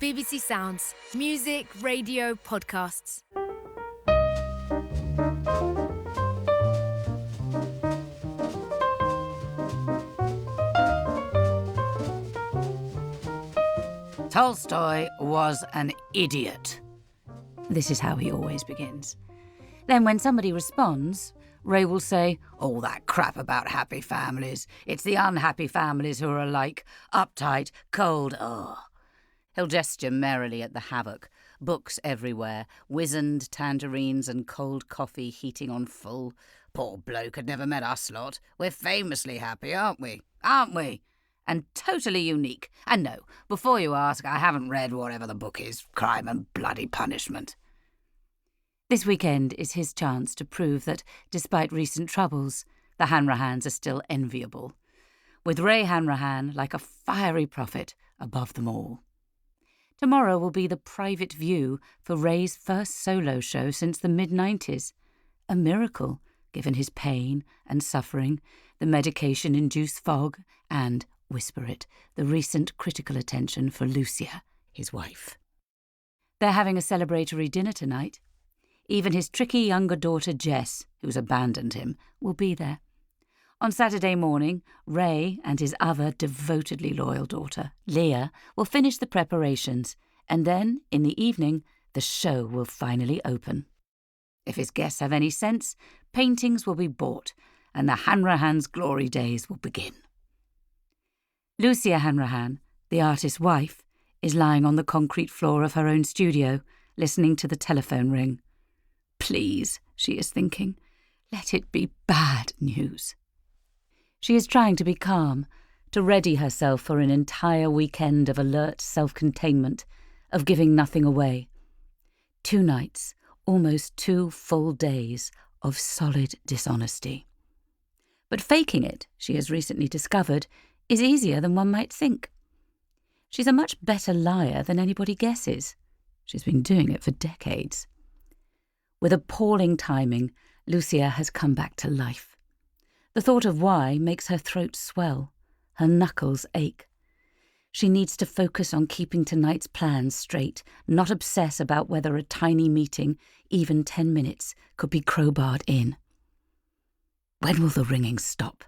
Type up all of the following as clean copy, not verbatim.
BBC Sounds. Music, radio, podcasts. Tolstoy was an idiot. This is how he always begins. Then when somebody responds, Ray will say, All that crap about happy families. It's the unhappy families who are alike, uptight, cold. He'll gesture merrily at the havoc. Books everywhere, wizened tangerines and cold coffee heating on full. Poor bloke had never met us lot. We're famously happy, aren't we? Aren't we? And totally unique. And no, before you ask, I haven't read whatever the book is, Crime and Bloody Punishment. This weekend is his chance to prove that, despite recent troubles, the Hanrahans are still enviable, with Ray Hanrahan like a fiery prophet above them all. Tomorrow will be the private view for Ray's first solo show since the mid-90s. A miracle, given his pain and suffering, the medication-induced fog, and, whisper it, the recent critical attention for Lucia, his wife. They're having a celebratory dinner tonight. Even his tricky younger daughter Jess, who's abandoned him, will be there. On Saturday morning, Ray and his other devotedly loyal daughter, Leah, will finish the preparations, and then, in the evening, the show will finally open. If his guests have any sense, paintings will be bought, and the Hanrahans' glory days will begin. Lucia Hanrahan, the artist's wife, is lying on the concrete floor of her own studio, listening to the telephone ring. Please, she is thinking, let it be bad news. She is trying to be calm, to ready herself for an entire weekend of alert self-containment, of giving nothing away. 2 nights, almost 2 full days of solid dishonesty. But faking it, she has recently discovered, is easier than one might think. She's a much better liar than anybody guesses. She's been doing it for decades. With appalling timing, Lucia has come back to life. The thought of why makes her throat swell, her knuckles ache. She needs to focus on keeping tonight's plans straight, not obsess about whether a tiny meeting, even 10 minutes, could be crowbarred in. When will the ringing stop?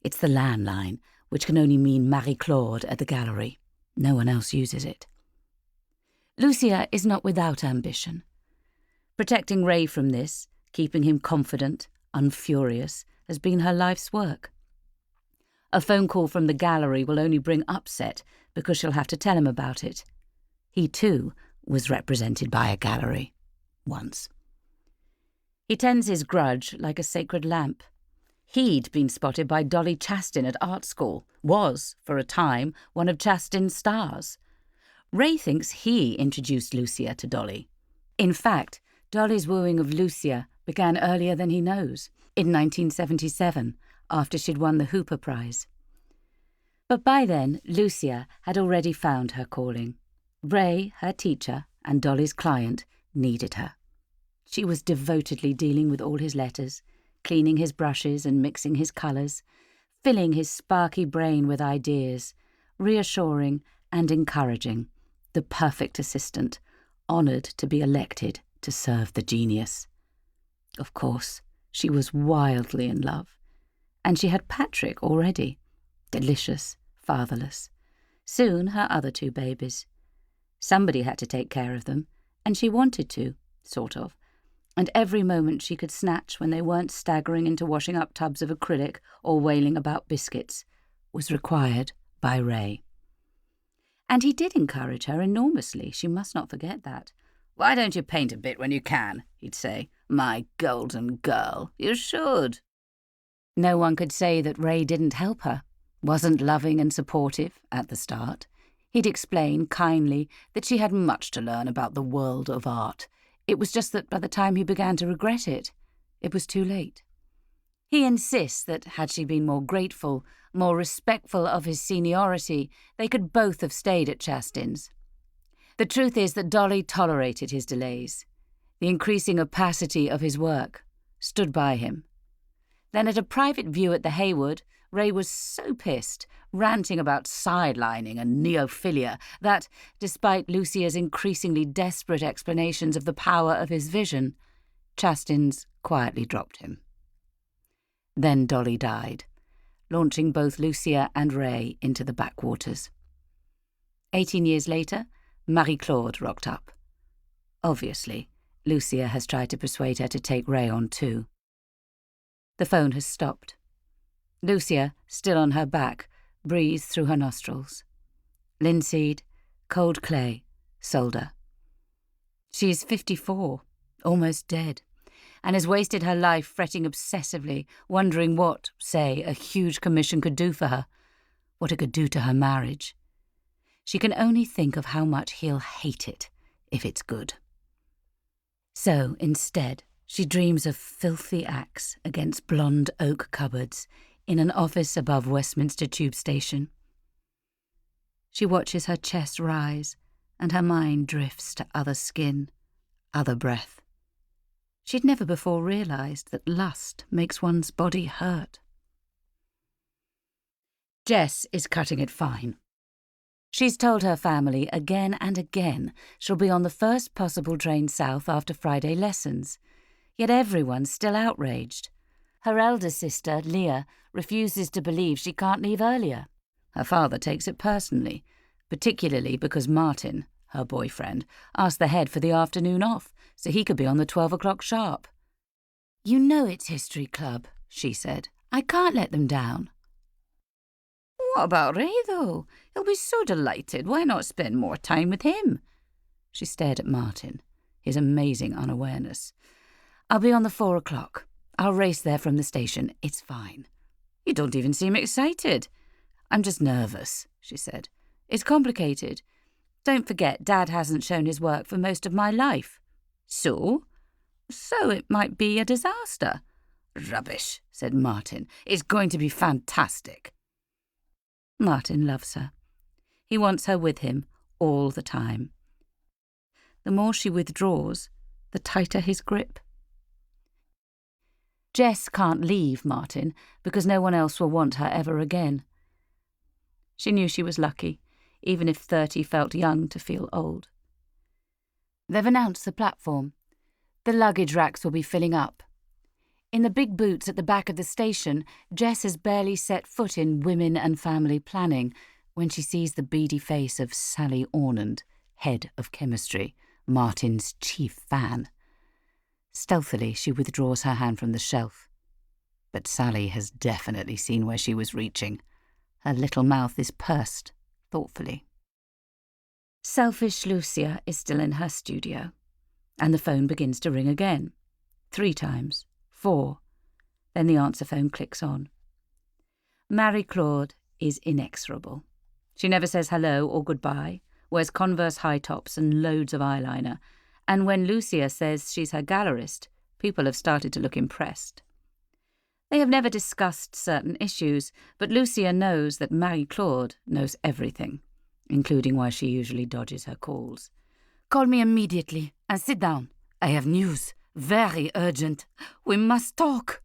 It's the landline, which can only mean Marie-Claude at the gallery. No one else uses it. Lucia is not without ambition. Protecting Ray from this, keeping him confident, unfurious, has been her life's work. A phone call from the gallery will only bring upset because she'll have to tell him about it. He, too, was represented by a gallery. Once. He tends his grudge like a sacred lamp. He'd been spotted by Dolly Chastin at art school, was, for a time, one of Chastin's stars. Ray thinks he introduced Lucia to Dolly. In fact, Dolly's wooing of Lucia began earlier than he knows, in 1977, after she'd won the Hooper Prize. But by then, Lucia had already found her calling. Ray, her teacher, and Dolly's client needed her. She was devotedly dealing with all his letters, cleaning his brushes and mixing his colours, filling his sparky brain with ideas, reassuring and encouraging, the perfect assistant, honoured to be elected to serve the genius. Of course, she was wildly in love, and she had Patrick already, delicious, fatherless. Soon her other 2 babies. Somebody had to take care of them, and she wanted to, sort of, and every moment she could snatch when they weren't staggering into washing up tubs of acrylic or wailing about biscuits was required by Ray. And he did encourage her enormously, she must not forget that. Why don't you paint a bit when you can, he'd say. My golden girl, you should. No one could say that Ray didn't help her, wasn't loving and supportive at the start. He'd explain kindly that she had much to learn about the world of art. It was just that by the time he began to regret it, it was too late. He insists that had she been more grateful, more respectful of his seniority, they could both have stayed at Chastin's. The truth is that Dolly tolerated his delays, the increasing opacity of his work, stood by him. Then at a private view at the Hayward, Ray was so pissed, ranting about sidelining and neophilia, that, despite Lucia's increasingly desperate explanations of the power of his vision, Chastin's quietly dropped him. Then Dolly died, launching both Lucia and Ray into the backwaters. 18 years later, Marie-Claude rocked up. Obviously, Lucia has tried to persuade her to take Ray on too. The phone has stopped. Lucia, still on her back, breathes through her nostrils. Linseed, cold clay, solder. She is 54, almost dead, and has wasted her life fretting obsessively, wondering what, say, a huge commission could do for her, what it could do to her marriage. She can only think of how much he'll hate it if it's good. So, instead, she dreams of filthy acts against blonde oak cupboards in an office above Westminster Tube Station. She watches her chest rise, and her mind drifts to other skin, other breath. She'd never before realised that lust makes one's body hurt. Jess is cutting it fine. She's told her family again and again she'll be on the first possible train south after Friday lessons, yet everyone's still outraged. Her elder sister, Leah, refuses to believe she can't leave earlier. Her father takes it personally, particularly because Martin, her boyfriend, asked the head for the afternoon off so he could be on the 12 o'clock sharp. "You know it's history club," she said. "I can't let them down." "What about Ray, though? He'll be so delighted. Why not spend more time with him?" She stared at Martin, his amazing unawareness. "I'll be on the 4 o'clock. I'll race there from the station. It's fine." "You don't even seem excited." "I'm just nervous," she said. "It's complicated. Don't forget, Dad hasn't shown his work for most of my life." So it might be a disaster." "Rubbish," said Martin. "It's going to be fantastic." Martin loves her. He wants her with him all the time. The more she withdraws, the tighter his grip. Jess can't leave Martin because no one else will want her ever again. She knew she was lucky, even if 30 felt young to feel old. They've announced the platform. The luggage racks will be filling up. In the big boots at the back of the station, Jess has barely set foot in Women and Family Planning when she sees the beady face of Sally Ornand, head of chemistry, Martin's chief fan. Stealthily, she withdraws her hand from the shelf. But Sally has definitely seen where she was reaching. Her little mouth is pursed, thoughtfully. Selfish Lucia is still in her studio, and the phone begins to ring again. 3 times, 4. Then the answer phone clicks on. Marie-Claude is inexorable. She never says hello or goodbye, wears Converse high tops and loads of eyeliner, and when Lucia says she's her gallerist, people have started to look impressed. They have never discussed certain issues, but Lucia knows that Marie-Claude knows everything, including why she usually dodges her calls. "Call me immediately and sit down. I have news. Very urgent. We must talk."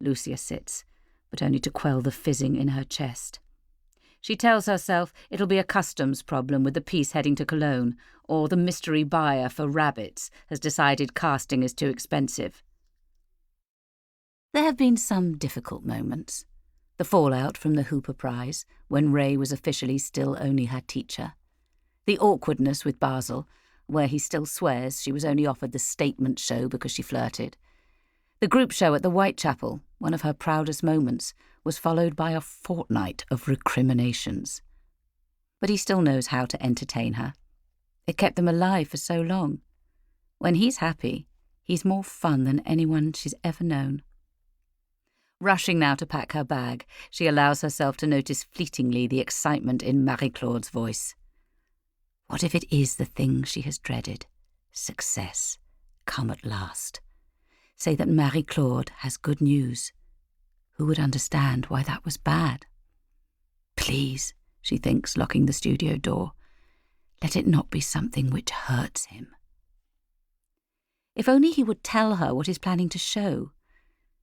Lucia sits, but only to quell the fizzing in her chest. She tells herself it'll be a customs problem with the piece heading to Cologne, or the mystery buyer for rabbits has decided casting is too expensive. There have been some difficult moments. The fallout from the Hooper Prize, when Ray was officially still only her teacher. The awkwardness with Basil, where he still swears she was only offered the statement show because she flirted. The group show at the Whitechapel, one of her proudest moments, was followed by a fortnight of recriminations. But he still knows how to entertain her. It kept them alive for so long. When he's happy, he's more fun than anyone she's ever known. Rushing now to pack her bag, she allows herself to notice fleetingly the excitement in Marie-Claude's voice. What if it is the thing she has dreaded? Success, come at last. Say that Marie-Claude has good news. Who would understand why that was bad? Please, she thinks, locking the studio door. Let it not be something which hurts him. If only he would tell her what he's planning to show.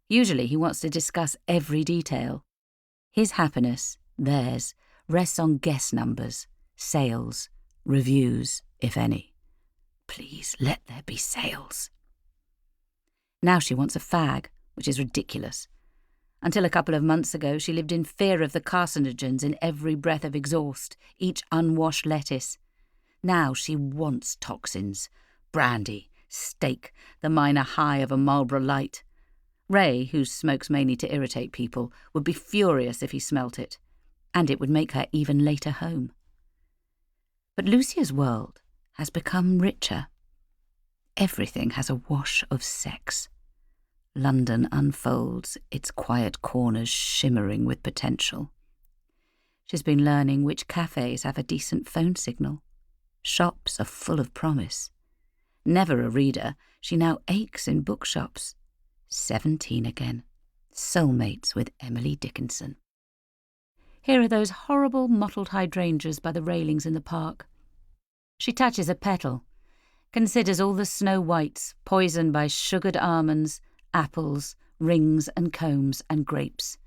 Usually he wants to discuss every detail. His happiness, theirs, rests on guess numbers, sales, reviews, if any. Please, let there be sales. Now she wants a fag, which is ridiculous. Until a couple of months ago, she lived in fear of the carcinogens in every breath of exhaust, each unwashed lettuce. Now she wants toxins, brandy, steak, the minor high of a Marlboro Light. Ray, who smokes mainly to irritate people, would be furious if he smelt it, and it would make her even later home. But Lucia's world has become richer. Everything has a wash of sex. London unfolds, its quiet corners shimmering with potential. She's been learning which cafes have a decent phone signal. Shops are full of promise. Never a reader, she now aches in bookshops. 17 again. Soulmates with Emily Dickinson. Here are those horrible mottled hydrangeas by the railings in the park. She touches a petal, considers all the snow whites poisoned by sugared almonds, apples, rings and combs and grapes,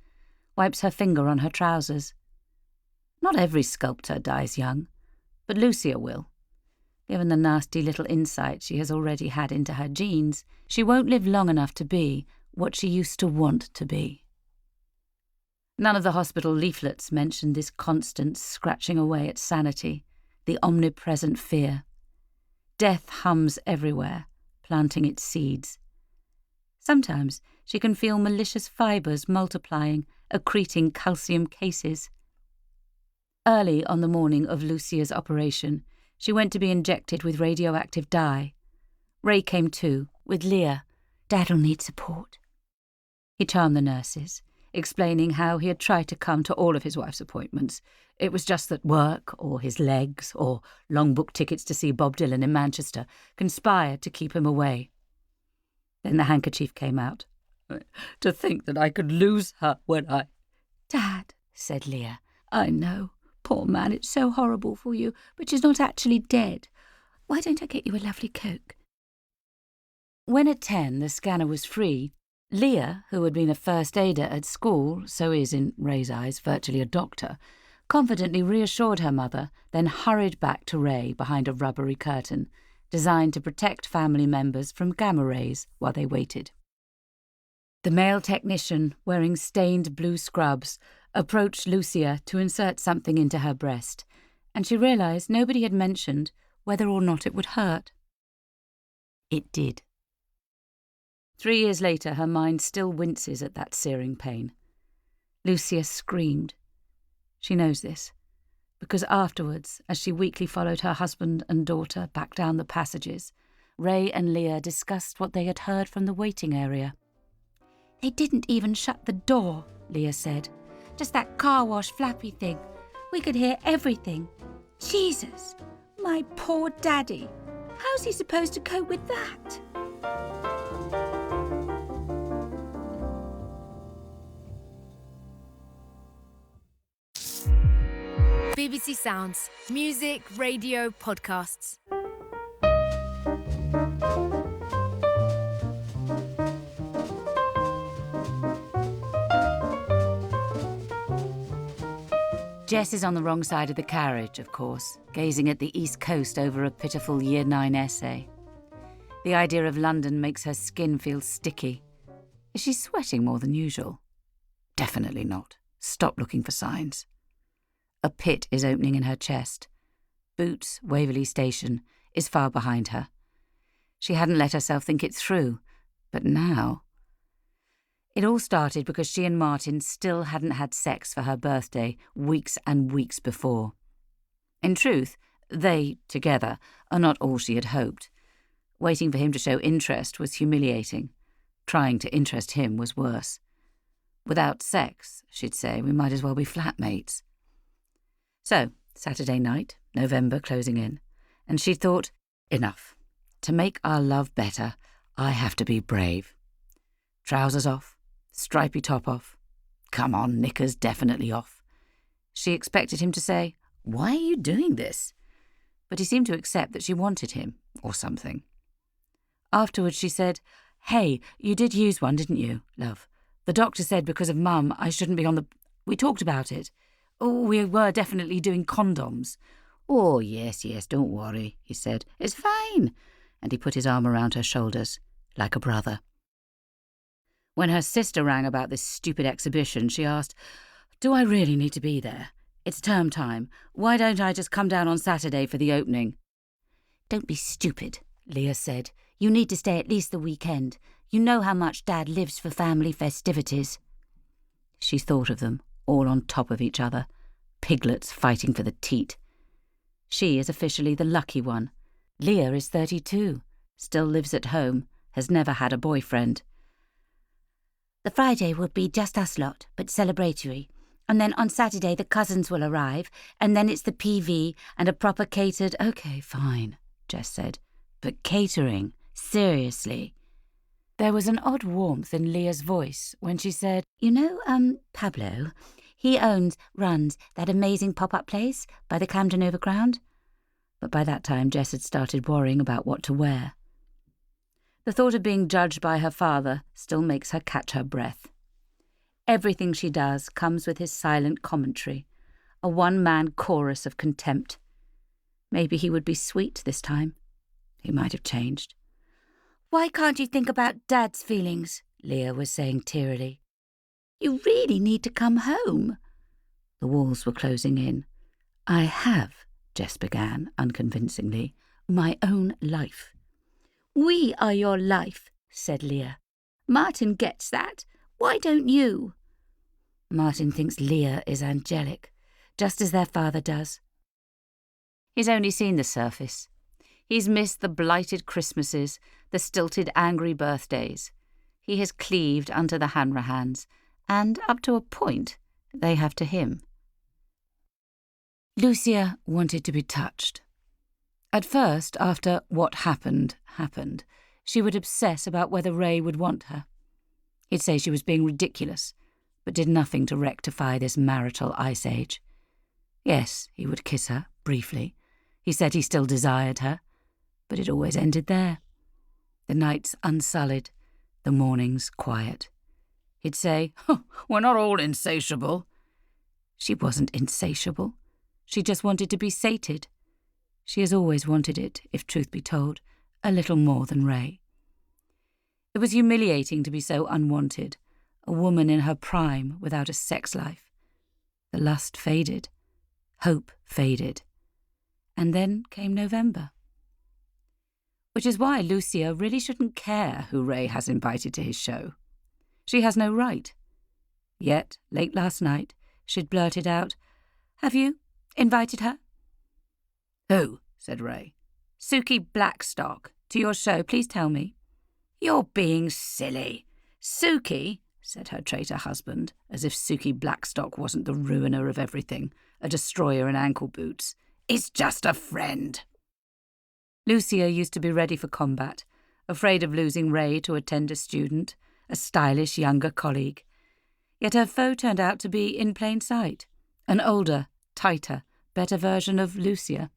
wipes her finger on her trousers. Not every sculptor dies young, but Lucia will. Given the nasty little insight she has already had into her genes, she won't live long enough to be what she used to want to be. None of the hospital leaflets mentioned this constant scratching away at sanity, the omnipresent fear. Death hums everywhere, planting its seeds. Sometimes she can feel malicious fibres multiplying, accreting calcium cases. Early on the morning of Lucia's operation, she went to be injected with radioactive dye. Ray came too, with Leah. Dad'll need support. He charmed the nurses, explaining how he had tried to come to all of his wife's appointments. It was just that work, or his legs, or long book tickets to see Bob Dylan in Manchester conspired to keep him away. Then the handkerchief came out. To think that I could lose her when I... Dad, said Leah, I know. Poor man, it's so horrible for you, but she's not actually dead. Why don't I get you a lovely Coke? When at 10 the scanner was free, Leah, who had been a first aider at school, so is, in Ray's eyes, virtually a doctor, confidently reassured her mother, then hurried back to Ray behind a rubbery curtain, designed to protect family members from gamma rays while they waited. The male technician, wearing stained blue scrubs, approached Lucia to insert something into her breast, and she realised nobody had mentioned whether or not it would hurt. It did. 3 years later, her mind still winces at that searing pain. Lucia screamed. She knows this, because afterwards, as she weakly followed her husband and daughter back down the passages, Ray and Leah discussed what they had heard from the waiting area. They didn't even shut the door, Leah said. Just that car wash flappy thing. We could hear everything. Jesus, my poor daddy. How's he supposed to cope with that? BBC Sounds. Music, radio, podcasts. Jess is on the wrong side of the carriage, of course, gazing at the East Coast over a pitiful Year 9 essay. The idea of London makes her skin feel sticky. Is she sweating more than usual? Definitely not. Stop looking for signs. A pit is opening in her chest. Boots, Waverley Station, is far behind her. She hadn't let herself think it through, but now... It all started because she and Martin still hadn't had sex for her birthday weeks and weeks before. In truth, they, together, are not all she had hoped. Waiting for him to show interest was humiliating. Trying to interest him was worse. Without sex, she'd say, we might as well be flatmates. So, Saturday night, November closing in, and she thought, enough. To make our love better, I have to be brave. Trousers off, stripy top off. Come on, knickers definitely off. She expected him to say, why are you doing this? But he seemed to accept that she wanted him, or something. Afterwards she said, hey, you did use one, didn't you, love? The doctor said because of Mum I shouldn't be on the... We talked about it. Oh, we were definitely doing condoms. Oh, yes, don't worry, he said. It's fine. And he put his arm around her shoulders, like a brother. When her sister rang about this stupid exhibition, she asked, "Do I really need to be there? It's term time. Why don't I just come down on Saturday for the opening?" "Don't be stupid," Leah said. "You need to stay at least the weekend. You know how much Dad lives for family festivities." She thought of them, all on top of each other, piglets fighting for the teat. She is officially the lucky one. Leah is 32, still lives at home, has never had a boyfriend. "The Friday will be just us lot, but celebratory. And then on Saturday the cousins will arrive, and then it's the PV and a proper catered—" "OK, fine," Jess said. "But catering? Seriously?" There was an odd warmth in Leah's voice when she said, "You know, Pablo, he runs that amazing pop-up place by the Camden Overground." But by that time Jess had started worrying about what to wear. The thought of being judged by her father still makes her catch her breath. Everything she does comes with his silent commentary, a one-man chorus of contempt. Maybe he would be sweet this time. He might have changed. "Why can't you think about Dad's feelings?" Leah was saying tearily. "You really need to come home." The walls were closing in. "I have," Jess began unconvincingly, "my own life." "We are your life," said Leah. "Martin gets that. Why don't you?" "Martin thinks Leah is angelic, just as their father does. He's only seen the surface. He's missed the blighted Christmases, the stilted angry birthdays. He has cleaved unto the Hanrahans, and up to a point, they have to him." Lucia wanted to be touched. At first, after what happened, she would obsess about whether Ray would want her. He'd say she was being ridiculous, but did nothing to rectify this marital ice age. Yes, he would kiss her, briefly. He said he still desired her, but it always ended there. The nights unsullied, the mornings quiet. He'd say, "We're not all insatiable." She wasn't insatiable. She just wanted to be sated. She has always wanted it, if truth be told, a little more than Ray. It was humiliating to be so unwanted, a woman in her prime without a sex life. The lust faded. Hope faded. And then came November. Which is why Lucia really shouldn't care who Ray has invited to his show. She has no right. Yet, late last night, she'd blurted out, "Have you invited her?" "Who?" said Ray. "Suki Blackstock. To your show, please tell me." "You're being silly." "Suki," said her traitor husband, as if Suki Blackstock wasn't the ruiner of everything, a destroyer in ankle boots, "is just a friend." Lucia used to be ready for combat, afraid of losing Ray to a tender student, a stylish younger colleague. Yet her foe turned out to be in plain sight, an older, tighter, better version of Lucia.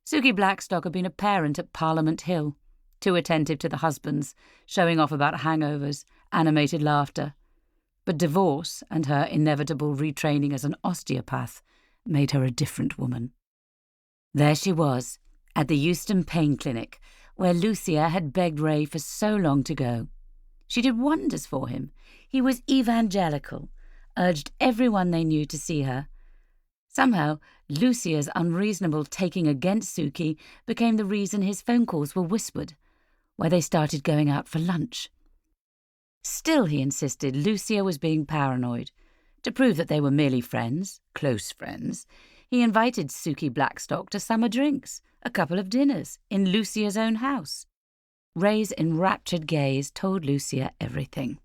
Suki Blackstock had been a parent at Parliament Hill, too attentive to the husbands, showing off about hangovers, animated laughter. But divorce and her inevitable retraining as an osteopath made her a different woman. There she was, at the Euston Pain Clinic, where Lucia had begged Ray for so long to go. She did wonders for him. He was evangelical, urged everyone they knew to see her. Somehow, Lucia's unreasonable taking against Suki became the reason his phone calls were whispered, why they started going out for lunch. Still, he insisted, Lucia was being paranoid. To prove that they were merely friends, close friends, he invited Suki Blackstock to summer drinks, a couple of dinners, in Lucia's own house. Ray's enraptured gaze told Lucia everything.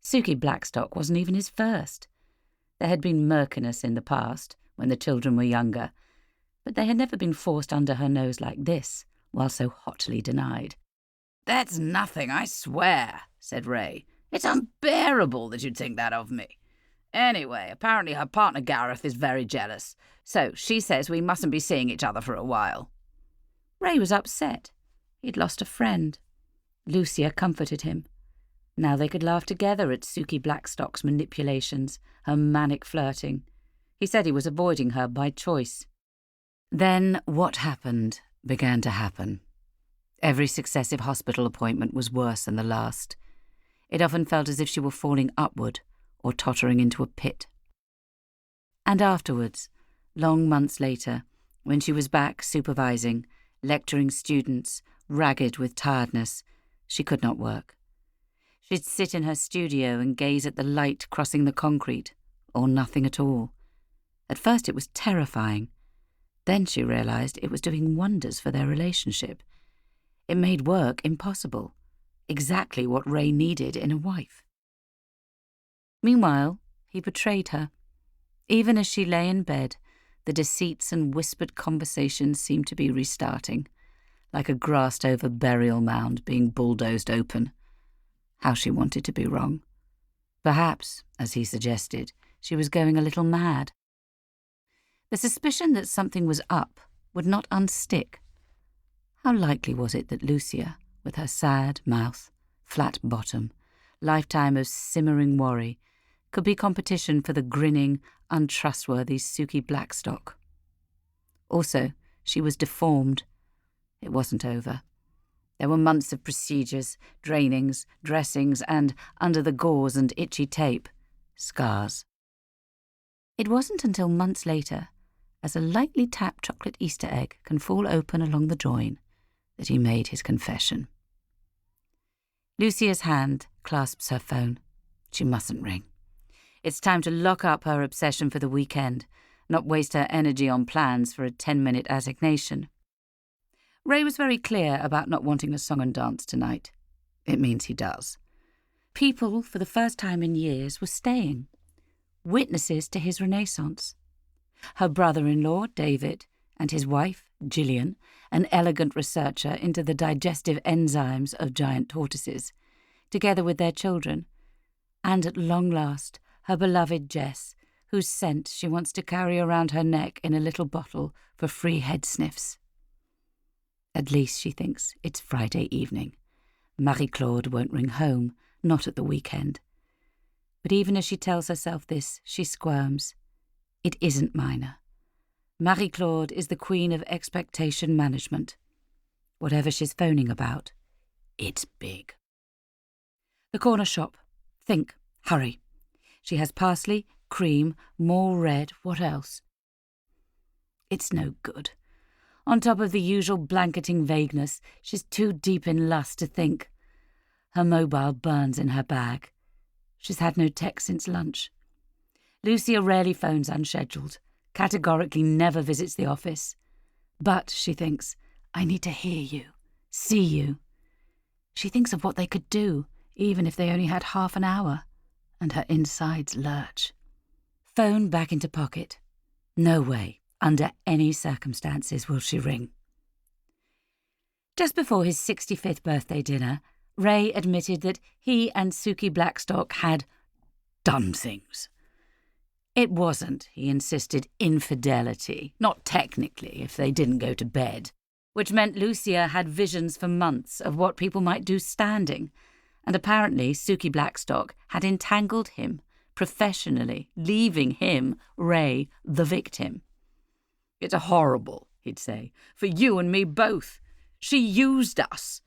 Suki Blackstock wasn't even his first. There had been murkiness in the past, when the children were younger, but they had never been forced under her nose like this, while so hotly denied. "That's nothing, I swear," said Ray. "It's unbearable that you'd think that of me. Anyway, apparently her partner Gareth is very jealous, so she says we mustn't be seeing each other for a while." Ray was upset. He'd lost a friend. Lucia comforted him. Now they could laugh together at Suki Blackstock's manipulations, her manic flirting. He said he was avoiding her by choice. Then what happened began to happen. Every successive hospital appointment was worse than the last. It often felt as if she were falling upward or tottering into a pit. And afterwards, long months later, when she was back supervising, lecturing students, ragged with tiredness, she could not work. She'd sit in her studio and gaze at the light crossing the concrete, or nothing at all. At first it was terrifying. Then she realised it was doing wonders for their relationship. It made work impossible, exactly what Ray needed in a wife. Meanwhile, he betrayed her. Even as she lay in bed, the deceits and whispered conversations seemed to be restarting, like a grassed-over burial mound being bulldozed open. How she wanted to be wrong. Perhaps, as he suggested, she was going a little mad. The suspicion that something was up would not unstick. How likely was it that Lucia, with her sad mouth, flat bottom, lifetime of simmering worry, could be competition for the grinning, untrustworthy Suki Blackstock? Also, she was deformed. It wasn't over. There were months of procedures, drainings, dressings, and, under the gauze and itchy tape, scars. It wasn't until months later, as a lightly tapped chocolate Easter egg can fall open along the join, that he made his confession. Lucia's hand clasps her phone. She mustn't ring. It's time to lock up her obsession for the weekend, not waste her energy on plans for a 10-minute assignation. Ray was very clear about not wanting a song and dance tonight. It means he does. People, for the first time in years, were staying. Witnesses to his renaissance. Her brother-in-law, David, and his wife, Gillian, an elegant researcher into the digestive enzymes of giant tortoises, together with their children. And at long last, her beloved Jess, whose scent she wants to carry around her neck in a little bottle for free head sniffs. At least, she thinks, it's Friday evening. Marie-Claude won't ring home, not at the weekend. But even as she tells herself this, she squirms. It isn't minor. Marie-Claude is the queen of expectation management. Whatever she's phoning about, it's big. The corner shop. Think. Hurry. She has parsley, cream, more red, what else? It's no good. On top of the usual blanketing vagueness, she's too deep in lust to think. Her mobile burns in her bag. She's had no text since lunch. Lucia rarely phones unscheduled, categorically never visits the office. But, she thinks, I need to hear you, see you. She thinks of what they could do, even if they only had half an hour, and her insides lurch. Phone back into pocket. No way. Under any circumstances will she ring. Just before his 65th birthday dinner, Ray admitted that he and Suki Blackstock had done things. It wasn't, he insisted, infidelity, not technically if they didn't go to bed, which meant Lucia had visions for months of what people might do standing, and apparently Suki Blackstock had entangled him professionally, leaving him, Ray, the victim. It's horrible, he'd say, for you and me both. She used us.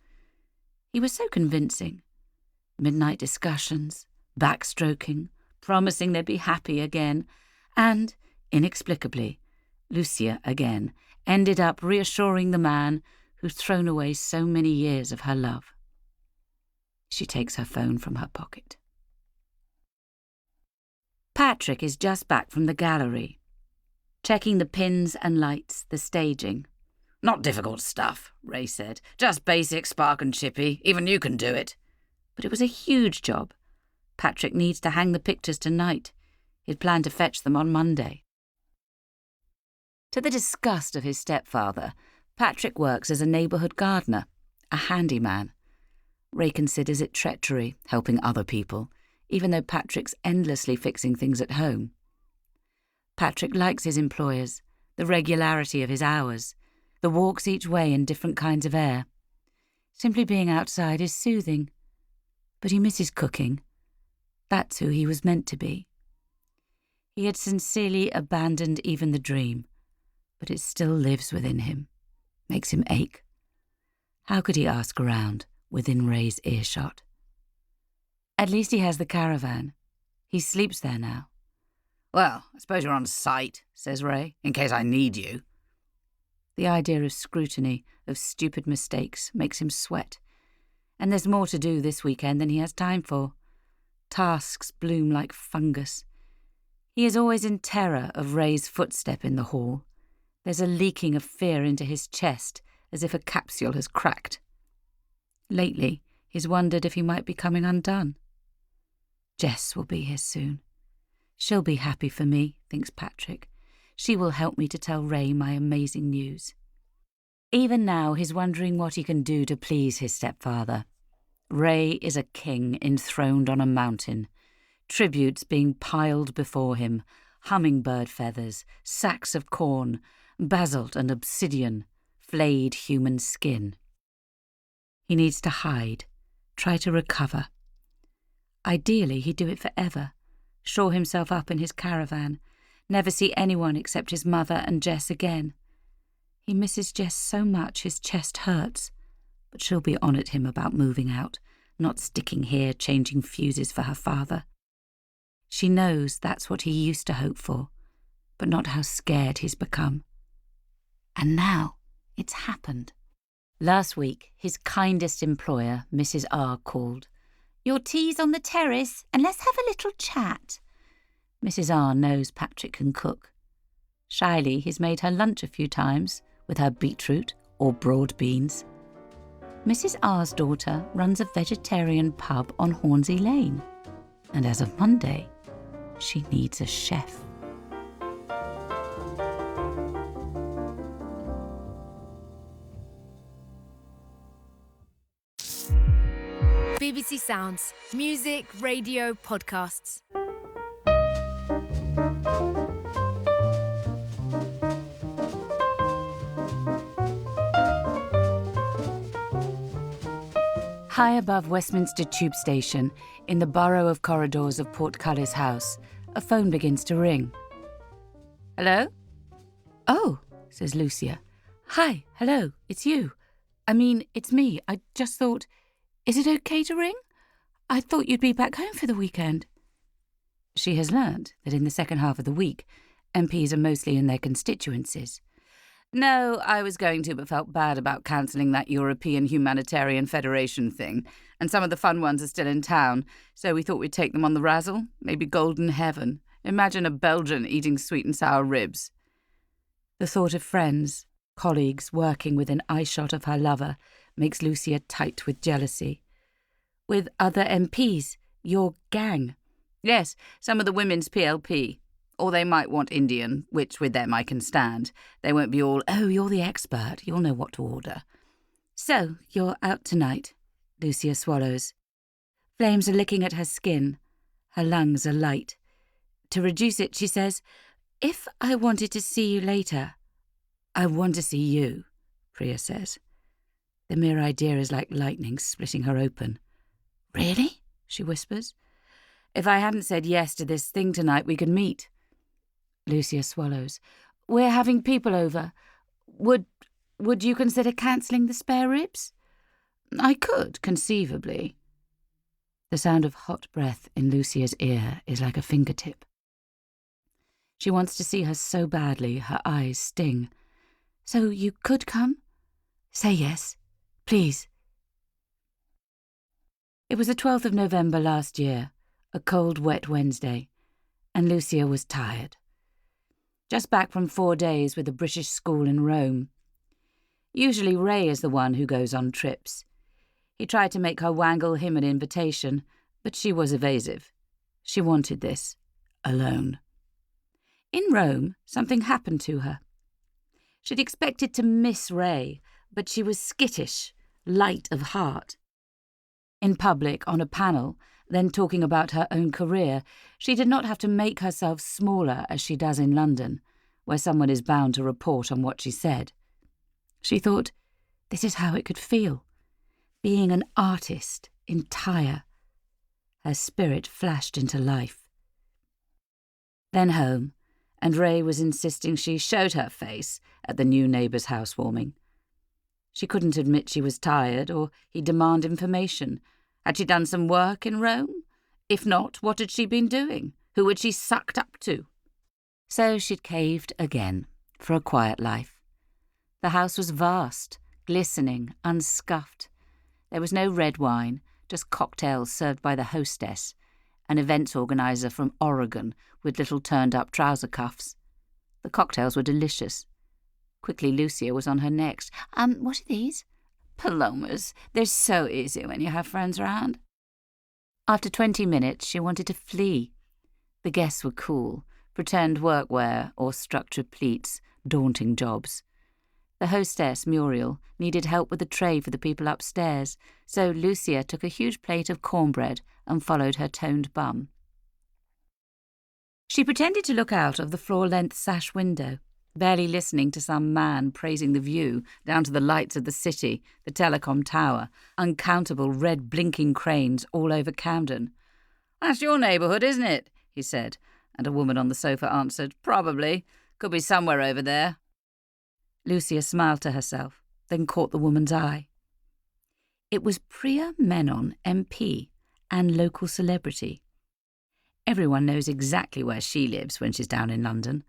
He was so convincing. Midnight discussions, backstroking, promising they'd be happy again, and, inexplicably, Lucia again ended up reassuring the man who'd thrown away so many years of her love. She takes her phone from her pocket. Patrick is just back from the gallery, checking the pins and lights, the staging. Not difficult stuff, Ray said. Just basic spark and chippy. Even you can do it. But it was a huge job. Patrick needs to hang the pictures tonight. He'd planned to fetch them on Monday. To the disgust of his stepfather, Patrick works as a neighbourhood gardener, a handyman. Ray considers it treachery, helping other people, even though Patrick's endlessly fixing things at home. Patrick likes his employers, the regularity of his hours, the walks each way in different kinds of air. Simply being outside is soothing. but he misses cooking. That's who he was meant to be. He had sincerely abandoned even the dream, but it still lives within him, makes him ache. How could he ask around within Ray's earshot? At least he has the caravan. He sleeps there now. Well, I suppose you're on site, says Ray, in case I need you. The idea of scrutiny, of stupid mistakes, makes him sweat. And there's more to do this weekend than he has time for. Tasks bloom like fungus. He is always in terror of Ray's footstep in the hall. There's a leaking of fear into his chest, as if a capsule has cracked. Lately, he's wondered if he might be coming undone. Jess will be here soon. She'll be happy for me, thinks Patrick. She will help me to tell Ray my amazing news. Even now, he's wondering what he can do to please his stepfather. Ray is a king enthroned on a mountain, tributes being piled before him, hummingbird feathers, sacks of corn, basalt and obsidian, flayed human skin. He needs to hide, try to recover. Ideally, he'd do it forever, shore himself up in his caravan, never see anyone except his mother and Jess again. He misses Jess so much his chest hurts, but she'll be on at him about moving out, not sticking here changing fuses for her father. She knows that's what he used to hope for, but not how scared he's become. And now it's happened. Last week, his kindest employer, Mrs. R, called. "Your tea's on the terrace, and let's have a little chat." Mrs. R knows Patrick can cook. Shyly, he's made her lunch a few times, with her beetroot or broad beans. Mrs. R's daughter runs a vegetarian pub on Hornsey Lane, and as of Monday, she needs a chef. BBC Sounds. Music, radio, podcasts. High above Westminster Tube Station, in the borough of corridors of Portcullis House, a phone begins to ring. "Hello?" "Oh," says Lucia. "Hi, hello, it's you. I mean, it's me. I just thought, is it okay to ring? I thought you'd be back home for the weekend." She has learnt that in the second half of the week, MPs are mostly in their constituencies. "No, I was going to, but felt bad about cancelling that European Humanitarian Federation thing, and some of the fun ones are still in town, so we thought we'd take them on the razzle. Maybe Golden Heaven. Imagine a Belgian eating sweet and sour ribs." The thought of friends, colleagues working within eyeshot of her lover makes Lucia tight with jealousy. "With other MPs? Your gang?" "Yes, some of the women's PLP. Or they might want Indian, which with them I can stand. They won't be all, 'Oh, you're the expert, you'll know what to order.'" "So, you're out tonight," Lucia swallows. Flames are licking at her skin. Her lungs are light. To reduce it, she says, "If I wanted to see you later." "I want to see you," Priya says. The mere idea is like lightning splitting her open. "Really?" she whispers. "If I hadn't said yes to this thing tonight, we could meet." Lucia swallows. "We're having people over. Would you consider cancelling the spare ribs?" "I could, conceivably." The sound of hot breath in Lucia's ear is like a fingertip. She wants to see her so badly, her eyes sting. "So you could come? Say yes, please." It was the 12th of November last year, a cold, wet Wednesday, and Lucia was tired. Just back from 4 days with a British school in Rome. Usually Ray is the one who goes on trips. He tried to make her wangle him an invitation, but she was evasive. She wanted this, alone. In Rome, something happened to her. She'd expected to miss Ray, but she was skittish, light of heart. In public, on a panel, then talking about her own career, she did not have to make herself smaller as she does in London, where someone is bound to report on what she said. She thought, this is how it could feel, being an artist, entire, Her spirit flashed into life. Then home, and Ray was insisting she showed her face at the new neighbour's housewarming. She couldn't admit she was tired, or he'd demand information. Had she done some work in Rome? If not, what had she been doing? Who had she sucked up to? So she'd caved again, for a quiet life. The house was vast, glistening, unscuffed. There was no red wine, just cocktails served by the hostess, an events organiser from Oregon with little turned-up trouser cuffs. The cocktails were delicious. Quickly Lucia was on her next. What are these? Palomas. They're so easy when you have friends round. After 20 minutes, she wanted to flee. The guests were cool, pretend workwear or structured pleats, daunting jobs. The hostess, Muriel, needed help with the tray for the people upstairs, so Lucia took a huge plate of cornbread and followed her toned bum. She pretended to look out of the floor-length sash window, barely listening to some man praising the view down to the lights of the city, the telecom tower, uncountable red blinking cranes all over Camden. "That's your neighbourhood, isn't it?" he said, and a woman on the sofa answered, "Probably. Could be somewhere over there." Lucia smiled to herself, then caught the woman's eye. It was Priya Menon, MP, and local celebrity. Everyone knows exactly where she lives when she's down in London.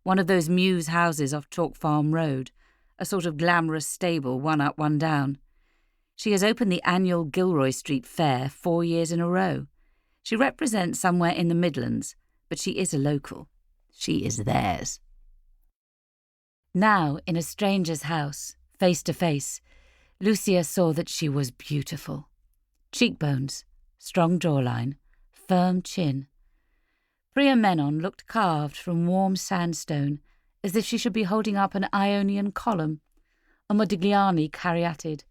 One of those mews houses off Chalk Farm Road, a sort of glamorous stable, one up, one down. She has opened the annual Gilroy Street Fair 4 years in a row. She represents somewhere in the Midlands, but she is a local. She is theirs. Now, in a stranger's house, face to face, Lucia saw that she was beautiful. Cheekbones, strong jawline, firm chin. Priya Menon looked carved from warm sandstone, as if she should be holding up an Ionian column, a Modigliani caryatid,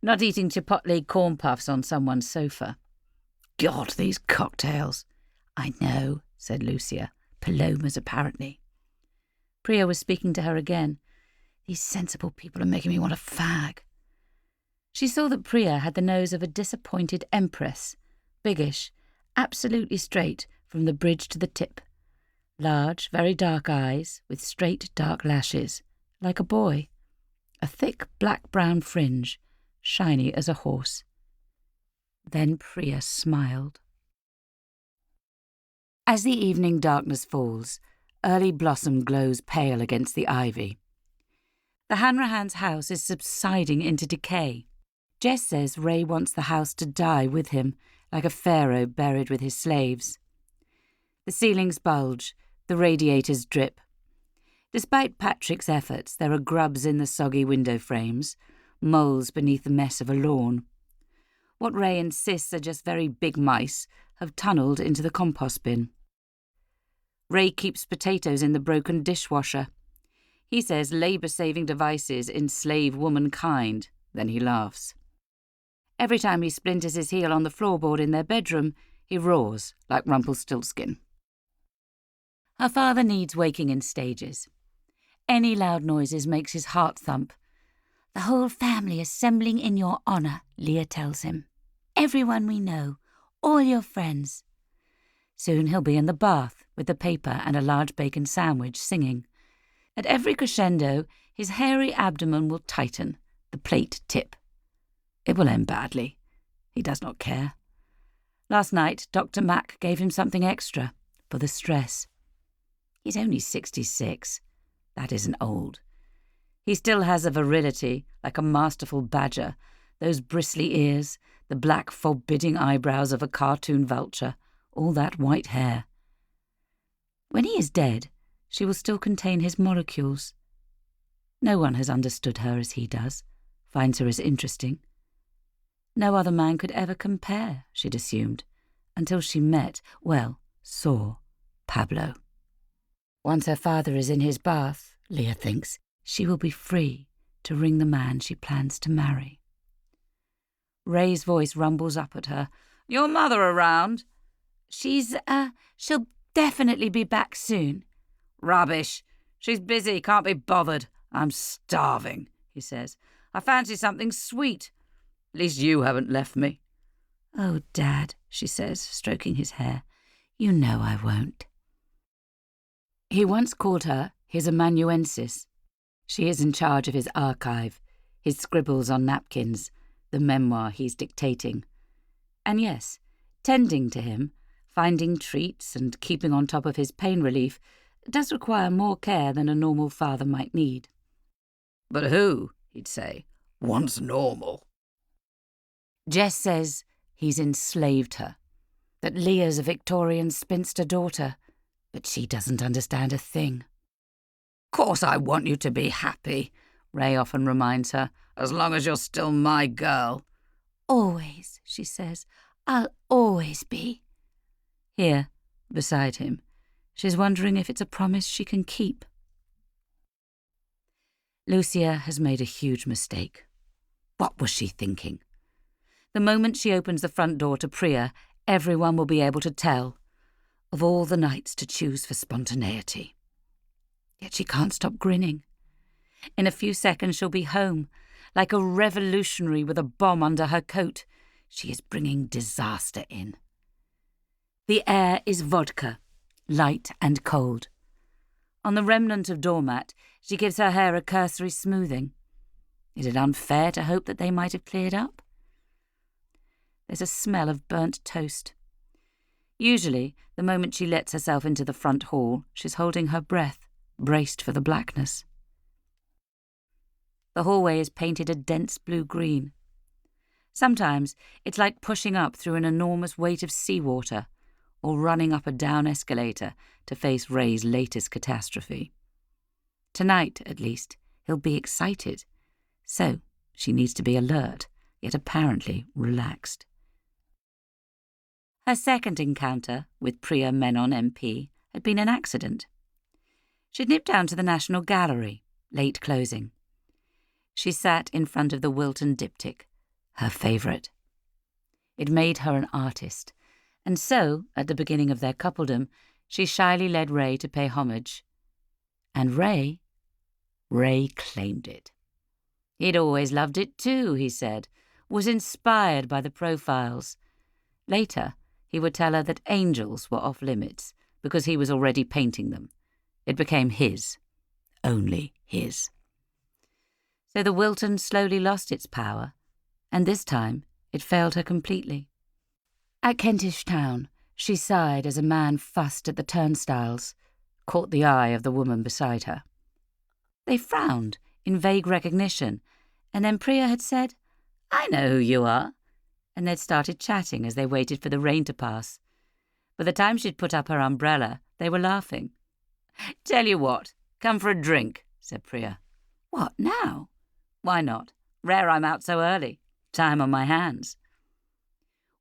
not eating chipotle corn puffs on someone's sofa. "God, these cocktails." "I know," said Lucia. "Palomas, apparently." Priya was speaking to her again. "These sensible people are making me want a fag." She saw that Priya had the nose of a disappointed empress, biggish, absolutely straight from the bridge to the tip. Large, very dark eyes with straight dark lashes, like a boy. A thick black-brown fringe, shiny as a horse. Then Priya smiled. As the evening darkness falls, early blossom glows pale against the ivy. The Hanrahan's house is subsiding into decay. Jess says Ray wants the house to die with him, like a pharaoh buried with his slaves. The ceilings bulge, the radiators drip. Despite Patrick's efforts, there are grubs in the soggy window frames, moles beneath the mess of a lawn. What Ray insists are just very big mice have tunnelled into the compost bin. Ray keeps potatoes in the broken dishwasher. He says labour-saving devices enslave womankind, then he laughs. Every time he splinters his heel on the floorboard in their bedroom, he roars like Rumpelstiltskin. Her father needs waking in stages. Any loud noises makes his heart thump. "The whole family assembling in your honour," Leah tells him. "Everyone we know, all your friends." Soon he'll be in the bath with the paper and a large bacon sandwich, singing. At every crescendo, his hairy abdomen will tighten, the plate tip. It will end badly. He does not care. Last night, Dr. Mack gave him something extra, for the stress. He's only 66. That isn't old. He still has a virility, like a masterful badger, those bristly ears, the black forbidding eyebrows of a cartoon vulture, all that white hair. When he is dead, she will still contain his molecules. No one has understood her as he does, finds her as interesting. No other man could ever compare, she'd assumed, until she met, saw, Pablo. Once her father is in his bath, Leah thinks, she will be free to ring the man she plans to marry. Ray's voice rumbles up at her. "Your mother around?" She'll definitely be back soon." "Rubbish. She's busy, can't be bothered. I'm starving," he says. "I fancy something sweet. At least you haven't left me." "Oh, Dad," she says, stroking his hair. "You know I won't." He once called her his amanuensis. She is in charge of his archive, his scribbles on napkins, the memoir he's dictating. And yes, tending to him, finding treats and keeping on top of his pain relief does require more care than a normal father might need. But who, he'd say, wants normal? Jess says he's enslaved her, that Leah's a Victorian spinster daughter, but she doesn't understand a thing. "Course I want you to be happy," Ray often reminds her, "as long as you're still my girl." "Always," she says. "I'll always be." Here, beside him, she's wondering if it's a promise she can keep. Lucia has made a huge mistake. What was she thinking? The moment she opens the front door to Priya, everyone will be able to tell. Of all the nights to choose for spontaneity. Yet she can't stop grinning. In a few seconds she'll be home, like a revolutionary with a bomb under her coat. She is bringing disaster in. The air is vodka, light and cold. On the remnant of doormat, she gives her hair a cursory smoothing. Is it unfair to hope that they might have cleared up? There's a smell of burnt toast. Usually, the moment she lets herself into the front hall, she's holding her breath, braced for the blackness. The hallway is painted a dense blue-green. Sometimes it's like pushing up through an enormous weight of seawater, or running up a down escalator to face Ray's latest catastrophe. Tonight, at least, he'll be excited. So she needs to be alert, yet apparently relaxed. Her second encounter with Priya Menon MP had been an accident. She'd nipped down to the National Gallery, late closing. She sat in front of the Wilton diptych, her favourite. It made her an artist, and so, at the beginning of their coupledom, she shyly led Ray to pay homage. And Ray claimed it. He'd always loved it too, he said, was inspired by the profiles. Later, he would tell her that angels were off limits because he was already painting them. It became his, only his. So the Wilton slowly lost its power, and this time it failed her completely. At Kentish Town, she sighed as a man fussed at the turnstiles, caught the eye of the woman beside her. They frowned in vague recognition, and then Priya had said, "I know who you are," and they'd started chatting as they waited for the rain to pass. By the time she'd put up her umbrella, they were laughing. "Tell you what, come for a drink," said Priya. "What, now?" "Why not? Rare I'm out so early. Time on my hands."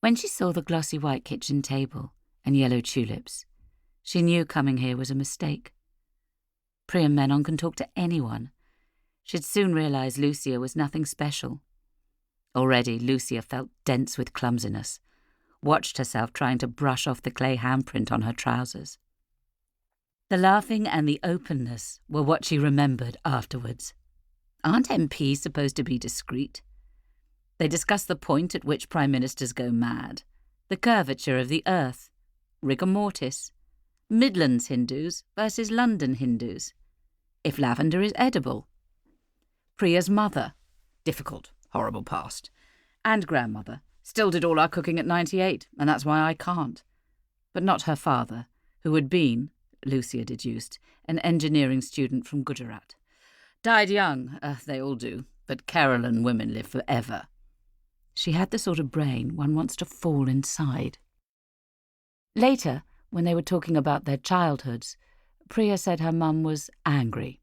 When she saw the glossy white kitchen table and yellow tulips, she knew coming here was a mistake. Priya Menon can talk to anyone. She'd soon realise Lucia was nothing special. Already Lucia felt dense with clumsiness, watched herself trying to brush off the clay handprint on her trousers. The laughing and the openness were what she remembered afterwards. Aren't MPs supposed to be discreet? They discussed the point at which Prime Ministers go mad, the curvature of the earth, rigor mortis, Midlands Hindus versus London Hindus, if lavender is edible. Priya's mother, difficult, horrible past, and grandmother, still did all our cooking at 98, and that's why I can't. But not her father, who had been, Lucia deduced, an engineering student from Gujarat. Died young, they all do, but Kerala women live forever. She had the sort of brain one wants to fall inside. Later, when they were talking about their childhoods, Priya said her mum was angry.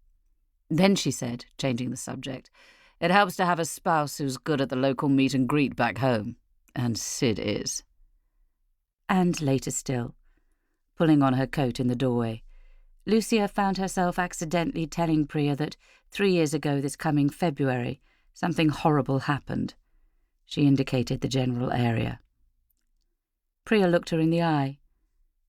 Then she said, changing the subject, it helps to have a spouse who's good at the local meet and greet back home, and Sid is. And later still, pulling on her coat in the doorway, Lucia found herself accidentally telling Priya that 3 years ago this coming February, something horrible happened. She indicated the general area. Priya looked her in the eye.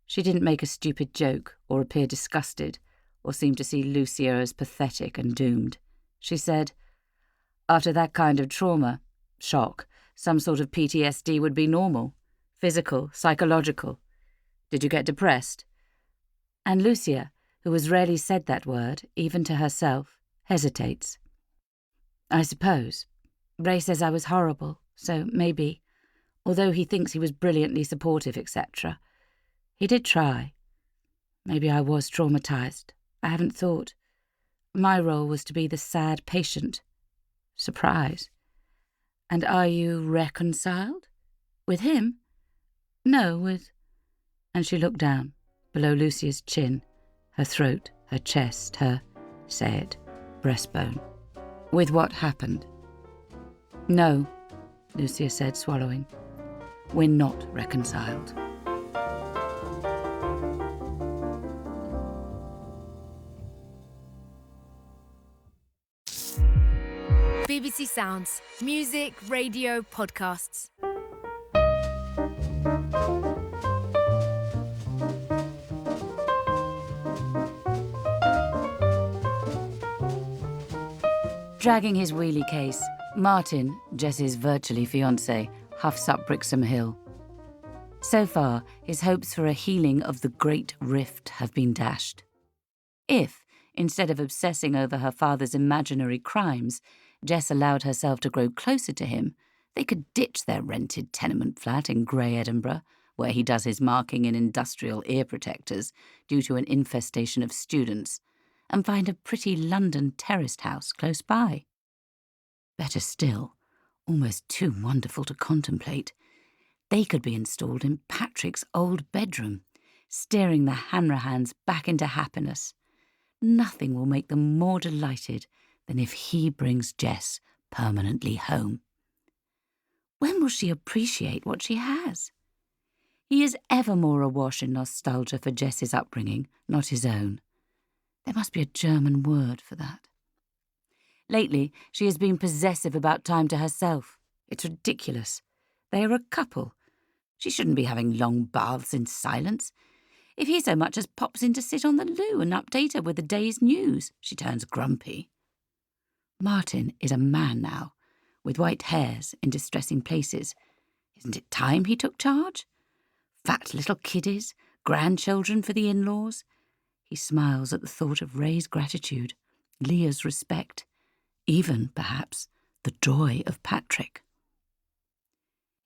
She didn't make a stupid joke or appear disgusted or seem to see Lucia as pathetic and doomed. She said, after that kind of trauma, shock, some sort of PTSD would be normal. Physical, psychological. Did you get depressed? And Lucia, who has rarely said that word, even to herself, hesitates. I suppose. Ray says I was horrible, so maybe, although he thinks he was brilliantly supportive, etc. He did try. Maybe I was traumatised. I haven't thought. My role was to be the sad patient. Surprise. And are you reconciled? With him? No, with... And she looked down, below Lucia's chin, her throat, her chest, her, say it, breastbone. With what happened? No, Lucia said, swallowing. We're not reconciled. BBC Sounds. Music, radio, podcasts. Dragging his wheelie case, Martin, Jess's virtually fiancé, huffs up Brixham Hill. So far, his hopes for a healing of the Great Rift have been dashed. If, instead of obsessing over her father's imaginary crimes, Jess allowed herself to grow closer to him, they could ditch their rented tenement flat in grey Edinburgh, where he does his marking in industrial ear protectors due to an infestation of students, and find a pretty London terraced house close by. Better still, almost too wonderful to contemplate, they could be installed in Patrick's old bedroom, steering the Hanrahans back into happiness. Nothing will make them more delighted than if he brings Jess permanently home. When will she appreciate what she has? He is ever more awash in nostalgia for Jess's upbringing, not his own. There must be a German word for that. Lately, she has been possessive about time to herself. It's ridiculous. They are a couple. She shouldn't be having long baths in silence. If he so much as pops in to sit on the loo and update her with the day's news, she turns grumpy. Martin is a man now, with white hairs in distressing places. Isn't it time he took charge? Fat little kiddies, grandchildren for the in-laws. He smiles at the thought of Ray's gratitude, Leah's respect, even, perhaps, the joy of Patrick.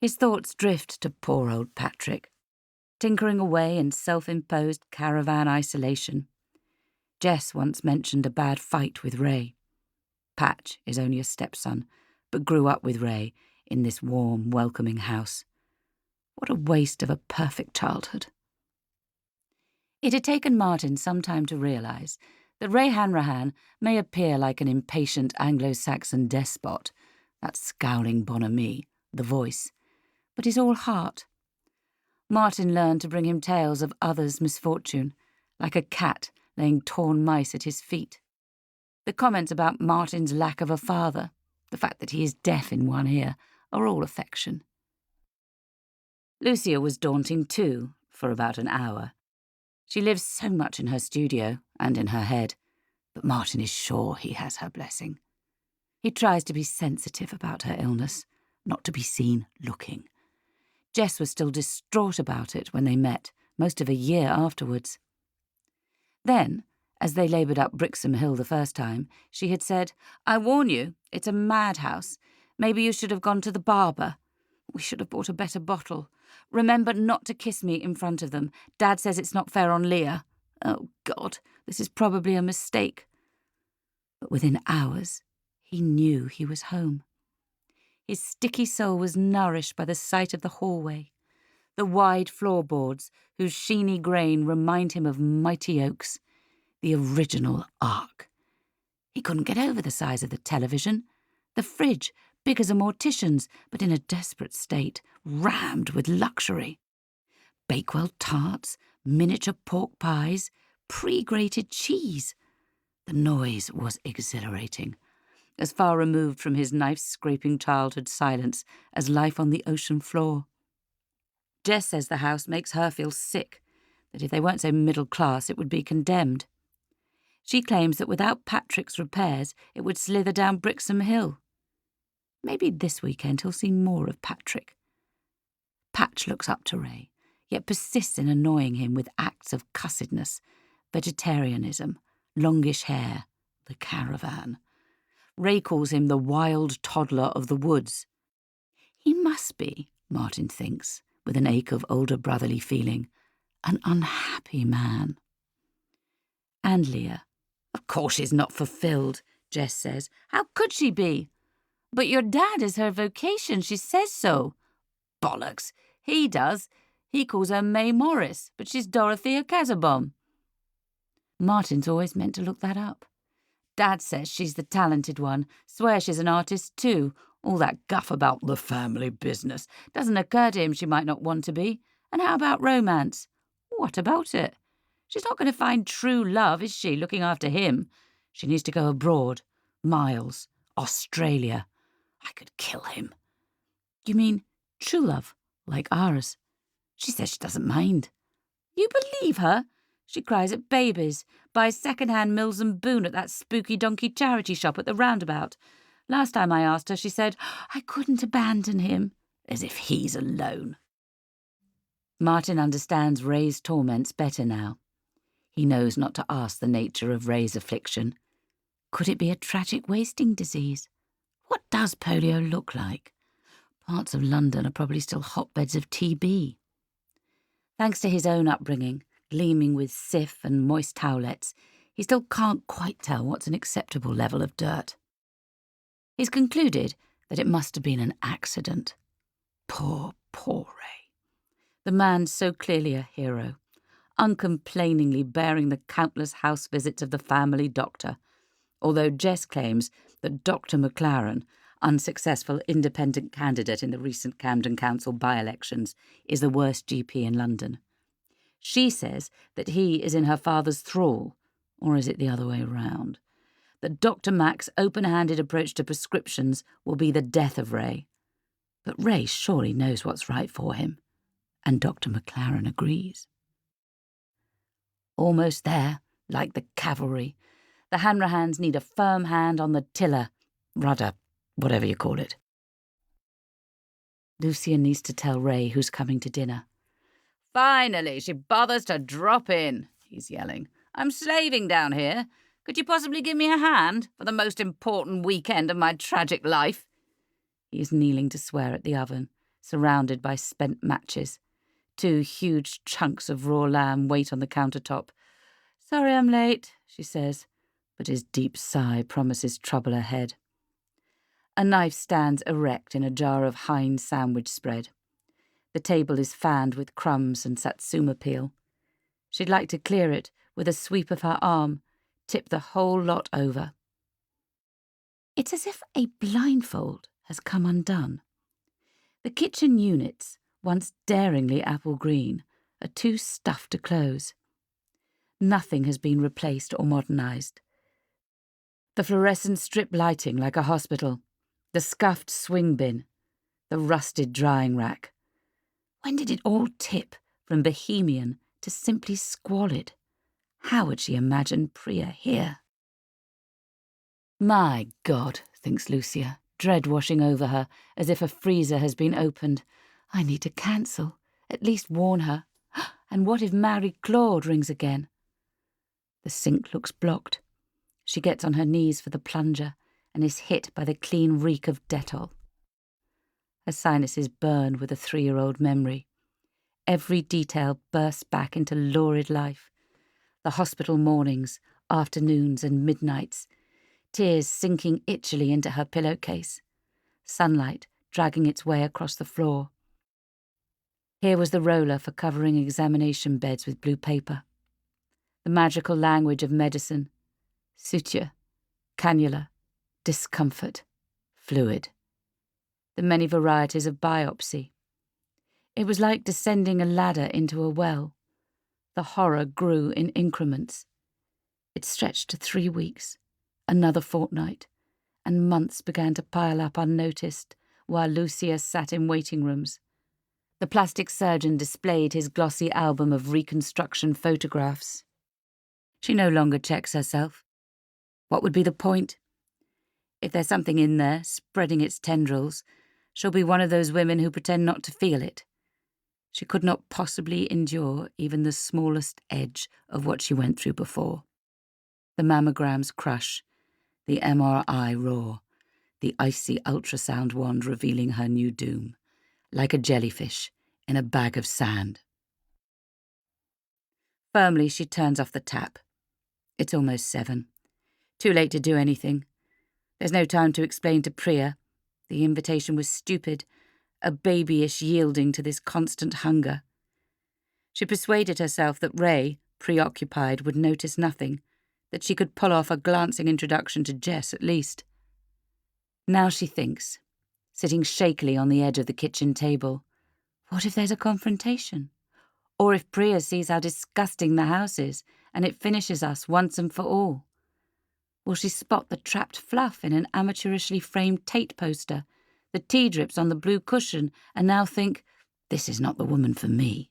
His thoughts drift to poor old Patrick, tinkering away in self-imposed caravan isolation. Jess once mentioned a bad fight with Ray. Patch is only a stepson, but grew up with Ray in this warm, welcoming house. What a waste of a perfect childhood. It had taken Martin some time to realise that Ray Hanrahan may appear like an impatient Anglo-Saxon despot, that scowling bonhomie, the voice, but is all heart. Martin learned to bring him tales of others' misfortune, like a cat laying torn mice at his feet. The comments about Martin's lack of a father, the fact that he is deaf in one ear, are all affection. Lucia was daunting too, for about an hour. She lives so much in her studio and in her head, but Martin is sure he has her blessing. He tries to be sensitive about her illness, not to be seen looking. Jess was still distraught about it when they met, most of a year afterwards. Then, as they laboured up Brixham Hill the first time, she had said, "I warn you, it's a madhouse. Maybe you should have gone to the barber. We should have bought a better bottle. Remember not to kiss me in front of them. Dad says it's not fair on Leah. Oh, God, this is probably a mistake." But within hours, he knew he was home. His sticky soul was nourished by the sight of the hallway, the wide floorboards whose sheeny grain remind him of mighty oaks, the original Ark. He couldn't get over the size of the television, the fridge, big as a mortician's, but in a desperate state, rammed with luxury. Bakewell tarts, miniature pork pies, pre-grated cheese. The noise was exhilarating, as far removed from his knife-scraping childhood silence as life on the ocean floor. Jess says the house makes her feel sick, that if they weren't so middle class it would be condemned. She claims that without Patrick's repairs it would slither down Brixham Hill. Maybe this weekend he'll see more of Patrick. Patch looks up to Ray, yet persists in annoying him with acts of cussedness, vegetarianism, longish hair, the caravan. Ray calls him the wild toddler of the woods. He must be, Martin thinks, with an ache of older brotherly feeling, an unhappy man. And Leah. Of course she's not fulfilled, Jess says. How could she be? But your dad is her vocation, she says so. Bollocks. He does. He calls her May Morris, but she's Dorothea Casaubon. Martin's always meant to look that up. Dad says she's the talented one, swears she's an artist too. All that guff about the family business. Doesn't occur to him she might not want to be. And how about romance? What about it? She's not going to find true love, is she, looking after him? She needs to go abroad. Miles. Australia. I could kill him. You mean true love, like ours? She says she doesn't mind. You believe her? She cries at babies, buys second-hand Mills and Boon at that spooky donkey charity shop at the roundabout. Last time I asked her, she said, I couldn't abandon him. As if he's alone. Martin understands Ray's torments better now. He knows not to ask the nature of Ray's affliction. Could it be a tragic wasting disease? What does polio look like? Parts of London are probably still hotbeds of TB. Thanks to his own upbringing, gleaming with sif and moist towelettes, he still can't quite tell what's an acceptable level of dirt. He's concluded that it must have been an accident. Poor Ray. The man so clearly a hero, uncomplainingly bearing the countless house visits of the family doctor, although Jess claims that Dr. McLaren, unsuccessful independent candidate in the recent Camden Council by-elections, is the worst GP in London. She says that he is in her father's thrall, or is it the other way round? That Dr. Mack's open-handed approach to prescriptions will be the death of Ray. But Ray surely knows what's right for him, and Dr. McLaren agrees. Almost there, like the cavalry. The Hanrahans need a firm hand on the tiller, rudder, whatever you call it. Lucia needs to tell Ray who's coming to dinner. Finally, she bothers to drop in, he's yelling. I'm slaving down here. Could you possibly give me a hand for the most important weekend of my tragic life? He is kneeling to swear at the oven, surrounded by spent matches. 2 huge chunks of raw lamb wait on the countertop. Sorry I'm late, she says, but his deep sigh promises trouble ahead. A knife stands erect in a jar of Heinz sandwich spread. The table is fanned with crumbs and satsuma peel. She'd like to clear it with a sweep of her arm, tip the whole lot over. It's as if a blindfold has come undone. The kitchen units, once daringly apple green, are too stuffed to close. Nothing has been replaced or modernised. The fluorescent strip lighting like a hospital, the scuffed swing bin, the rusted drying rack. When did it all tip from bohemian to simply squalid? How had she imagined Priya here? My God, thinks Lucia, dread washing over her, as if a freezer has been opened. I need to cancel, at least warn her. And what if Marie Claude rings again? The sink looks blocked. She gets on her knees for the plunger and is hit by the clean reek of Dettol. Her sinuses burn with a 3-year-old memory. Every detail bursts back into lurid life. The hospital mornings, afternoons and midnights, tears sinking itchily into her pillowcase, sunlight dragging its way across the floor. Here was the roller for covering examination beds with blue paper. The magical language of medicine, suture, cannula, discomfort, fluid. The many varieties of biopsy. It was like descending a ladder into a well. The horror grew in increments. It stretched to 3 weeks, another fortnight, and months began to pile up unnoticed while Lucia sat in waiting rooms. The plastic surgeon displayed his glossy album of reconstruction photographs. She no longer checks herself. What would be the point? If there's something in there, spreading its tendrils, she'll be one of those women who pretend not to feel it, She could not possibly endure even the smallest edge of what she went through before. The mammogram's crush, the MRI roar, the icy ultrasound wand revealing her new doom, like a jellyfish in a bag of sand. Firmly, she turns off the tap. It's almost 7. Too late to do anything. There's no time to explain to Priya. The invitation was stupid, a babyish yielding to this constant hunger. She persuaded herself that Ray, preoccupied, would notice nothing, that she could pull off a glancing introduction to Jess at least. Now she thinks, sitting shakily on the edge of the kitchen table, what if there's a confrontation? Or if Priya sees how disgusting the house is and it finishes us once and for all? Will she spot the trapped fluff in an amateurishly framed Tate poster, the tea drips on the blue cushion, and now think, this is not the woman for me?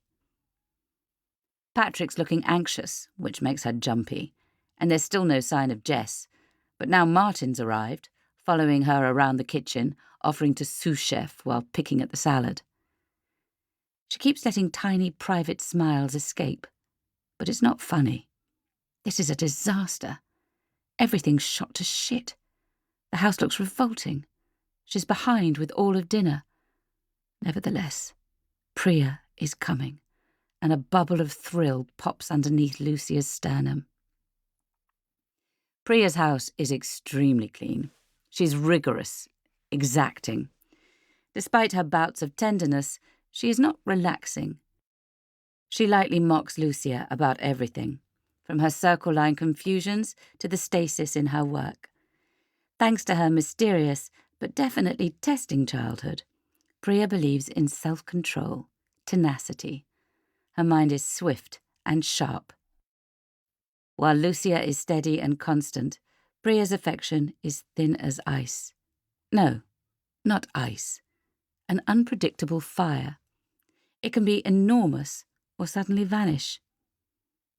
Patrick's looking anxious, which makes her jumpy, and there's still no sign of Jess. But now Martin's arrived, following her around the kitchen, offering to sous chef while picking at the salad. She keeps letting tiny private smiles escape, but it's not funny. This is a disaster. Everything's shot to shit. The house looks revolting. She's behind with all of dinner. Nevertheless, Priya is coming, and a bubble of thrill pops underneath Lucia's sternum. Priya's house is extremely clean. She's rigorous, exacting. Despite her bouts of tenderness, she is not relaxing. She lightly mocks Lucia about everything, from her circle line confusions to the stasis in her work. Thanks to her mysterious but definitely testing childhood, Priya believes in self-control, tenacity. Her mind is swift and sharp. While Lucia is steady and constant, Priya's affection is thin as ice. No, not ice. An unpredictable fire. It can be enormous or suddenly vanish.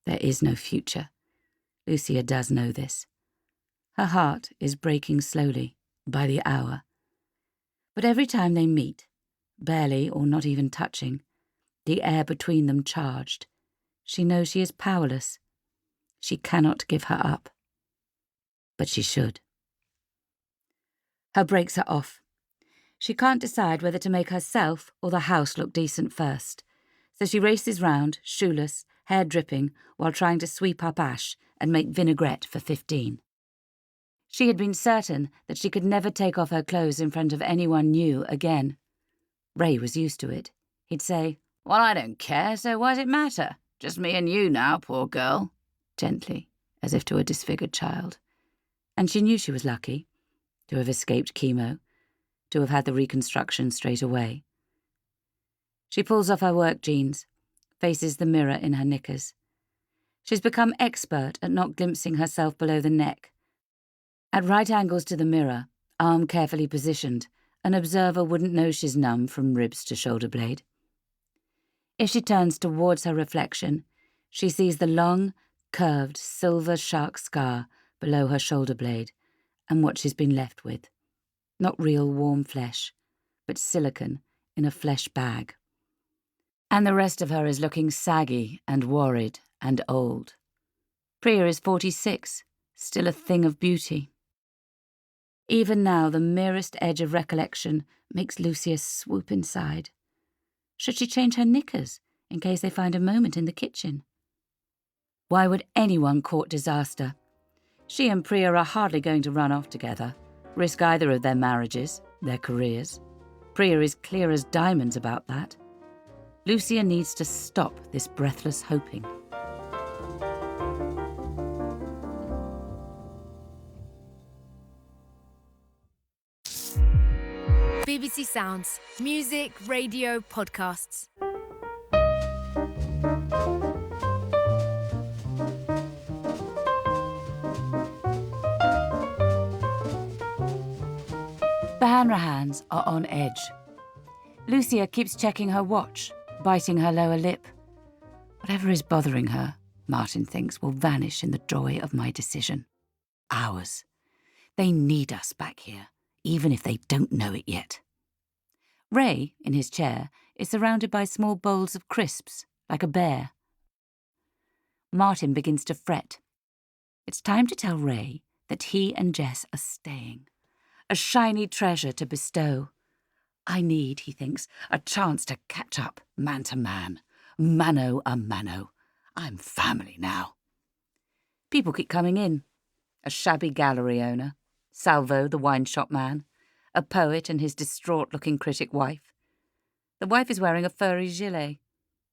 There is no future. Lucia does know this. Her heart is breaking slowly, by the hour. But every time they meet, barely or not even touching, the air between them charged, she knows she is powerless. She cannot give her up. But she should. Her brakes are off. She can't decide whether to make herself or the house look decent first, so she races round, shoeless, hair dripping, while trying to sweep up ash and make vinaigrette for 15. She had been certain that she could never take off her clothes in front of anyone new again. Ray was used to it. He'd say, "Well, I don't care, so why does it matter? Just me and you now, poor girl," gently, as if to a disfigured child. And she knew she was lucky to have escaped chemo, to have had the reconstruction straight away. She pulls off her work jeans, faces the mirror in her knickers. She's become expert at not glimpsing herself below the neck. At right angles to the mirror, arm carefully positioned, an observer wouldn't know she's numb from ribs to shoulder blade. If she turns towards her reflection, she sees the long, curved, silver shark scar below her shoulder blade and what she's been left with. Not real warm flesh, but silicone in a flesh bag. And the rest of her is looking saggy and worried and old. Priya is 46, still a thing of beauty. Even now, the merest edge of recollection makes Lucia swoop inside. Should she change her knickers in case they find a moment in the kitchen? Why would anyone court disaster? She and Priya are hardly going to run off together, risk either of their marriages, their careers. Priya is clear as diamonds about that. Lucia needs to stop this breathless hoping. BBC Sounds. Music, radio, podcasts. The Hanrahans are on edge. Lucia keeps checking her watch, biting her lower lip. Whatever is bothering her, Martin thinks, will vanish in the joy of my decision. Ours. They need us back here, even if they don't know it yet. Ray, in his chair, is surrounded by small bowls of crisps, like a bear. Martin begins to fret. It's time to tell Ray that he and Jess are staying. A shiny treasure to bestow. I need, he thinks, a chance to catch up man to man, mano a mano. I'm family now. People keep coming in. A shabby gallery owner, Salvo, the wine shop man, a poet and his distraught-looking critic wife. The wife is wearing a furry gilet.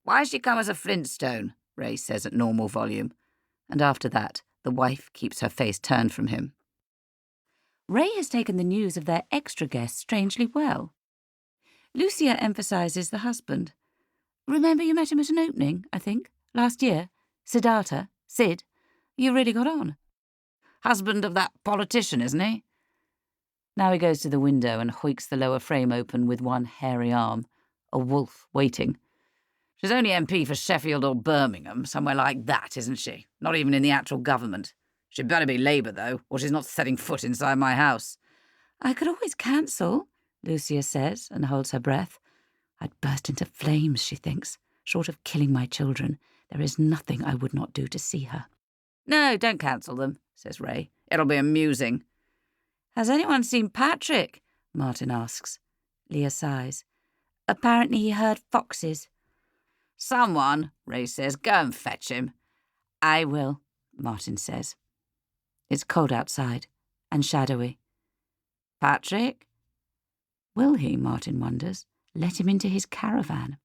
Why she come as a Flintstone? Ray says at normal volume. And after that, the wife keeps her face turned from him. Ray has taken the news of their extra guest strangely well. Lucia emphasises the husband. Remember you met him at an opening, I think, last year? Siddhartha, Sid. You really got on. Husband of that politician, isn't he? Now he goes to the window and hoiks the lower frame open with one hairy arm. A wolf waiting. She's only MP for Sheffield or Birmingham, somewhere like that, isn't she? Not even in the actual government. She'd better be Labour, though, or she's not setting foot inside my house. I could always cancel, Lucia says, and holds her breath. I'd burst into flames, she thinks. Short of killing my children, there is nothing I would not do to see her. No, don't cancel them, says Ray. It'll be amusing. Has anyone seen Patrick? Martin asks. Leah sighs. Apparently he heard foxes. Someone, Ray says, go and fetch him. I will, Martin says. It's cold outside, and shadowy. Patrick? Will he, Martin wonders, let him into his caravan?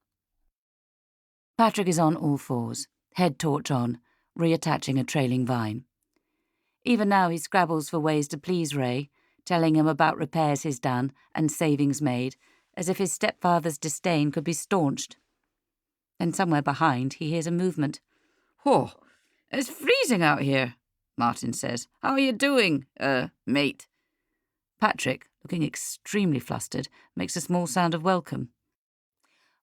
Patrick is on all fours, head torch on, reattaching a trailing vine. Even now he scrabbles for ways to please Ray, telling him about repairs he's done and savings made, as if his stepfather's disdain could be staunched. Then somewhere behind he hears a movement. Oh, it's freezing out here, Martin says. How are you doing, mate? Patrick, looking extremely flustered, makes a small sound of welcome.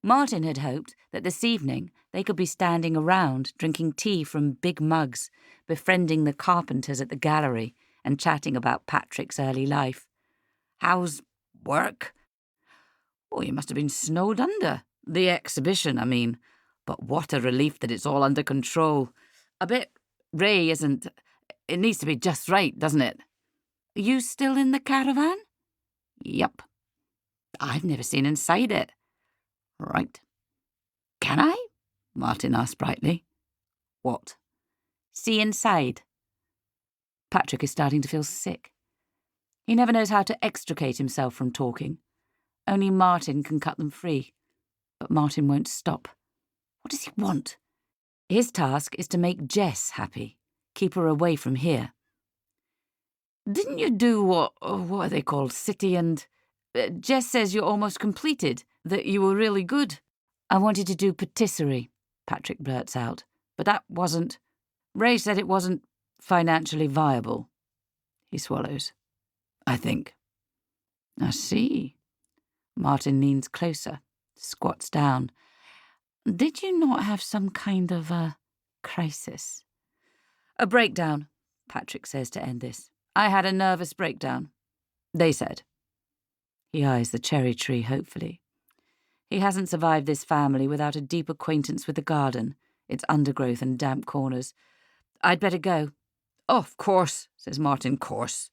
Martin had hoped that this evening they could be standing around, drinking tea from big mugs, befriending the carpenters at the gallery and chatting about Patrick's early life. How's work? Oh, you must have been snowed under. The exhibition, I mean. But what a relief that it's all under control. I bet Ray isn't... It needs to be just right, doesn't it? Are you still in the caravan? Yup. I've never seen inside it. Right. Can I? Martin asked brightly. What? See inside. Patrick is starting to feel sick. He never knows how to extricate himself from talking. Only Martin can cut them free. But Martin won't stop. What does he want? His task is to make Jess happy, keep her away from here. Didn't you do what are they called, City and... Jess says you're almost completed, that you were really good. I wanted to do patisserie, Patrick blurts out, but that wasn't... Ray said it wasn't financially viable. He swallows. I think. I see. Martin leans closer, squats down. Did you not have some kind of a crisis? A breakdown, Patrick says to end this. I had a nervous breakdown. They said. He eyes the cherry tree hopefully. He hasn't survived this family without a deep acquaintance with the garden, its undergrowth and damp corners. I'd better go. Oh, of course, says Martin, course.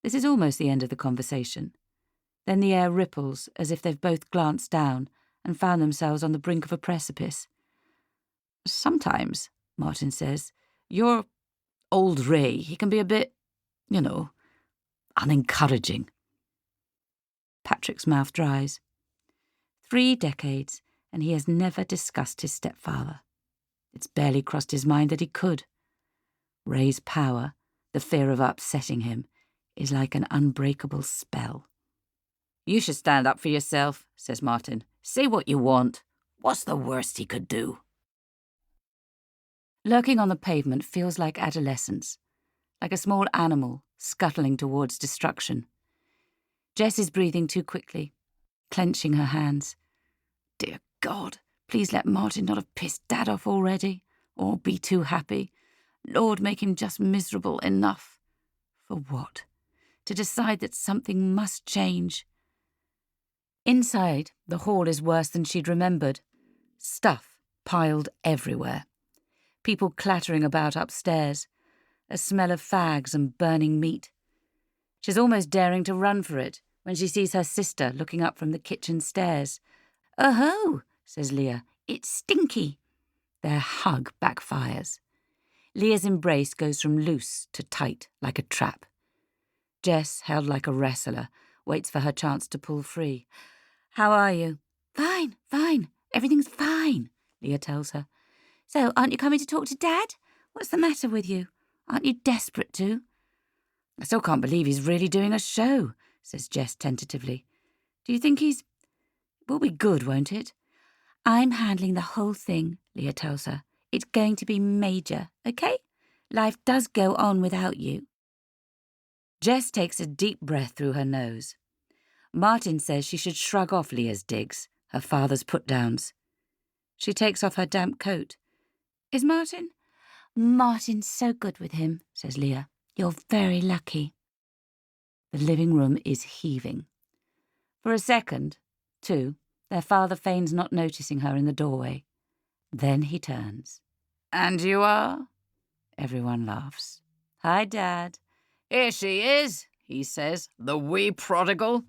This is almost the end of the conversation. Then the air ripples as if they've both glanced down and found themselves on the brink of a precipice. Sometimes, Martin says, your old Ray, he can be a bit, unencouraging. Patrick's mouth dries. 3 decades, and he has never discussed his stepfather. It's barely crossed his mind that he could. Ray's power, the fear of upsetting him, is like an unbreakable spell. You should stand up for yourself, says Martin. Say what you want. What's the worst he could do? Lurking on the pavement feels like adolescence, like a small animal scuttling towards destruction. Jess is breathing too quickly, clenching her hands. Dear God, please let Martin not have pissed Dad off already, or be too happy. Lord, make him just miserable enough. For what? To decide that something must change. Inside, the hall is worse than she'd remembered. Stuff piled everywhere. People clattering about upstairs. A smell of fags and burning meat. She's almost daring to run for it when she sees her sister looking up from the kitchen stairs. "Oh-ho," says Leah. "It's stinky." Their hug backfires. Leah's embrace goes from loose to tight, like a trap. Jess, held like a wrestler, waits for her chance to pull free. "How are you?" "Fine, fine. Everything's fine," Leah tells her. "So, aren't you coming to talk to Dad? What's the matter with you? Aren't you desperate to?" "I still can't believe he's really doing a show," says Jess tentatively. "Do you think he's... will be good, won't it?" "I'm handling the whole thing," Leah tells her. "It's going to be major, okay? Life does go on without you." Jess takes a deep breath through her nose. Martin says she should shrug off Leah's digs, her father's put-downs. She takes off her damp coat. "Is Martin?" "Martin's so good with him," says Leah. "You're very lucky." The living room is heaving. For a second, two, their father feigns not noticing her in the doorway. Then he turns. "And you are?" Everyone laughs. "Hi, Dad." "Here she is," he says, "the wee prodigal.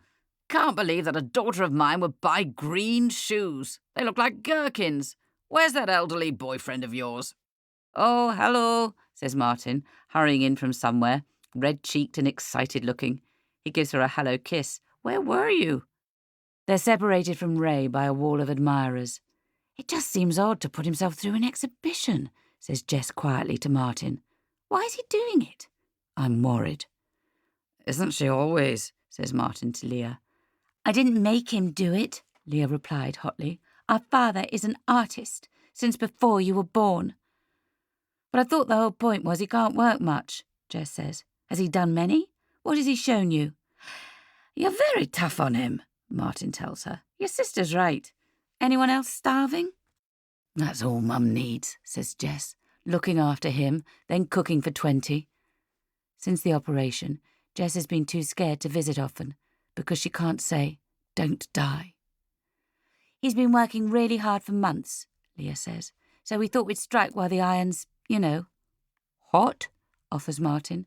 Can't believe that a daughter of mine would buy green shoes. They look like gherkins. Where's that elderly boyfriend of yours?" "Oh, hello," says Martin, hurrying in from somewhere, red-cheeked and excited-looking. He gives her a hello kiss. "Where were you?" They're separated from Ray by a wall of admirers. "It just seems odd to put himself through an exhibition," says Jess quietly to Martin. "Why is he doing it?" "I'm worried." "Isn't she always?" says Martin to Leah. "I didn't make him do it," Leah replied hotly. "Our father is an artist since before you were born." "But I thought the whole point was he can't work much," Jess says. "Has he done many? What has he shown you?" "You're very tough on him," Martin tells her. "Your sister's right. Anyone else starving?" "That's all Mum needs," says Jess, looking after him, then cooking for 20. Since the operation, Jess has been too scared to visit often, because she can't say, "Don't die." "He's been working really hard for months," Leah says, "so we thought we'd strike while the iron's, you know." "Hot?" offers Martin.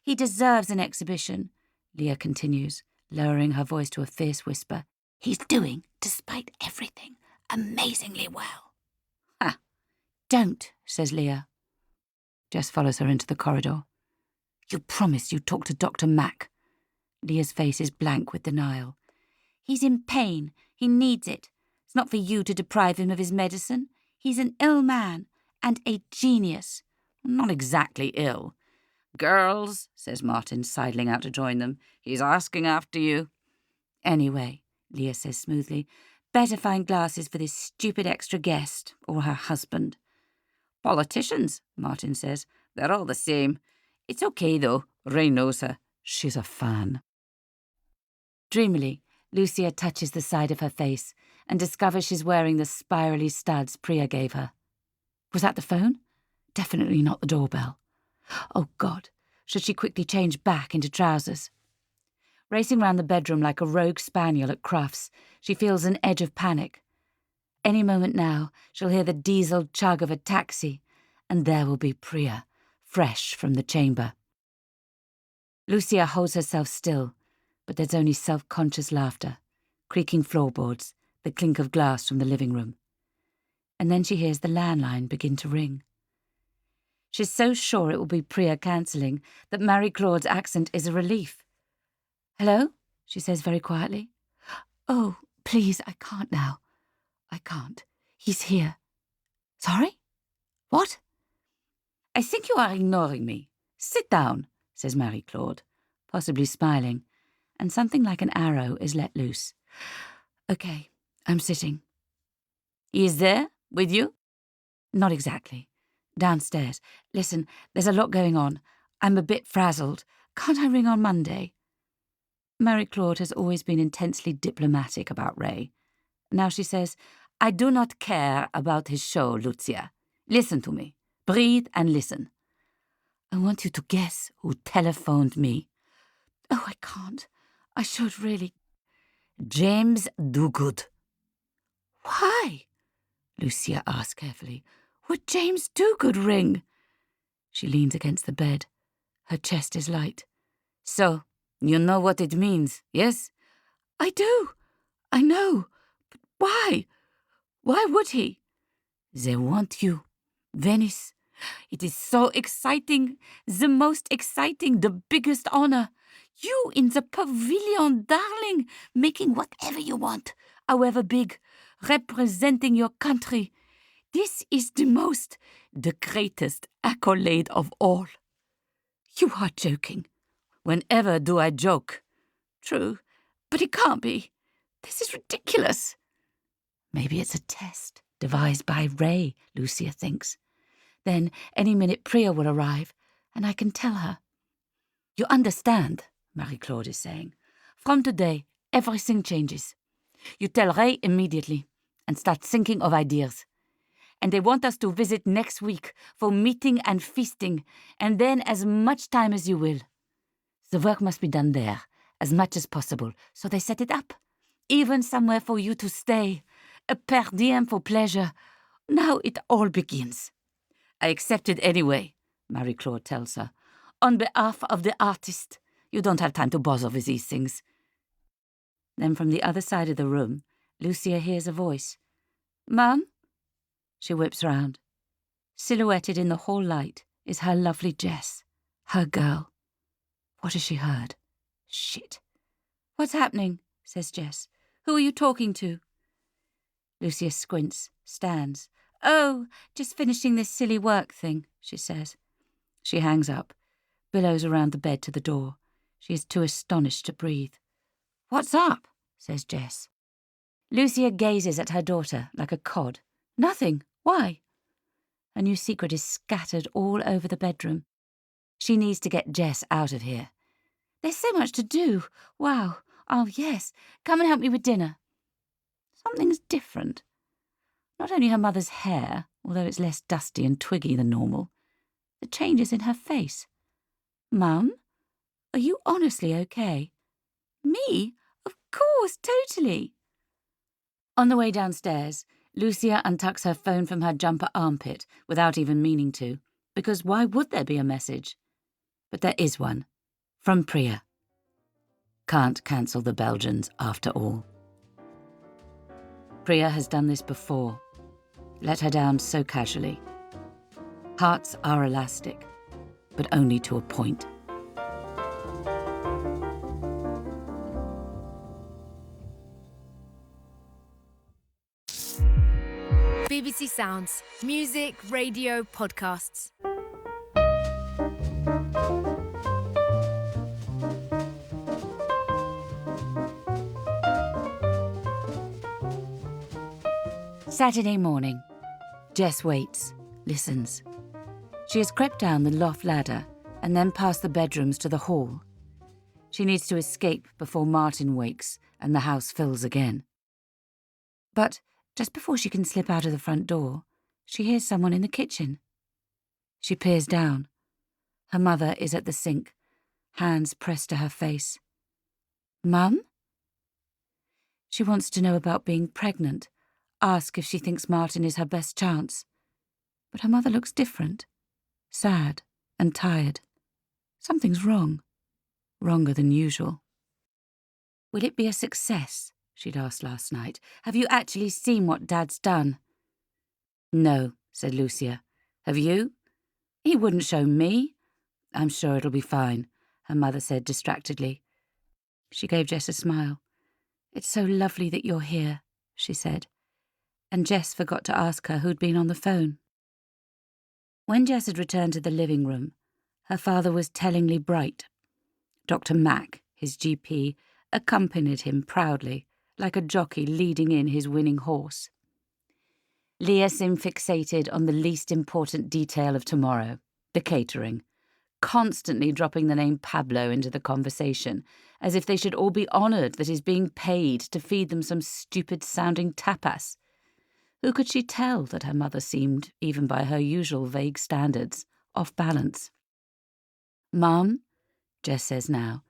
"He deserves an exhibition," Leah continues, lowering her voice to a fierce whisper. "He's doing, despite everything, amazingly well." "Ha! Don't," says Leah. Jess follows her into the corridor. "You promised you'd talk to Dr. Mack." Leah's face is blank with denial. "He's in pain. He needs it. It's not for you to deprive him of his medicine. He's an ill man, and a genius." "Not exactly ill." "Girls," says Martin, sidling out to join them, "he's asking after you." "Anyway," Leah says smoothly, "better find glasses for this stupid extra guest, or her husband." "Politicians," Martin says. "They're all the same. It's okay, though. Ray knows her. She's a fan." Dreamily, Lucia touches the side of her face and discovers she's wearing the spirally studs Priya gave her. Was that the phone? Definitely not the doorbell. Oh, God, should she quickly change back into trousers? Racing round the bedroom like a rogue spaniel at Crufts, she feels an edge of panic. Any moment now, she'll hear the diesel chug of a taxi, and there will be Priya, fresh from the chamber. Lucia holds herself still, but there's only self-conscious laughter, creaking floorboards, the clink of glass from the living room. And then she hears the landline begin to ring. She's so sure it will be Priya cancelling that Marie-Claude's accent is a relief. "Hello?" she says very quietly. "Oh, please, I can't now. I can't. He's here." "Sorry? What?" "I think you are ignoring me. Sit down," says Marie-Claude, possibly smiling, and something like an arrow is let loose. "Okay, I'm sitting." "He is there, with you?" "Not exactly. Downstairs. Listen, there's a lot going on. I'm a bit frazzled. Can't I ring on Monday?" Marie-Claude has always been intensely diplomatic about Ray. Now she says, "I do not care about his show, Lucia. Listen to me. Breathe and listen." "I want you to guess who telephoned me." "Oh, I can't. I should really." James Dogood. Why? Lucia asked carefully. Would James Dogood ring? She leans against the bed. Her chest is light. So, you know what it means, yes? I do. I know. But why? Why would he? They want you. Venice. It is so exciting. The most exciting, the biggest honor. You in the pavilion, darling, making whatever you want, however big, representing your country. This is the greatest accolade of all. You are joking. Whenever do I joke? True, but it can't be. This is ridiculous. Maybe it's a test devised by Ray, Lucia thinks. Then any minute Priya will arrive, and I can tell her. You understand, Marie-Claude is saying. From today, everything changes. You tell Ray immediately, and start thinking of ideas. And they want us to visit next week for meeting and feasting, and then as much time as you will. The work must be done there, as much as possible, so they set it up. Even somewhere for you to stay, a per diem for pleasure. Now it all begins. I accepted anyway, Marie-Claude tells her. On behalf of the artist. You don't have time to bother with these things. Then from the other side of the room, Lucia hears a voice. Mum? She whips round. Silhouetted in the hall light is her lovely Jess, her girl. What has she heard? Shit. What's happening? Says Jess. Who are you talking to? Lucia squints, stands. Oh, just finishing this silly work thing, she says. She hangs up, billows around the bed to the door. She is too astonished to breathe. What's up? Says Jess. Lucia gazes at her daughter like a cod. Nothing. Why? A new secret is scattered all over the bedroom. She needs to get Jess out of here. There's so much to do. Wow. Oh, yes. Come and help me with dinner. Something's different. Not only her mother's hair, although it's less dusty and twiggy than normal, the changes in her face. Mum, are you honestly okay? Me? Of course, totally. On the way downstairs, Lucia untucks her phone from her jumper armpit without even meaning to, because why would there be a message? But there is one. From Priya. Can't cancel the Belgians after all. Priya has done this before. Let her down so casually. Hearts are elastic, but only to a point. BBC Sounds. Music, radio, podcasts. Saturday morning. Jess waits, listens. She has crept down the loft ladder and then past the bedrooms to the hall. She needs to escape before Martin wakes and the house fills again. But just before she can slip out of the front door, she hears someone in the kitchen. She peers down. Her mother is at the sink, hands pressed to her face. Mum? She wants to know about being pregnant, ask if she thinks Martin is her best chance. But her mother looks different, sad and tired. Something's wrong, wronger than usual. Will it be a success? She'd asked last night. Have you actually seen what Dad's done? No, said Lucia. Have you? He wouldn't show me. I'm sure it'll be fine, her mother said distractedly. She gave Jess a smile. It's so lovely that you're here, she said. And Jess forgot to ask her who'd been on the phone. When Jess had returned to the living room, her father was tellingly bright. Dr. Mack, his GP, accompanied him proudly, like a jockey leading in his winning horse. Leah seemed fixated on the least important detail of tomorrow, the catering, constantly dropping the name Pablo into the conversation, as if they should all be honoured that he's being paid to feed them some stupid-sounding tapas. Who could she tell that her mother seemed, even by her usual vague standards, off balance? Mum, Jess says now,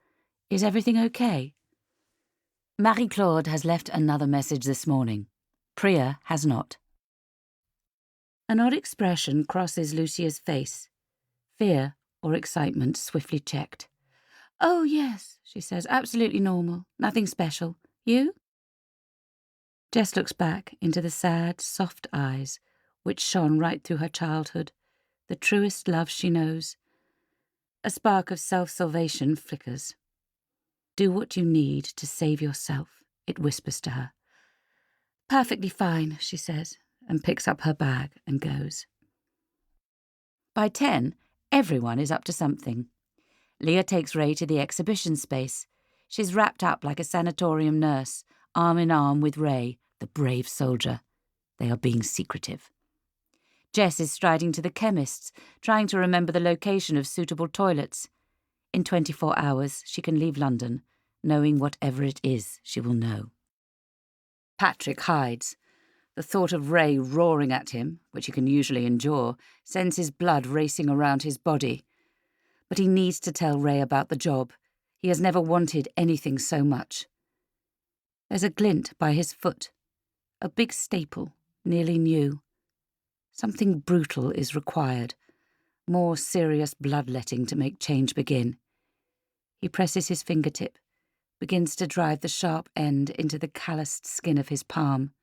is everything okay? Marie-Claude has left another message this morning. Priya has not. An odd expression crosses Lucia's face. Fear or excitement swiftly checked. "Oh, yes," she says, "absolutely normal. Nothing special. You?" Jess looks back into the sad, soft eyes which shone right through her childhood, the truest love she knows. A spark of self-salvation flickers. "Do what you need to save yourself," it whispers to her. "Perfectly fine," she says, and picks up her bag and goes. By 10, everyone is up to something. Leah takes Ray to the exhibition space. She's wrapped up like a sanatorium nurse, arm in arm with Ray, the brave soldier. They are being secretive. Jess is striding to the chemist's, trying to remember the location of suitable toilets. In 24 hours, she can leave London, knowing whatever it is she will know. Patrick hides. The thought of Ray roaring at him, which he can usually endure, sends his blood racing around his body. But he needs to tell Ray about the job. He has never wanted anything so much. There's a glint by his foot. A big staple, nearly new. Something brutal is required. More serious bloodletting to make change begin. He presses his fingertip, begins to drive the sharp end into the calloused skin of his palm.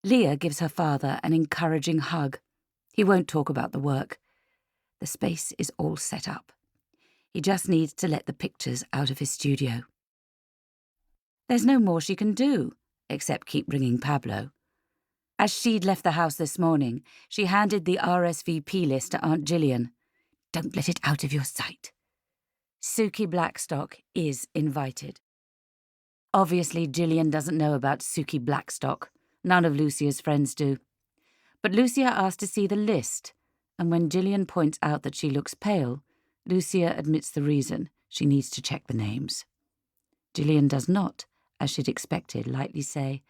Leah gives her father an encouraging hug. He won't talk about the work. The space is all set up. He just needs to let the pictures out of his studio. There's no more she can do, except keep ringing Pablo. As she'd left the house this morning, she handed the RSVP list to Aunt Gillian. "Don't let it out of your sight." Suki Blackstock is invited. Obviously, Gillian doesn't know about Suki Blackstock. None of Lucia's friends do. But Lucia asked to see the list, and when Gillian points out that she looks pale, Lucia admits the reason. She needs to check the names. Gillian does not, as she'd expected, lightly say,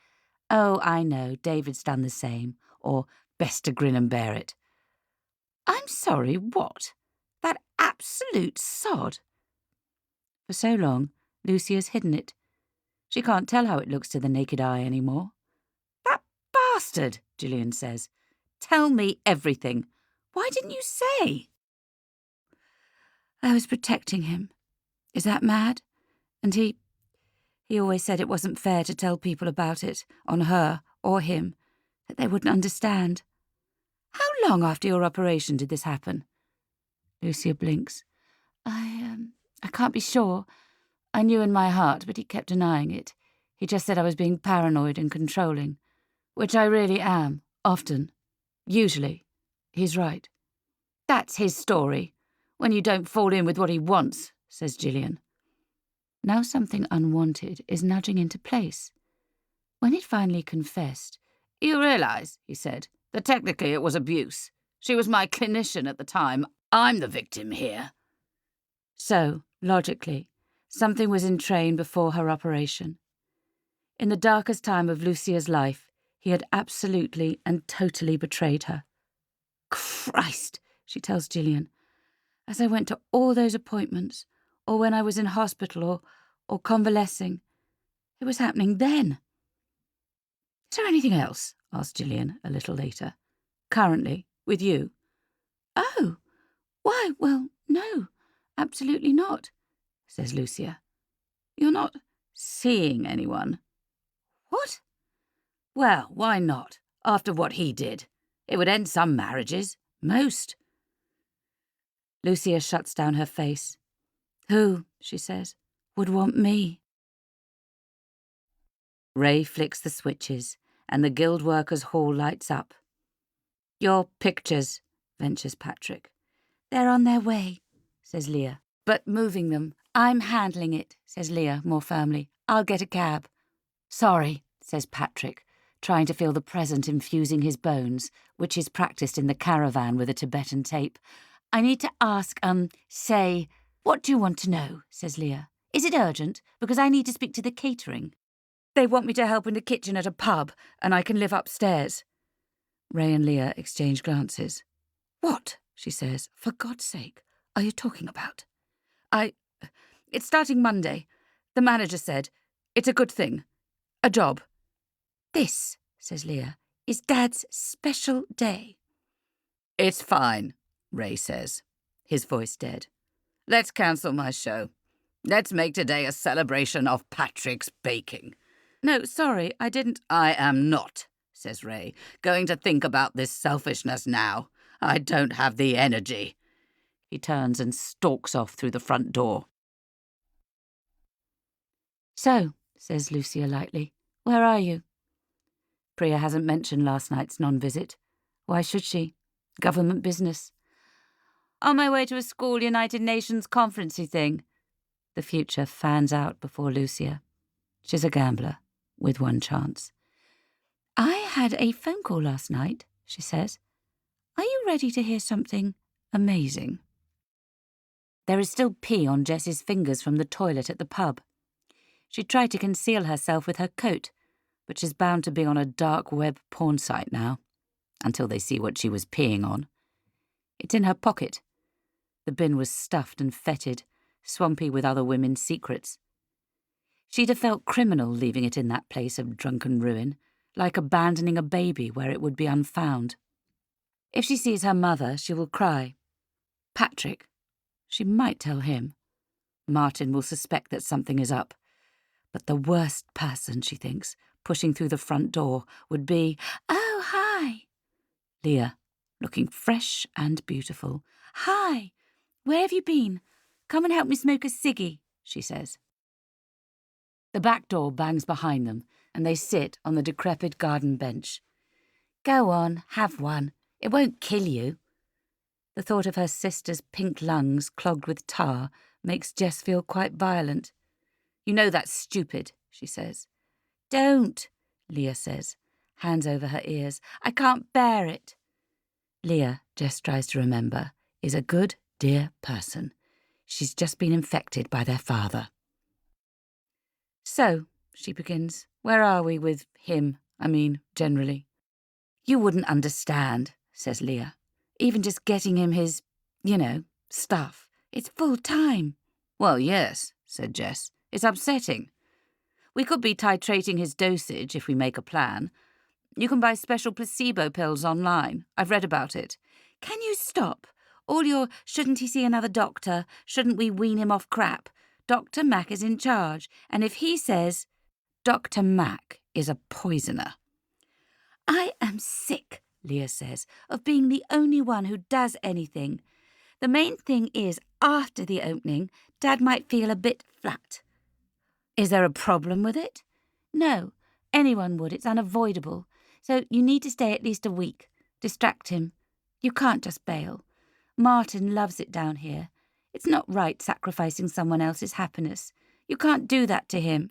"Oh, I know, David's done the same," or "best to grin and bear it." "I'm sorry, what? That absolute sod?" For so long, Lucia's hidden it. She can't tell how it looks to the naked eye anymore. "That bastard," Gillian says. "Tell me everything. Why didn't you say?" "I was protecting him. Is that mad? And he always said it wasn't fair to tell people about it, on her or him, that they wouldn't understand." "How long after your operation did this happen?" Lucia blinks. I can't be sure. I knew in my heart, but he kept denying it. He just said I was being paranoid and controlling, which I really am, often. Usually. He's right." "That's his story. When you don't fall in with what he wants," says Gillian. Now something unwanted is nudging into place. When he'd finally confessed, "You realise," he said, "that technically it was abuse. She was my clinician at the time. I'm the victim here." So, logically, something was in train before her operation. In the darkest time of Lucia's life, he had absolutely and totally betrayed her. "Christ," she tells Gillian, "as I went to all those appointments, or when I was in hospital or convalescing, it was happening then." "Is there anything else?" asked Gillian a little later. "Currently, with you?" "Oh, why, well, no, absolutely not," says Lucia. "You're not seeing anyone?" "What?" "Well, why not, after what he did? It would end some marriages, most." Lucia shuts down her face. "Who," she says, "would want me?" Ray flicks the switches, and the guild workers' hall lights up. "Your pictures," ventures Patrick. "They're on their way," says Leah. "But moving them, I'm handling it," says Leah more firmly. "I'll get a cab." "Sorry," says Patrick, trying to feel the present infusing his bones, which is practised in the caravan with a Tibetan tape. "I need to ask, say..." "What do you want to know?" says Leah. "Is it urgent? Because I need to speak to the catering." "They want me to help in the kitchen at a pub, and I can live upstairs." Ray and Leah exchange glances. "What?" she says. "For God's sake, are you talking about?" It's starting Monday. The manager said..." It's a good thing. A job. This, says Leah, is Dad's special day. It's fine, Ray says, his voice dead. Let's cancel my show. Let's make today a celebration of Patrick's baking. No, sorry, I didn't. I am not, says Ray, going to think about this selfishness now. I don't have the energy. He turns and stalks off through the front door. So, says Lucia lightly, where are you? Priya hasn't mentioned last night's non-visit. Why should she? Government business. On my way to a school United Nations conferencey thing. The future fans out before Lucia. She's a gambler, with one chance. I had a phone call last night, she says. Are you ready to hear something amazing? There is still pee on Jess's fingers from the toilet at the pub. She tried to conceal herself with her coat, but she's bound to be on a dark web porn site now, until they see what she was peeing on. It's in her pocket. The bin was stuffed and fetid, swampy with other women's secrets. She'd have felt criminal leaving it in that place of drunken ruin, like abandoning a baby where it would be unfound. If she sees her mother, she will cry. Patrick. She might tell him. Martin will suspect that something is up. But the worst person, she thinks, pushing through the front door, would be, "Oh, hi." Leah, looking fresh and beautiful. "Hi, where have you been? Come and help me smoke a ciggy," she says. The back door bangs behind them, and they sit on the decrepit garden bench. Go on, have one. It won't kill you. The thought of her sister's pink lungs clogged with tar makes Jess feel quite violent. You know that's stupid, she says. Don't, Leah says, hands over her ears. I can't bear it. Leah, Jess tries to remember, is a good, dear person. She's just been infected by their father. So, she begins, where are we with him? Generally. You wouldn't understand, says Leah. Even just getting him his, stuff. It's full time. Well, yes, said Jess. It's upsetting. We could be titrating his dosage if we make a plan. You can buy special placebo pills online. I've read about it. Can you stop? All your shouldn't he see another doctor? Shouldn't we wean him off crap? Dr. Mac is in charge, and if he says, Dr. Mac is a poisoner. I am sick, Leah says, of being the only one who does anything. The main thing is, after the opening, Dad might feel a bit flat. Is there a problem with it? No, anyone would. It's unavoidable. So you need to stay at least a week. Distract him. You can't just bail. Martin loves it down here. It's not right sacrificing someone else's happiness. You can't do that to him.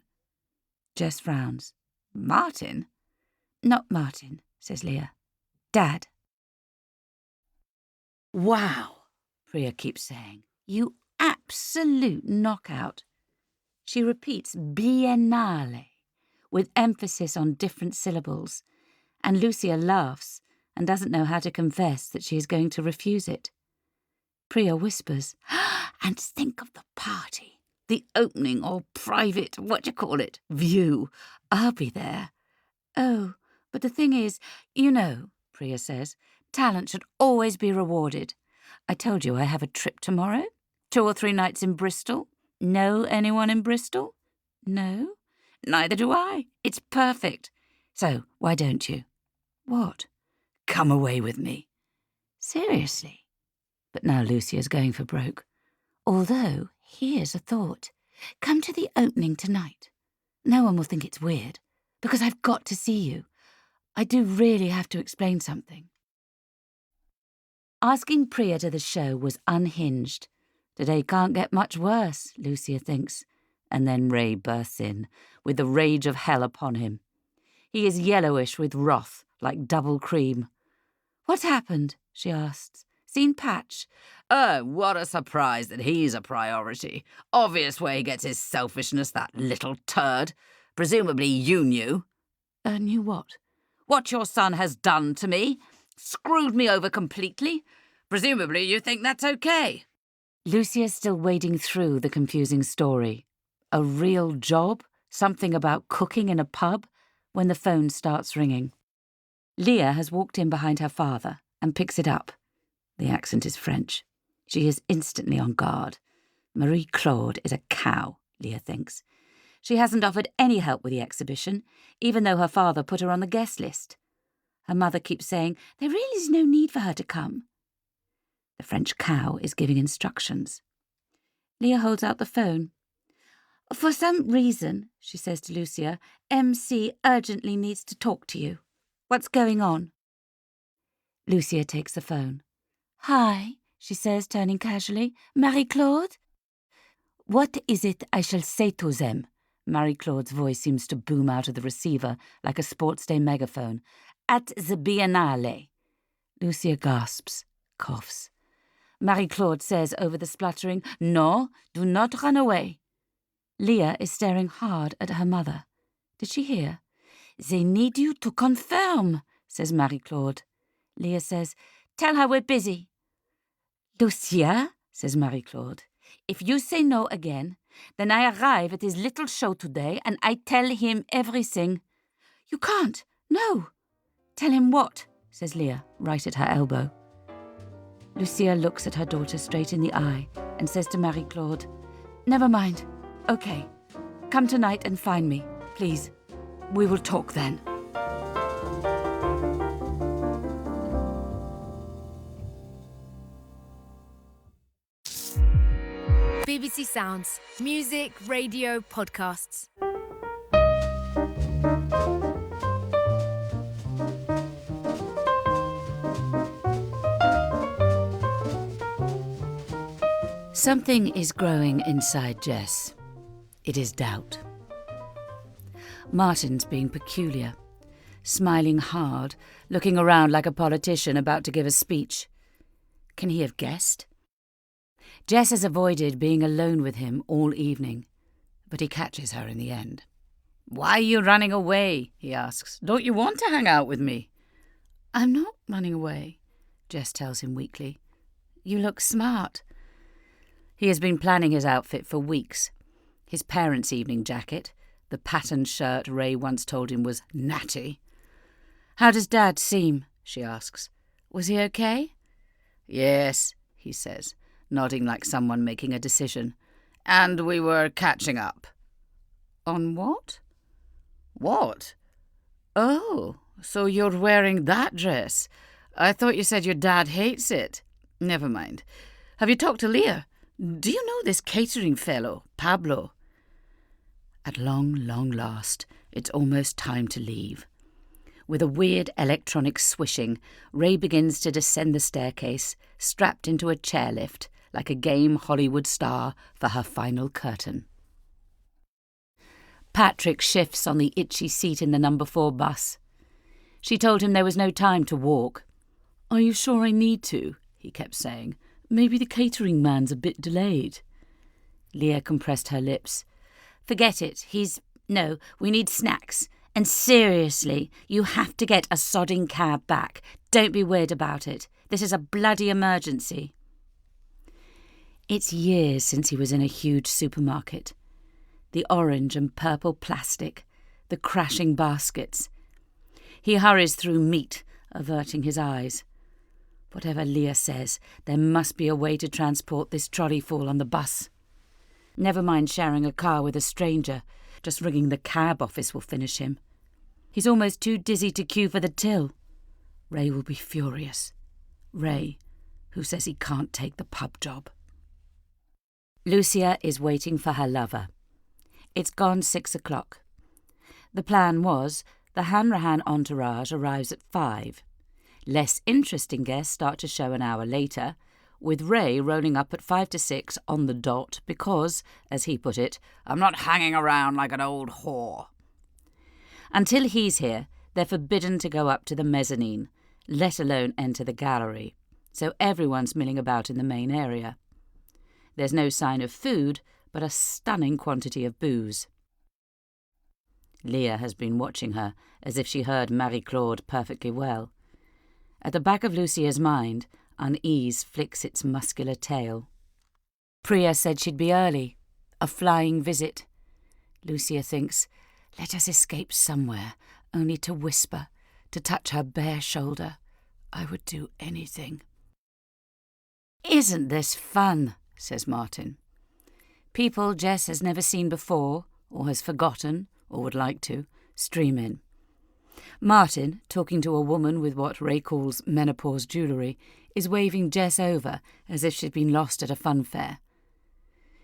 Jess frowns. Martin? Not Martin, says Leah. Dad. Wow, Priya keeps saying. You absolute knockout. She repeats biennale, with emphasis on different syllables, and Lucia laughs and doesn't know how to confess that she is going to refuse it. Priya whispers, and think of the party, the opening or private, view. I'll be there. Oh, but the thing is, Priya says, talent should always be rewarded. I told you I have a trip tomorrow. 2 or 3 nights in Bristol. Know anyone in Bristol? No? Neither do I. It's perfect. So, why don't you? What? Come away with me. Seriously? But now Lucia's going for broke. Although, here's a thought. Come to the opening tonight. No one will think it's weird, because I've got to see you. I do really have to explain something. Asking Priya to the show was unhinged. Today can't get much worse, Lucia thinks. And then Ray bursts in, with the rage of hell upon him. He is yellowish with wrath, like double cream. What's happened? She asks. Seen Patch? Oh, what a surprise that he's a priority. Obvious where he gets his selfishness, that little turd. Presumably you knew. Knew what? What your son has done to me. Screwed me over completely. Presumably you think that's okay. Lucia's still wading through the confusing story. A real job? something about cooking in a pub, when the phone starts ringing. Leah has walked in behind her father and picks it up. The accent is French. She is instantly on guard. Marie-Claude is a cow, Leah thinks. She hasn't offered any help with the exhibition, even though her father put her on the guest list. Her mother keeps saying there really is no need for her to come. The French cow is giving instructions. Leah holds out the phone. For some reason, she says to Lucia, MC urgently needs to talk to you. What's going on? Lucia takes the phone. Hi, she says, turning casually. Marie-Claude? What is it I shall say to them? Marie-Claude's voice seems to boom out of the receiver like a sports day megaphone. At the Biennale. Lucia gasps, coughs. Marie-Claude says over the spluttering, No, do not run away. Leah is staring hard at her mother. Did she hear? They need you to confirm, says Marie-Claude. Leah says, Tell her we're busy. Lucia, says Marie-Claude, if you say no again, then I arrive at his little show today and I tell him everything. You can't, no. Tell him what, says Leah, right at her elbow. Lucia looks at her daughter straight in the eye and says to Marie-Claude, Never mind. Okay. Come tonight and find me, please. We will talk then. BBC Sounds. Music, radio, podcasts. Something is growing inside Jess. It is doubt. Martin's being peculiar, smiling hard, looking around like a politician about to give a speech. Can he have guessed? Jess has avoided being alone with him all evening, but he catches her in the end. Why are you running away? He asks. Don't you want to hang out with me? I'm not running away, Jess tells him weakly. You look smart. He has been planning his outfit for weeks. His parents' evening jacket, the patterned shirt Ray once told him was natty. How does Dad seem? She asks. Was he okay? Yes, he says, nodding like someone making a decision. And we were catching up. On what? What? Oh, so you're wearing that dress. I thought you said your dad hates it. Never mind. Have you talked to Leah? Do you know this catering fellow, Pablo? At long last, it's almost time to leave. With a weird electronic swishing, Ray begins to descend the staircase, strapped into a chairlift, like a game Hollywood star for her final curtain. Patrick shifts on the itchy seat in the number 4 bus. She told him there was no time to walk. Are you sure I need to? He kept saying. Maybe the catering man's a bit delayed. Leah compressed her lips. Forget it. No, we need snacks. And seriously, you have to get a sodding cab back. Don't be weird about it. This is a bloody emergency. It's years since he was in a huge supermarket. The orange and purple plastic, the crashing baskets. He hurries through meat, averting his eyes. Whatever Leah says, there must be a way to transport this trolley full on the bus. Never mind sharing a car with a stranger. Just ringing the cab office will finish him. He's almost too dizzy to queue for the till. Ray will be furious. Ray, who says he can't take the pub job. Lucia is waiting for her lover. It's gone 6 o'clock. The plan was the Hanrahan entourage arrives at 5. Less interesting guests start to show an hour later, with Ray rolling up at 5 to 6 on the dot because, as he put it, I'm not hanging around like an old whore. Until he's here, they're forbidden to go up to the mezzanine, let alone enter the gallery, so everyone's milling about in the main area. There's no sign of food, but a stunning quantity of booze. Leah has been watching her as if she heard Marie-Claude perfectly well. At the back of Lucia's mind, unease flicks its muscular tail. Priya said she'd be early. A flying visit. Lucia thinks, let us escape somewhere, only to whisper, to touch her bare shoulder. I would do anything. Isn't this fun? Says Martin. People Jess has never seen before, or has forgotten, or would like to, stream in. Martin, talking to a woman with what Ray calls menopause jewellery, is waving Jess over as if she'd been lost at a fun fair.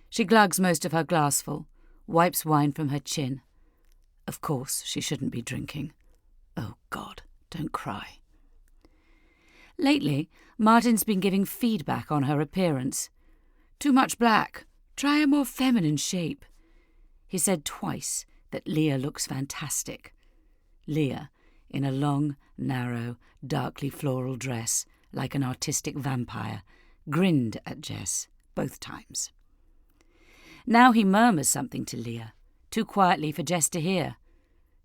She glugs most of her glassful, wipes wine from her chin. Of course, she shouldn't be drinking. Oh, God, don't cry. Lately, Martin's been giving feedback on her appearance. Too much black. Try a more feminine shape. He said twice that Leah looks fantastic. Leah, in a long, narrow, darkly floral dress, like an artistic vampire, grinned at Jess both times. Now he murmurs something to Leah, too quietly for Jess to hear.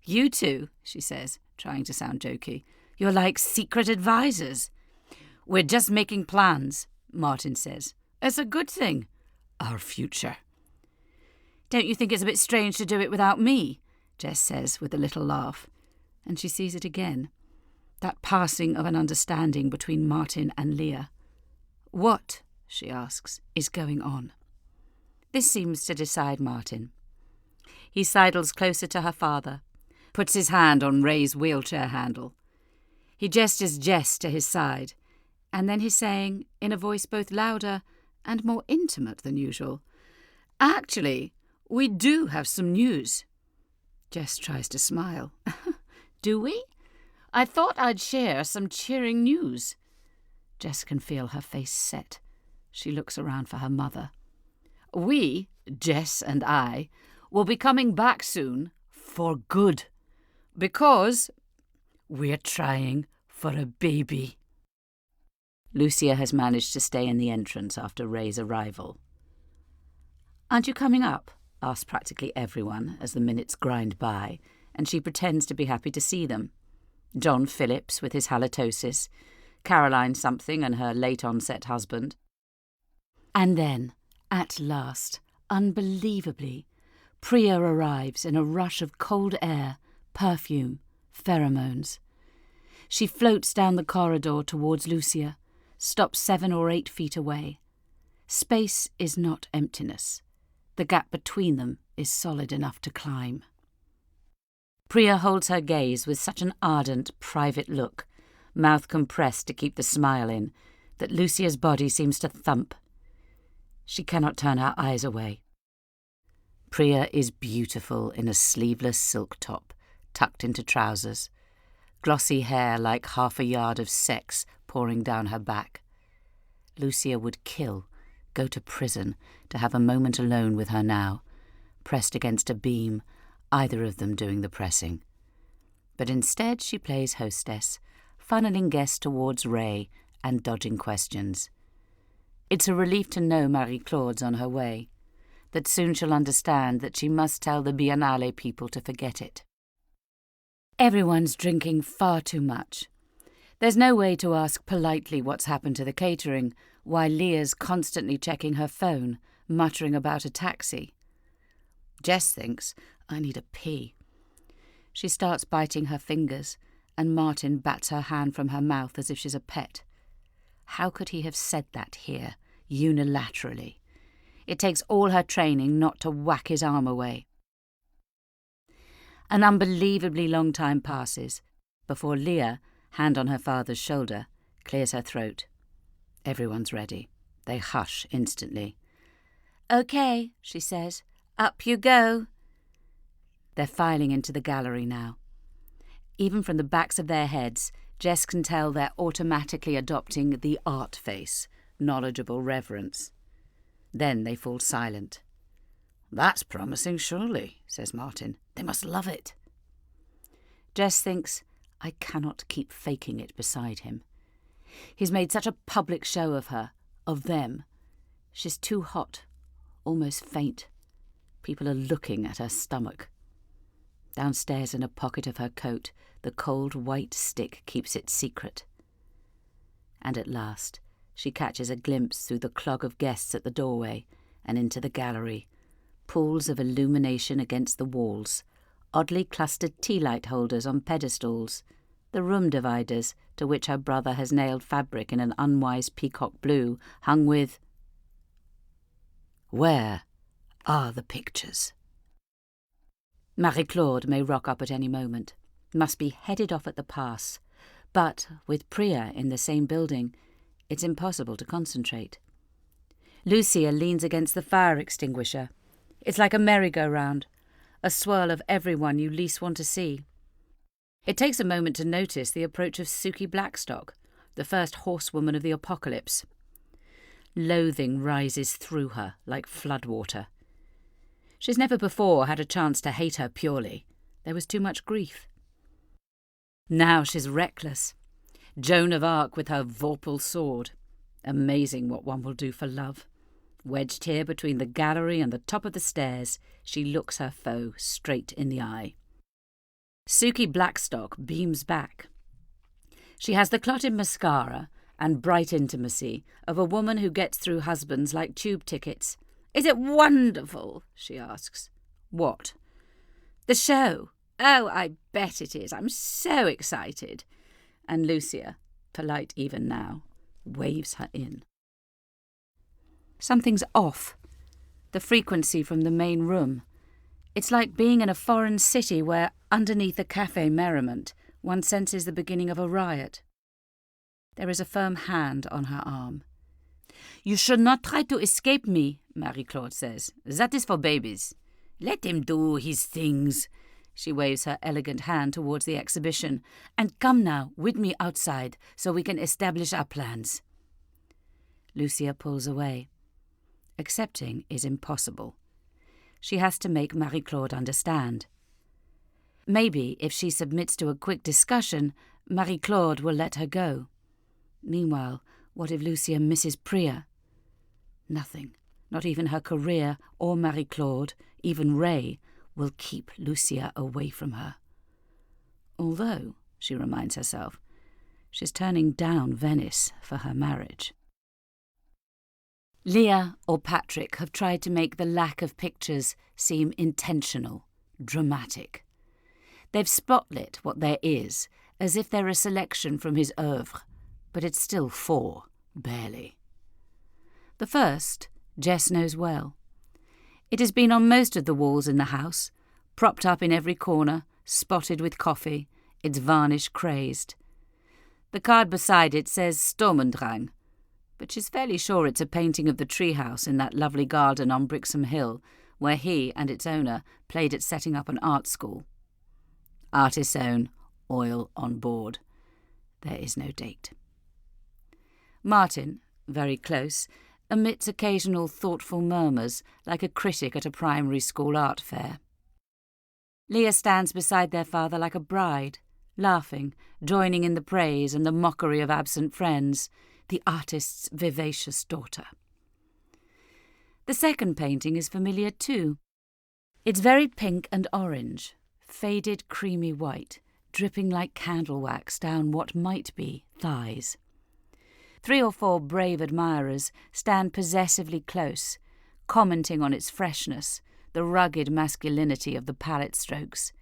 You two, she says, trying to sound jokey, you're like secret advisors. We're just making plans, Martin says. It's a good thing. Our future. Don't you think it's a bit strange to do it without me? Jess says with a little laugh. And she sees it again. That passing of an understanding between Martin and Leah. What, she asks, is going on? This seems to decide Martin. He sidles closer to her father, puts his hand on Ray's wheelchair handle. He gestures Jess to his side, and then he's saying, in a voice both louder and more intimate than usual, Actually, we do have some news. Jess tries to smile. Do we? I thought I'd share some cheering news. Jess can feel her face set. She looks around for her mother. We, Jess and I, will be coming back soon for good. Because we're trying for a baby. Lucia has managed to stay in the entrance after Ray's arrival. Aren't you coming up? Asks practically everyone as the minutes grind by, and she pretends to be happy to see them. John Phillips with his halitosis, Caroline something and her late-onset husband. And then, at last, unbelievably, Priya arrives in a rush of cold air, perfume, pheromones. She floats down the corridor towards Lucia, stops 7 or 8 feet away. Space is not emptiness. The gap between them is solid enough to climb. Priya holds her gaze with such an ardent, private look, mouth compressed to keep the smile in, that Lucia's body seems to thump. She cannot turn her eyes away. Priya is beautiful in a sleeveless silk top, tucked into trousers, glossy hair like half a yard of sex pouring down her back. Lucia would kill, go to prison, to have a moment alone with her now, pressed against a beam, either of them doing the pressing. But instead she plays hostess, funneling guests towards Ray and dodging questions. It's a relief to know Marie-Claude's on her way, that soon she'll understand that she must tell the Biennale people to forget it. Everyone's drinking far too much. There's no way to ask politely what's happened to the catering, while Leah's constantly checking her phone, muttering about a taxi. Jess thinks, I need a pee. She starts biting her fingers, and Martin bats her hand from her mouth as if she's a pet. How could he have said that here, unilaterally? It takes all her training not to whack his arm away. An unbelievably long time passes before Leah, hand on her father's shoulder, clears her throat. Everyone's ready. They hush instantly. Okay, she says. Up you go. They're filing into the gallery now. Even from the backs of their heads, Jess can tell they're automatically adopting the art face, knowledgeable reverence. Then they fall silent. That's promising, surely, says Martin. They must love it. Jess thinks, I cannot keep faking it beside him. He's made such a public show of her, of them. She's too hot, almost faint. People are looking at her stomach. Downstairs in a pocket of her coat, the cold white stick keeps it secret. And at last, she catches a glimpse through the clog of guests at the doorway and into the gallery, pools of illumination against the walls, oddly clustered tea light holders on pedestals, the room dividers to which her brother has nailed fabric in an unwise peacock blue, hung with... Where are the pictures? Marie-Claude may rock up at any moment, must be headed off at the pass, but with Priya in the same building, it's impossible to concentrate. Lucia leans against the fire extinguisher. It's like a merry-go-round, a swirl of everyone you least want to see. It takes a moment to notice the approach of Suki Blackstock, the first horsewoman of the apocalypse. Loathing rises through her like floodwater. She's never before had a chance to hate her purely. There was too much grief. Now she's reckless. Joan of Arc with her vorpal sword. Amazing what one will do for love. Wedged here between the gallery and the top of the stairs, she looks her foe straight in the eye. Suki Blackstock beams back. She has the clotted mascara and bright intimacy of a woman who gets through husbands like tube tickets. "Is it wonderful?" she asks. "What?" "The show. Oh, I bet it is. I'm so excited." And Lucia, polite even now, waves her in. Something's off. The frequency from the main room. It's like being in a foreign city where, underneath a cafe merriment, one senses the beginning of a riot. There is a firm hand on her arm. "You should not try to escape me," Marie-Claude says. "That is for babies. Let him do his things." She waves her elegant hand towards the exhibition. "And come now, with me outside, so we can establish our plans." Lucia pulls away. Accepting is impossible. She has to make Marie-Claude understand. Maybe if she submits to a quick discussion, Marie-Claude will let her go. Meanwhile, what if Lucia misses Priya? Nothing, not even her career or Marie-Claude, even Ray, will keep Lucia away from her. Although, she reminds herself, she's turning down Venice for her marriage. Leah or Patrick have tried to make the lack of pictures seem intentional, dramatic. They've spotlit what there is, as if they're a selection from his oeuvre, but it's still 4, barely. The first, Jess knows well. It has been on most of the walls in the house, propped up in every corner, spotted with coffee, its varnish crazed. The card beside it says Stormendrang, but she's fairly sure it's a painting of the treehouse in that lovely garden on Brixham Hill, where he and its owner played at setting up an art school. Artist's own, oil on board. There is no date. Martin, very close, emits occasional thoughtful murmurs like a critic at a primary school art fair. Leah stands beside their father like a bride, laughing, joining in the praise and the mockery of absent friends, the artist's vivacious daughter. The second painting is familiar too. It's very pink and orange, faded creamy white, dripping like candle wax down what might be thighs. 3 or 4 brave admirers stand possessively close, commenting on its freshness, the rugged masculinity of the palette strokes.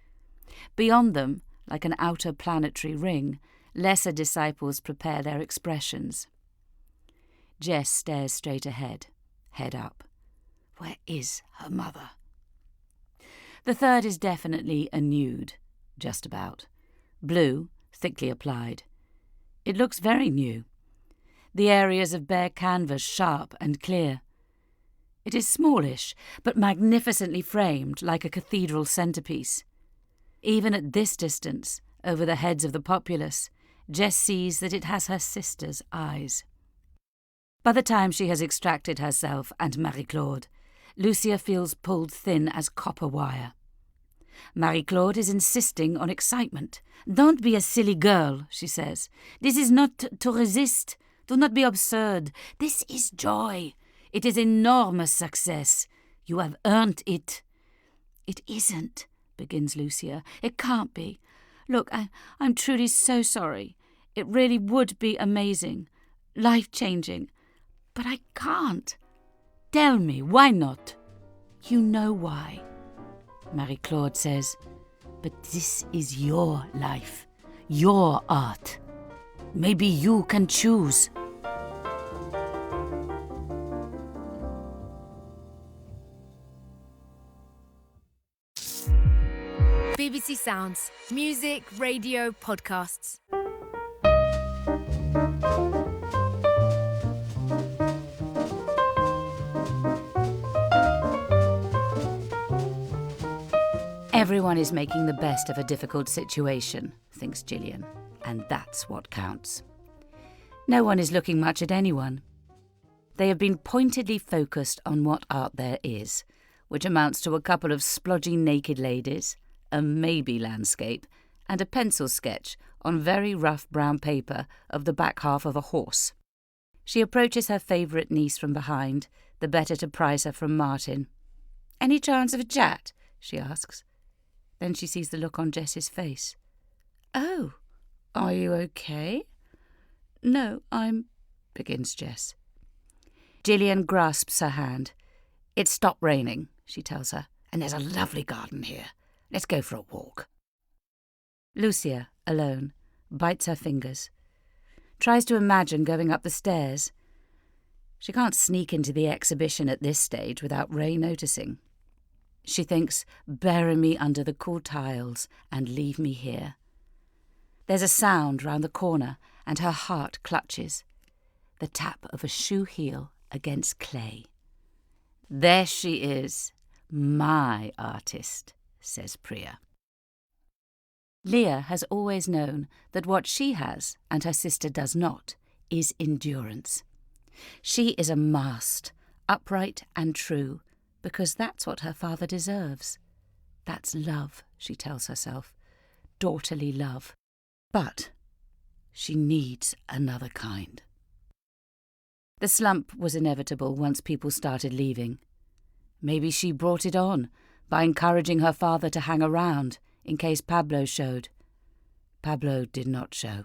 Beyond them, like an outer planetary ring, lesser disciples prepare their expressions. Jess stares straight ahead, head up. Where is her mother? The third is definitely a nude, just about. Blue, thickly applied. It looks very new. The areas of bare canvas sharp and clear. It is smallish, but magnificently framed like a cathedral centrepiece. Even at this distance, over the heads of the populace, Jess sees that it has her sister's eyes. By the time she has extracted herself and Marie-Claude, Lucia feels pulled thin as copper wire. Marie-Claude is insisting on excitement. "Don't be a silly girl," she says. "This is not to resist. Do not be absurd. This is joy. It is enormous success. You have earned it." "It isn't," begins Lucia. "It can't be. Look, I'm truly so sorry. It really would be amazing, life-changing. But I can't. Tell me, why not?" You know why. Marie-Claude says, but this is your life, your art. Maybe you can choose. BBC Sounds. Music, radio, podcasts. Everyone is making the best of a difficult situation, thinks Gillian, and that's what counts. No one is looking much at anyone. They have been pointedly focused on what art there is, which amounts to a couple of splodgy naked ladies, a maybe landscape, and a pencil sketch on very rough brown paper of the back half of a horse. She approaches her favourite niece from behind, the better to prize her from Martin. "Any chance of a chat?" she asks. Then she sees the look on Jess's face. "Oh, are you okay?" "No, I'm..." begins Jess. Gillian grasps her hand. "It's stopped raining," she tells her, "and there's a lovely garden here. Let's go for a walk." Lucia, alone, bites her fingers. Tries to imagine going up the stairs. She can't sneak into the exhibition at this stage without Ray noticing. She thinks, bury me under the cool tiles and leave me here. There's a sound round the corner and her heart clutches. The tap of a shoe heel against clay. "There she is, my artist," says Priya. Leah has always known that what she has, and her sister does not, is endurance. She is a mast, upright and true, because that's what her father deserves. That's love, she tells herself, daughterly love. But she needs another kind. The slump was inevitable once people started leaving. Maybe she brought it on by encouraging her father to hang around in case Pablo showed. Pablo did not show.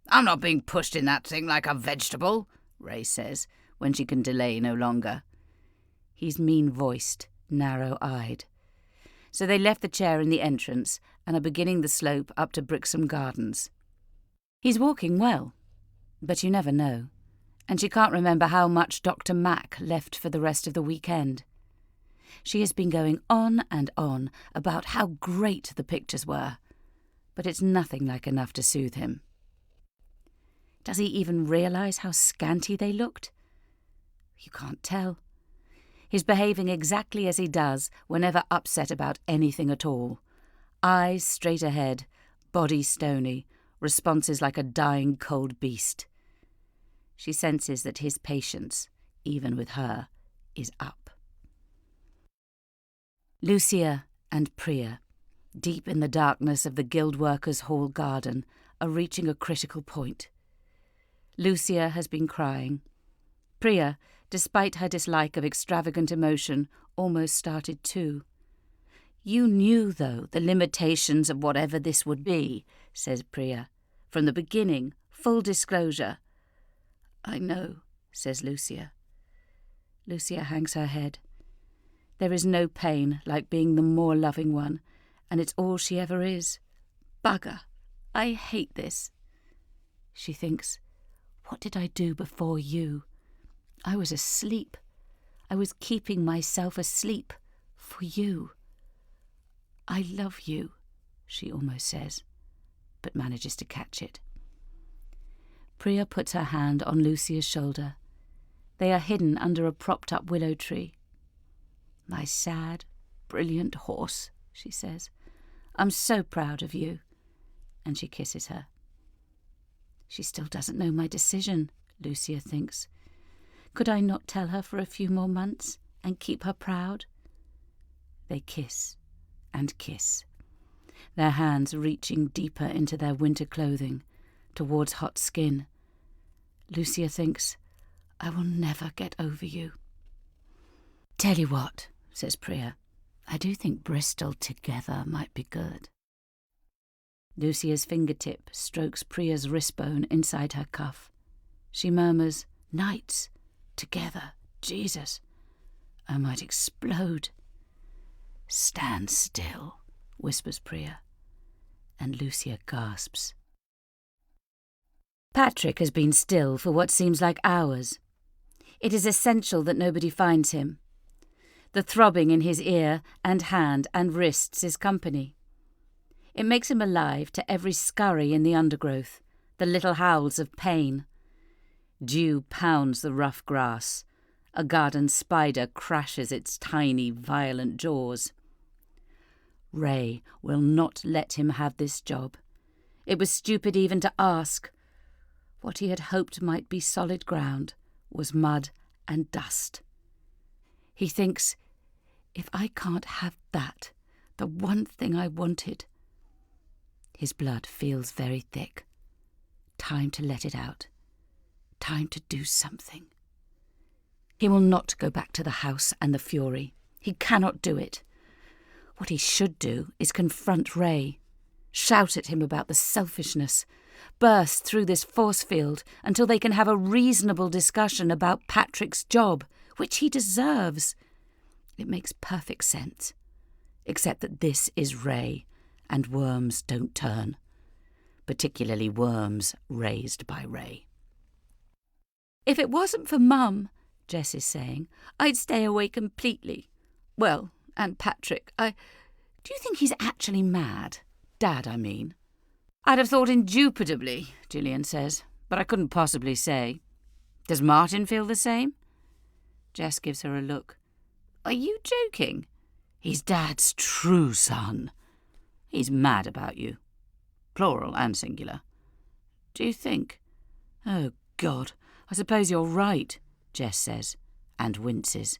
"I'm not being pushed in that thing like a vegetable," Ray says, when she can delay no longer. He's mean-voiced, narrow-eyed. So they left the chair in the entrance and are beginning the slope up to Brixham Gardens. He's walking well, but you never know, and she can't remember how much Dr. Mack left for the rest of the weekend. She has been going on and on about how great the pictures were, but it's nothing like enough to soothe him. Does he even realise how scanty they looked? You can't tell. He's behaving exactly as he does whenever upset about anything at all. Eyes straight ahead, body stony, responses like a dying cold beast. She senses that his patience, even with her, is up. Lucia and Priya, deep in the darkness of the Guild Workers' Hall garden, are reaching a critical point. Lucia has been crying. Priya, despite her dislike of extravagant emotion, almost started too. "You knew, though, the limitations of whatever this would be," says Priya. "From the beginning, full disclosure." "I know," says Lucia. Lucia hangs her head. There is no pain like being the more loving one, and it's all she ever is. Bugger, I hate this. She thinks, what did I do before you? I was asleep. I was keeping myself asleep for you. I love you, she almost says, but manages to catch it. Priya puts her hand on Lucia's shoulder. They are hidden under a propped-up willow tree. "My sad, brilliant horse," she says. "I'm so proud of you." And she kisses her. She still doesn't know my decision, Lucia thinks. Could I not tell her for a few more months and keep her proud? They kiss and kiss, their hands reaching deeper into their winter clothing, towards hot skin. Lucia thinks, I will never get over you. "Tell you what," says Priya, "I do think Bristol together might be good." Lucia's fingertip strokes Priya's wrist bone inside her cuff. She murmurs, "Nights, together, Jesus." I might explode. Stand still, whispers Priya, and Lucia gasps. Patrick has been still for what seems like hours. It is essential that nobody finds him. The throbbing in his ear and hand and wrists is company. It makes him alive to every scurry in the undergrowth, the little howls of pain. Dew pounds the rough grass. A garden spider crashes its tiny, violent jaws. Ray will not let him have this job. It was stupid even to ask. What he had hoped might be solid ground was mud and dust. He thinks, if I can't have that, the one thing I wanted. His blood feels very thick. Time to let it out. Time to do something. He will not go back to the house and the fury. He cannot do it. What he should do is confront Ray. Shout at him about the selfishness. Burst through this force field until they can have a reasonable discussion about Patrick's job, which he deserves. It makes perfect sense. Except that this is Ray, and worms don't turn. Particularly worms raised by Ray. If it wasn't for Mum, Jess is saying, I'd stay away completely. Well, and Patrick, do you think he's actually mad? Dad, I mean. I'd have thought indubitably, Gillian says, but I couldn't possibly say. Does Martin feel the same? Jess gives her a look. Are you joking? He's Dad's true son. He's mad about you. Plural and singular. Do you think? Oh, God, I suppose you're right, Jess says, and winces.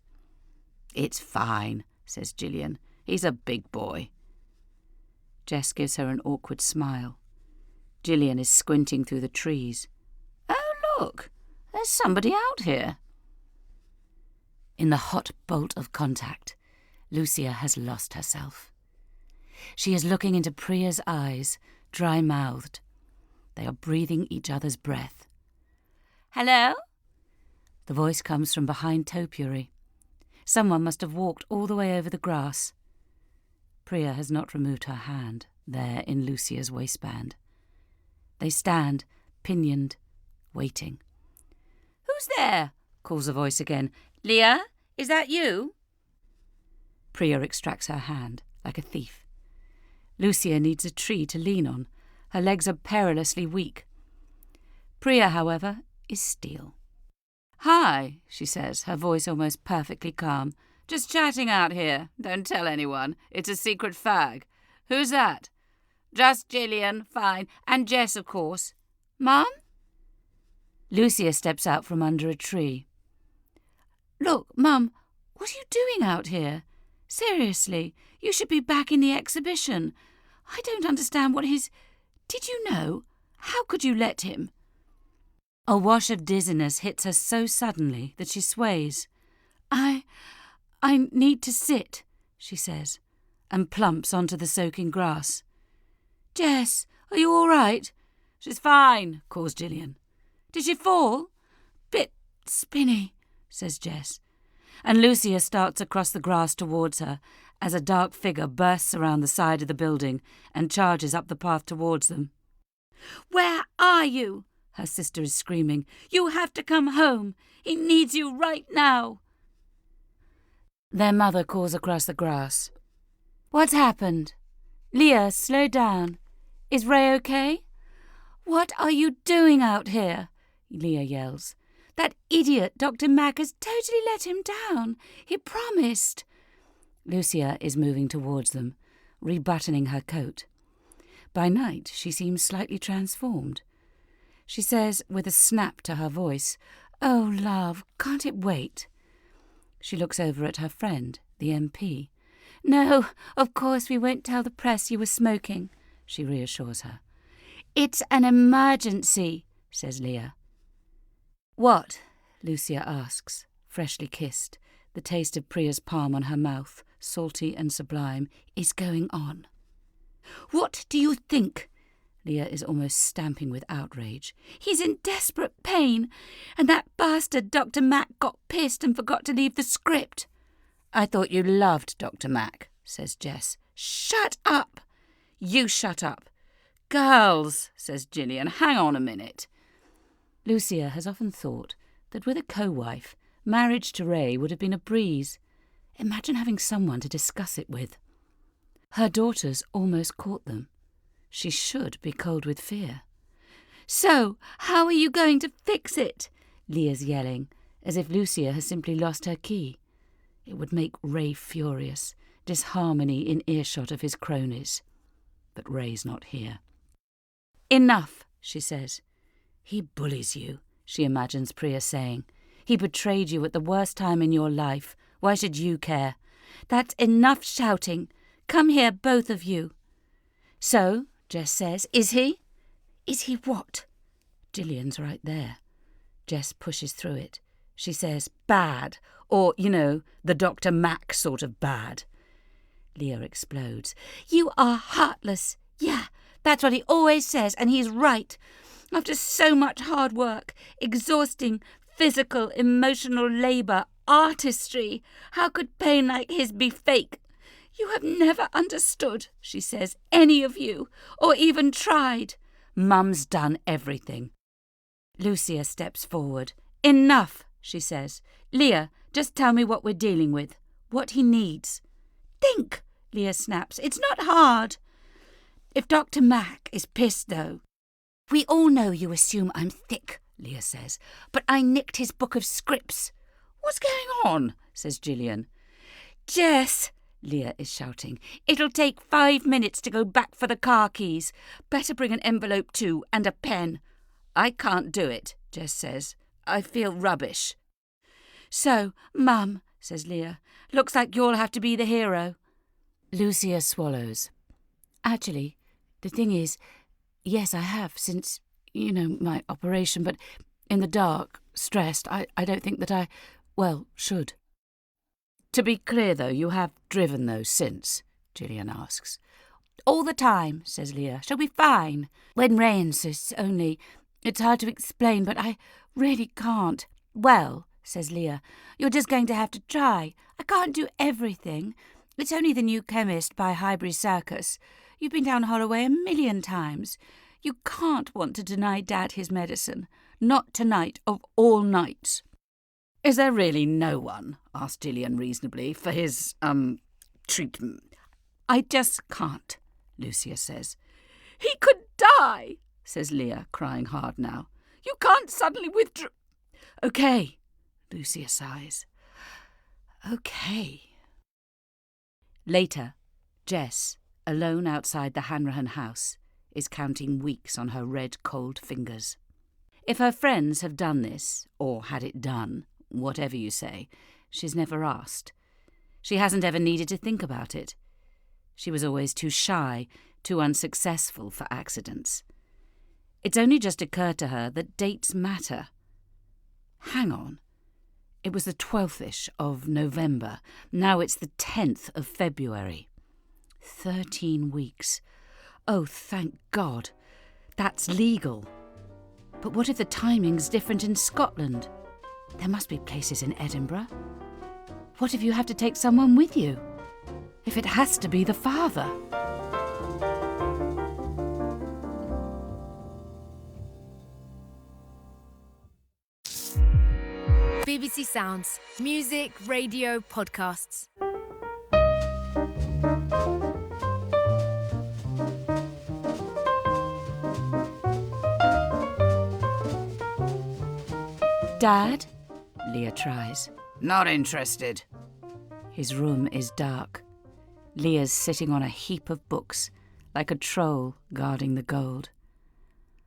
It's fine, says Gillian. He's a big boy. Jess gives her an awkward smile. Gillian is squinting through the trees. Oh, look, there's somebody out here. In the hot bolt of contact, Lucia has lost herself. She is looking into Priya's eyes, dry-mouthed. They are breathing each other's breath. Hello? The voice comes from behind topiary. Someone must have walked all the way over the grass. Priya has not removed her hand, there in Lucia's waistband. They stand, pinioned, waiting. Who's there? Calls the voice again. Leah, is that you? Priya extracts her hand, like a thief. Lucia needs a tree to lean on. Her legs are perilously weak. Priya, however, is steel. Hi, she says, her voice almost perfectly calm. Just chatting out here. Don't tell anyone. It's a secret fag. Who's that? Just Gillian, fine. And Jess, of course. Mum? Lucia steps out from under a tree. Look, Mum, what are you doing out here? Seriously, you should be back in the exhibition. I don't understand what his... Did you know? How could you let him? A wash of dizziness hits her so suddenly that she sways. I need to sit, she says, and plumps onto the soaking grass. Jess, are you all right? She's fine, calls Gillian. Did she fall? Bit spinny, says Jess. And Lucia starts across the grass towards her as a dark figure bursts around the side of the building and charges up the path towards them. Where are you? Her sister is screaming. You have to come home. He needs you right now. Their mother calls across the grass. What's happened? Leah, slow down. Is Ray okay? What are you doing out here? Leah yells. That idiot Dr. Mack has totally let him down. He promised. Lucia is moving towards them, rebuttoning her coat. By night she seems slightly transformed. She says, with a snap to her voice, Oh, love, can't it wait? She looks over at her friend, the MP. No, of course we won't tell the press you were smoking, she reassures her. It's an emergency, says Leah. What? Lucia asks, freshly kissed, the taste of Priya's palm on her mouth, salty and sublime, is going on. What do you think? Leah is almost stamping with outrage. He's in desperate pain, and that bastard Dr. Mack got pissed and forgot to leave the script. I thought you loved Dr. Mac, says Jess. Shut up! You shut up. Girls, says Gillian, hang on a minute. Lucia has often thought that with a co-wife, marriage to Ray would have been a breeze. Imagine having someone to discuss it with. Her daughters almost caught them. She should be cold with fear. So, how are you going to fix it? Leah's yelling, as if Lucia has simply lost her key. It would make Ray furious, disharmony in earshot of his cronies. But Ray's not here. Enough, she says. He bullies you, she imagines Priya saying. He betrayed you at the worst time in your life. Why should you care? That's enough shouting. Come here, both of you. So, Jess says, is he? Is he what? Gillian's right there. Jess pushes through it. She says, bad, or, the Dr. Mac sort of bad. Leah explodes. You are heartless. Yeah, that's what he always says, and he's right. After so much hard work, exhausting physical, emotional labour, artistry, how could pain like his be fake? You have never understood, she says, any of you, or even tried. Mum's done everything. Lucia steps forward. Enough, she says. Leah, just tell me what we're dealing with, what he needs. Think, Leah snaps. It's not hard. If Dr. Mac is pissed, though. We all know you assume I'm thick, Leah says, but I nicked his book of scripts. What's going on? Says Gillian. Jess, Leah is shouting, it'll take 5 minutes to go back for the car keys. Better bring an envelope too, and a pen. I can't do it, Jess says. I feel rubbish. So, Mum, says Leah, looks like you'll have to be the hero. Lucia swallows. Actually, the thing is, yes, I have, since, my operation, but in the dark, stressed, I don't think that I, should. To be clear, though, you have driven those since, Gillian asks. All the time, says Leah. She'll be fine. When Ray insists, only, it's hard to explain, but I really can't. Well, says Leah, you're just going to have to try. I can't do everything. It's only the new chemist by Highbury Circus. You've been down Holloway 1,000,000 times. You can't want to deny Dad his medicine. Not tonight of all nights. Is there really no one, asked Gillian reasonably, for his, treatment? I just can't, Lucia says. He could die, says Leah, crying hard now. You can't suddenly withdraw. Okay, Lucia sighs. Okay. Later, Jess, alone outside the Hanrahan house, is counting weeks on her red, cold fingers. If her friends have done this, or had it done, whatever you say, she's never asked. She hasn't ever needed to think about it. She was always too shy, too unsuccessful for accidents. It's only just occurred to her that dates matter. Hang on. It was the 12th-ish of November. Now it's the 10th of February. 13 weeks. Oh, thank God. That's legal. But what if the timing's different in Scotland? There must be places in Edinburgh. What if you have to take someone with you? If it has to be the father? BBC Sounds. Music, radio, podcasts. Dad? Leah tries. Not interested. His room is dark. Leah's sitting on a heap of books, like a troll guarding the gold.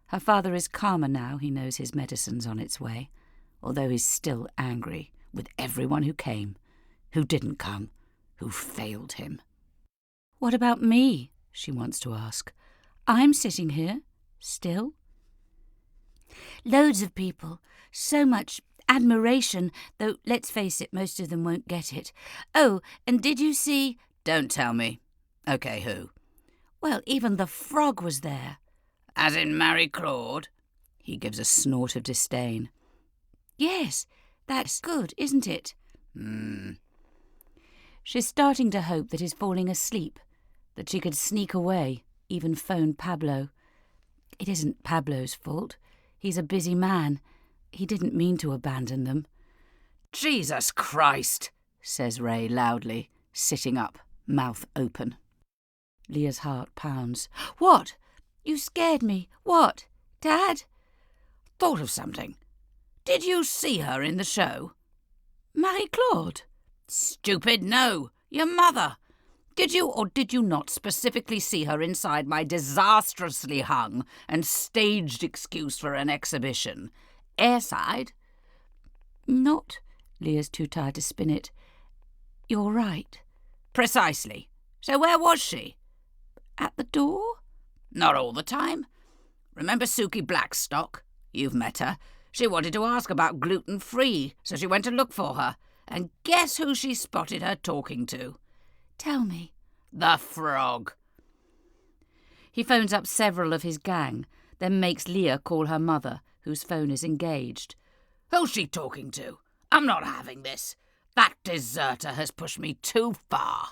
Her father is calmer now he knows his medicine's on its way, although he's still angry with everyone who came, who didn't come, who failed him. What about me? She wants to ask. I'm sitting here, still. Loads of people, so much admiration, though let's face it, most of them won't get it. Oh, and did you see... Don't tell me. OK, who? Well, even the frog was there. As in Mary Claude? He gives a snort of disdain. Yes, that's good, isn't it? She's starting to hope that he's falling asleep, that she could sneak away, even phone Pablo. It isn't Pablo's fault. He's a busy man. He didn't mean to abandon them. Jesus Christ, says Ray loudly, sitting up, mouth open. Leah's heart pounds. What? You scared me. What? Dad? Thought of something. Did you see her in the show? Marie-Claude? Stupid, no. Your mother. Did you or did you not specifically see her inside my disastrously hung and staged excuse for an exhibition? Airside? Not. Leah's too tired to spin it. You're right. Precisely. So where was she? At the door? Not all the time. Remember Suki Blackstock? You've met her. She wanted to ask about gluten-free, so she went to look for her. And guess who she spotted her talking to? Tell me. The frog. He phones up several of his gang, then makes Leah call her mother, whose phone is engaged. Who's she talking to? I'm not having this. That deserter has pushed me too far.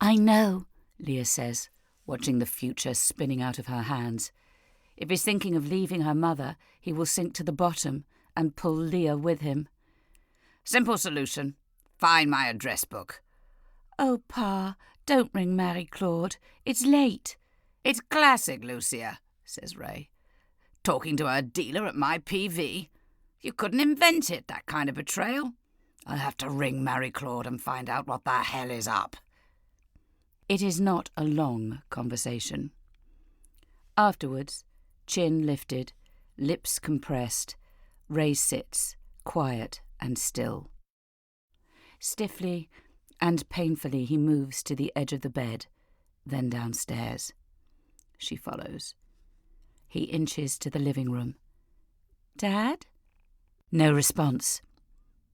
I know, Leah says, watching the future spinning out of her hands. If he's thinking of leaving her mother, he will sink to the bottom and pull Leah with him. Simple solution. Find my address book. Oh, Pa, don't ring Marie-Claude. It's late. It's classic, Lucia, says Ray. Talking to a dealer at my PV. You couldn't invent it, that kind of betrayal. I'll have to ring Marie-Claude and find out what the hell is up. It is not a long conversation. Afterwards, chin lifted, lips compressed, Ray sits, quiet and still. Stiffly and painfully he moves to the edge of the bed, then downstairs. She follows. He inches to the living room. Dad? No response.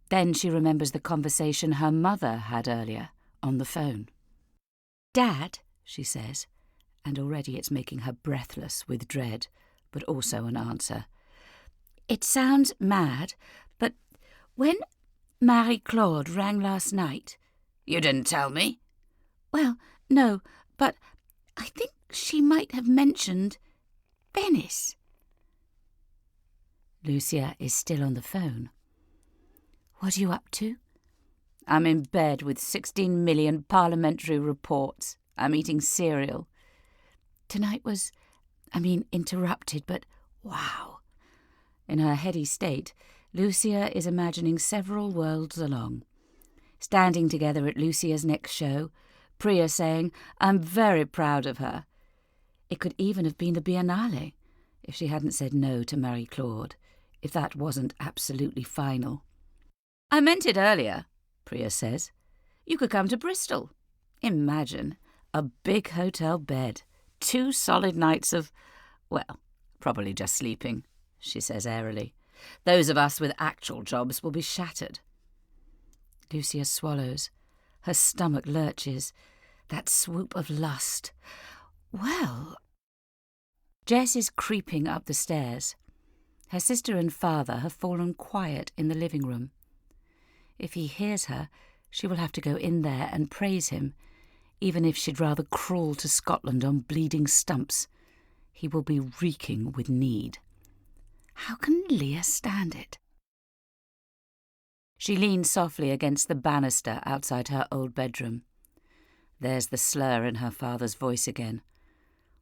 Then she remembers the conversation her mother had earlier on the phone. Dad, she says, and already it's making her breathless with dread, but also an answer. It sounds mad, but when Marie-Claude rang last night... You didn't tell me? Well, no, but I think she might have mentioned Venice. Lucia is still on the phone. What are you up to? I'm in bed with 16 million parliamentary reports. I'm eating cereal. Tonight was, interrupted, but wow. In her heady state, Lucia is imagining several worlds along. Standing together at Lucia's next show, Priya saying, I'm very proud of her. It could even have been the Biennale, if she hadn't said no to Marie-Claude, if that wasn't absolutely final. I meant it earlier, Priya says. You could come to Bristol. Imagine, a big hotel bed, 2 solid nights of, well, probably just sleeping, she says airily. Those of us with actual jobs will be shattered. Lucia swallows. Her stomach lurches. That swoop of lust. Well... Jess is creeping up the stairs. Her sister and father have fallen quiet in the living room. If he hears her, she will have to go in there and praise him, even if she'd rather crawl to Scotland on bleeding stumps. He will be reeking with need. How can Leah stand it? She leans softly against the banister outside her old bedroom. There's the slur in her father's voice again.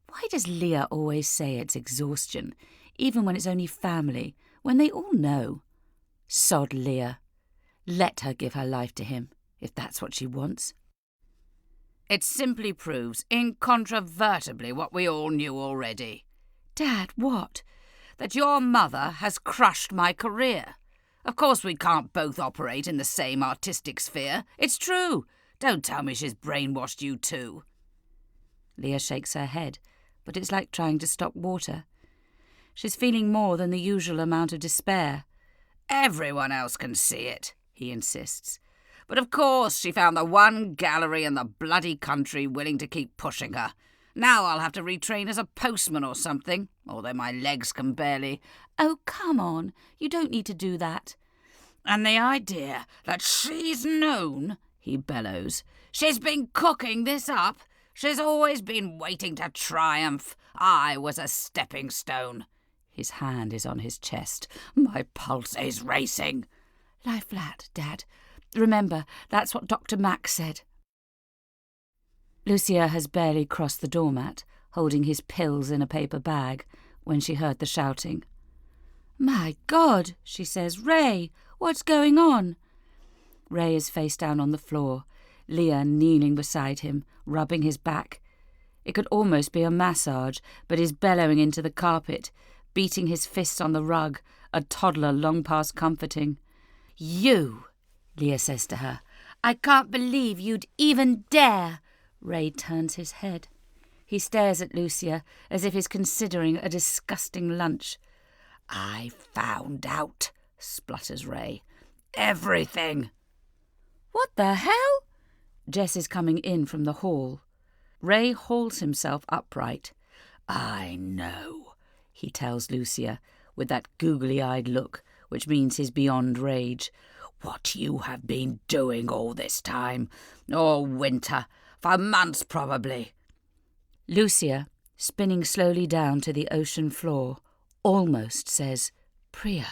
Why does Leah always say it's exhaustion, even when it's only family, when they all know? Sod Leah. Let her give her life to him, if that's what she wants. It simply proves incontrovertibly what we all knew already. Dad, what? That your mother has crushed my career. Of course we can't both operate in the same artistic sphere. It's true. Don't tell me she's brainwashed you too. Leah shakes her head, but it's like trying to stop water. She's feeling more than the usual amount of despair. Everyone else can see it, he insists. But of course she found the one gallery in the bloody country willing to keep pushing her. Now I'll have to retrain as a postman or something, although my legs can barely... Oh, come on. You don't need to do that. And the idea that she's known, he bellows, She's been cooking this up. She's always been waiting to triumph. I was a stepping stone. His hand is on his chest. My pulse is racing. Lie flat, Dad. Remember, that's what Dr. Max said. Lucia has barely crossed the doormat, holding his pills in a paper bag, when she heard the shouting. My God, she says. Ray, what's going on? Ray is face down on the floor, Leah kneeling beside him, rubbing his back. It could almost be a massage, but he's bellowing into the carpet, beating his fists on the rug, a toddler long past comforting. You, Leah says to her. I can't believe you'd even dare. Ray turns his head. He stares at Lucia as if he's considering a disgusting lunch. I found out, splutters Ray. Everything. What the hell? Jess is coming in from the hall. Ray hauls himself upright. I know, he tells Lucia, with that googly-eyed look, which means he's beyond rage. What you have been doing all this time. All winter. For months, probably. Lucia, spinning slowly down to the ocean floor, almost says, Priya.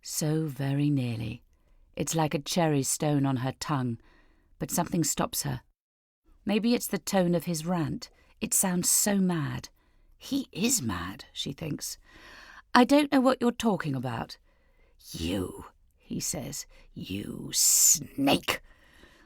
So very nearly. It's like a cherry stone on her tongue, but something stops her. Maybe it's the tone of his rant. It sounds so mad. He is mad, she thinks. I don't know what you're talking about. You, he says, you snake.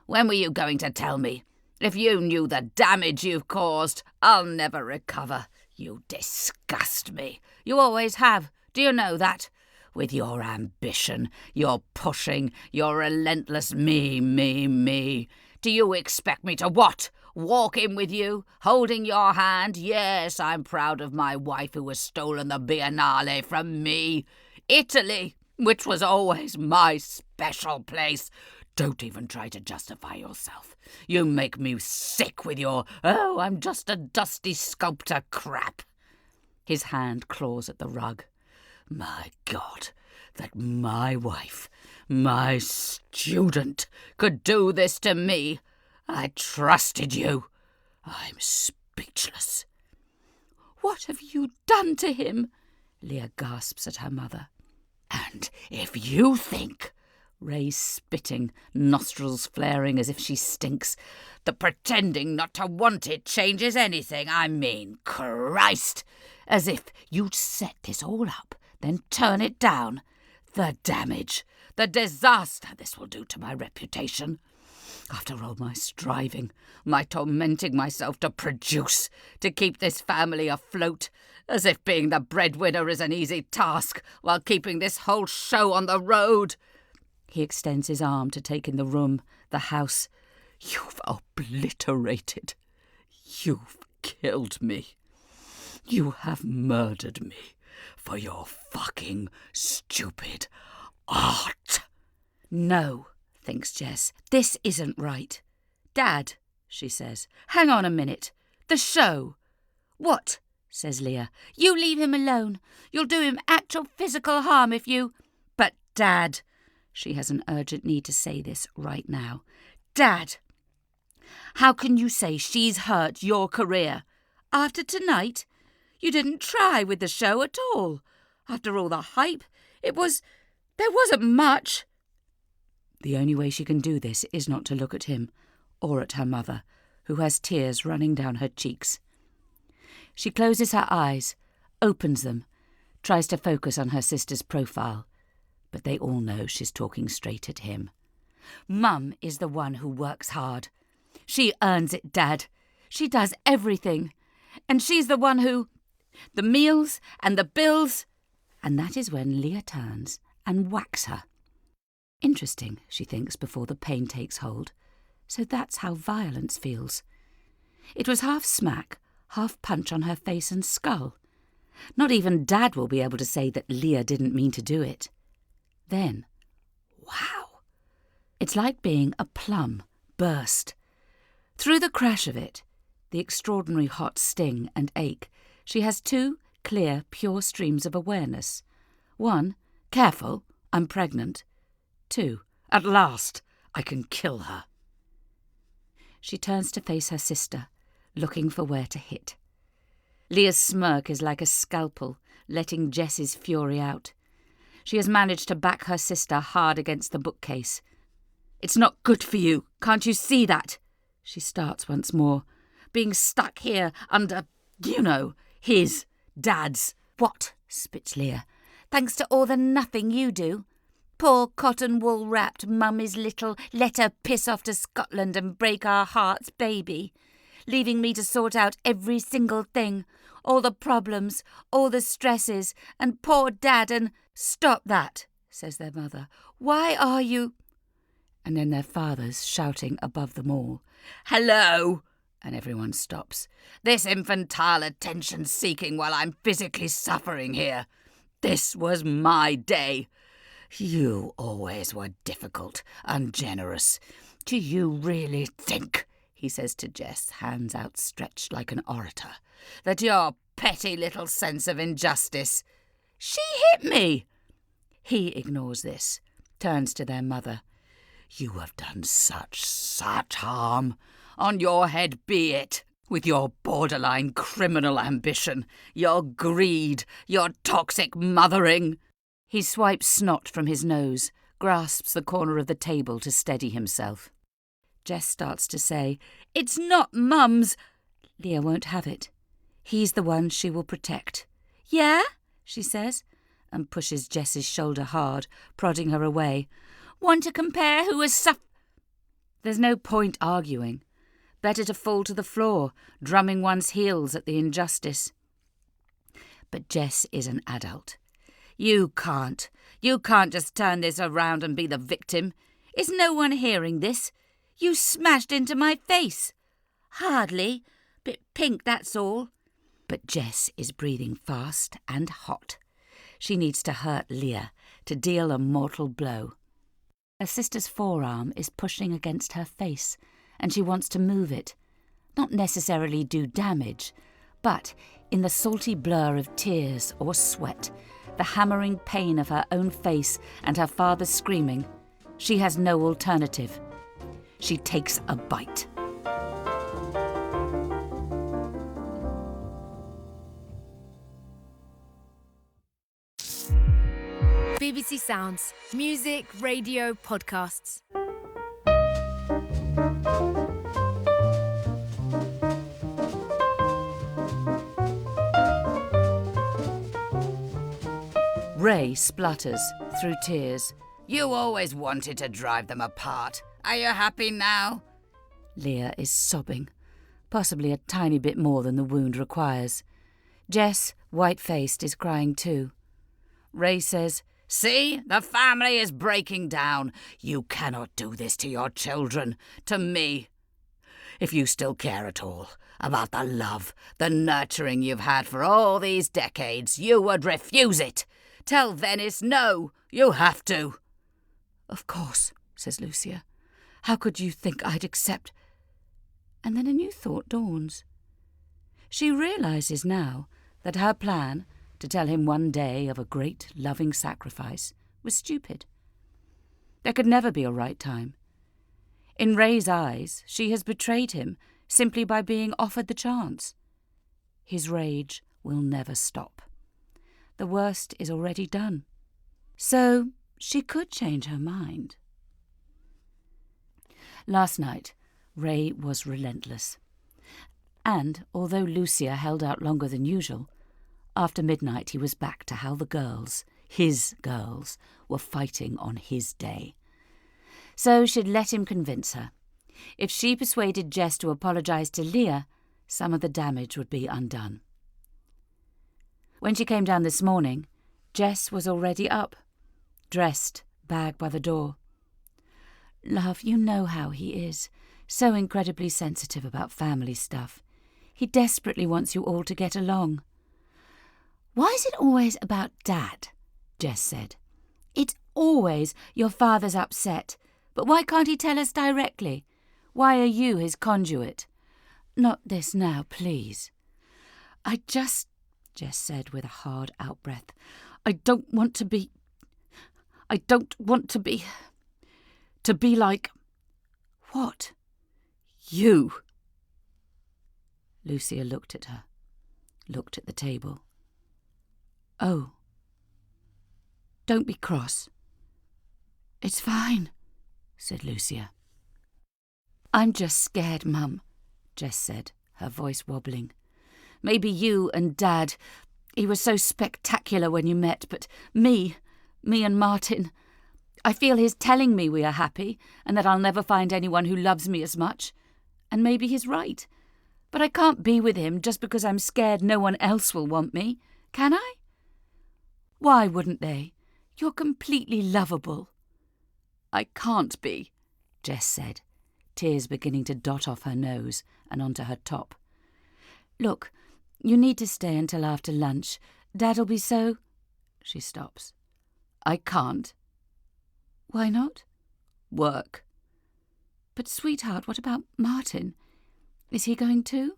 When were you going to tell me? If you knew the damage you've caused, I'll never recover. You disgust me. You always have. Do you know that? With your ambition, your pushing, your relentless me. Do you expect me to what? Walk in with you, holding your hand? Yes, I'm proud of my wife who has stolen the Biennale from me. Italy, which was always my special place. Don't even try to justify yourself. You make me sick with your, oh, I'm just a dusty sculptor crap. His hand claws at the rug. My God, that my wife, my student, could do this to me. I trusted you. I'm speechless. What have you done to him? Leah gasps at her mother. And if you think, Ray's spitting, nostrils flaring as if she stinks, the pretending not to want it changes anything, I mean, Christ, as if you'd set this all up, then turn it down. The damage, the disaster this will do to my reputation. After all my striving, my tormenting myself to produce, to keep this family afloat, as if being the breadwinner is an easy task, while keeping this whole show on the road. He extends his arm to take in the room, the house. You've obliterated. You've killed me. You have murdered me for your fucking stupid art. No, thinks Jess. This isn't right. Dad, she says, hang on a minute. The show. What? Says Leah. You leave him alone. You'll do him actual physical harm if you... But Dad, she has an urgent need to say this right now. Dad, how can you say she's hurt your career? After tonight? You didn't try with the show at all. After all the hype, there wasn't much. The only way she can do this is not to look at him, or at her mother, who has tears running down her cheeks. She closes her eyes, opens them, tries to focus on her sister's profile, but they all know she's talking straight at him. Mum is the one who works hard. She earns it, Dad. She does everything. And she's the one who... the meals and the bills... And that is when Leah turns and whacks her. Interesting, she thinks before the pain takes hold. So that's how violence feels. It was half smack, half punch on her face and skull. Not even Dad will be able to say that Leah didn't mean to do it. Then, wow! It's like being a plum burst. Through the crash of it, the extraordinary hot sting and ache, she has two clear, pure streams of awareness. One, careful, I'm pregnant. Two, at last, I can kill her. She turns to face her sister, looking for where to hit. Leah's smirk is like a scalpel, letting Jess's fury out. She has managed to back her sister hard against the bookcase. "It's not good for you, can't you see that?" She starts once more. "Being stuck here under, his, Dad's." "What?" spits Leah. "Thanks to all the nothing you do. Poor cotton-wool wrapped mummy's little let her piss off to Scotland and break our hearts baby, leaving me to sort out every single thing, all the problems, all the stresses, and poor Dad and—" "Stop that," says their mother. "Why are you—" And then their father's shouting above them all, "Hello!" And everyone stops. "This infantile attention-seeking while I'm physically suffering here. This was my day. You always were difficult, ungenerous. Do you really think," he says to Jess, hands outstretched like an orator, "that your petty little sense of injustice—" "She hit me!" He ignores this, turns to their mother. "You have done such harm. On your head be it, with your borderline criminal ambition, your greed, your toxic mothering." He swipes snot from his nose, grasps the corner of the table to steady himself. Jess starts to say, "It's not Mum's." Leah won't have it. He's the one she will protect. "Yeah?" she says, and pushes Jess's shoulder hard, prodding her away. "Want to compare who has There's no point arguing. Better to fall to the floor, drumming one's heels at the injustice. But Jess is an adult. You can't just turn this around and be the victim. Is no one hearing this? You smashed into my face. Hardly. Bit pink, that's all." But Jess is breathing fast and hot. She needs to hurt Leah, to deal a mortal blow. Her sister's forearm is pushing against her face, and she wants to move it. Not necessarily do damage, but in the salty blur of tears or sweat, the hammering pain of her own face and her father's screaming, she has no alternative. She takes a bite. BBC Sounds. Music, radio, podcasts. Ray splutters through tears. "You always wanted to drive them apart. Are you happy now?" Leah is sobbing, possibly a tiny bit more than the wound requires. Jess, white-faced, is crying too. Ray says, "See, the family is breaking down. You cannot do this to your children, to me. If you still care at all about the love, the nurturing you've had for all these decades, you would refuse it. Tell Venice no, you have to." "Of course," says Lucia. "How could you think I'd accept—" And then a new thought dawns. She realises now that her plan to tell him one day of a great loving sacrifice was stupid. There could never be a right time. In Ray's eyes, she has betrayed him simply by being offered the chance. His rage will never stop. The worst is already done. So she could change her mind. Last night, Ray was relentless. And although Lucia held out longer than usual, after midnight he was back to how the girls, his girls, were fighting on his day. So she'd let him convince her. If she persuaded Jess to apologise to Leah, some of the damage would be undone. When she came down this morning, Jess was already up, dressed, bag by the door. "Love, you know how he is, so incredibly sensitive about family stuff. He desperately wants you all to get along." "Why is it always about Dad?" Jess said. "It's always your father's upset, but why can't he tell us directly? Why are you his conduit?" "Not this now, please." Jess said with a hard outbreath, I don't want to be like..." "What?" You! Lucia looked at her, looked at the table. Oh. Don't be cross. It's fine, said Lucia. I'm just scared, Mum, Jess said, her voice wobbling. Maybe you and Dad, he was so spectacular when you met, but me and Martin, I feel he's telling me we are happy and that I'll never find anyone who loves me as much. And maybe he's right. But I can't be with him just because I'm scared no one else will want me, can I? Why wouldn't they? You're completely lovable. I can't be, Jess said, tears beginning to dot off her nose and onto her top. Look, you need to stay until after lunch. Dad'll be so... She stops. I can't. Why not? Work. But, sweetheart, what about Martin? Is he going too?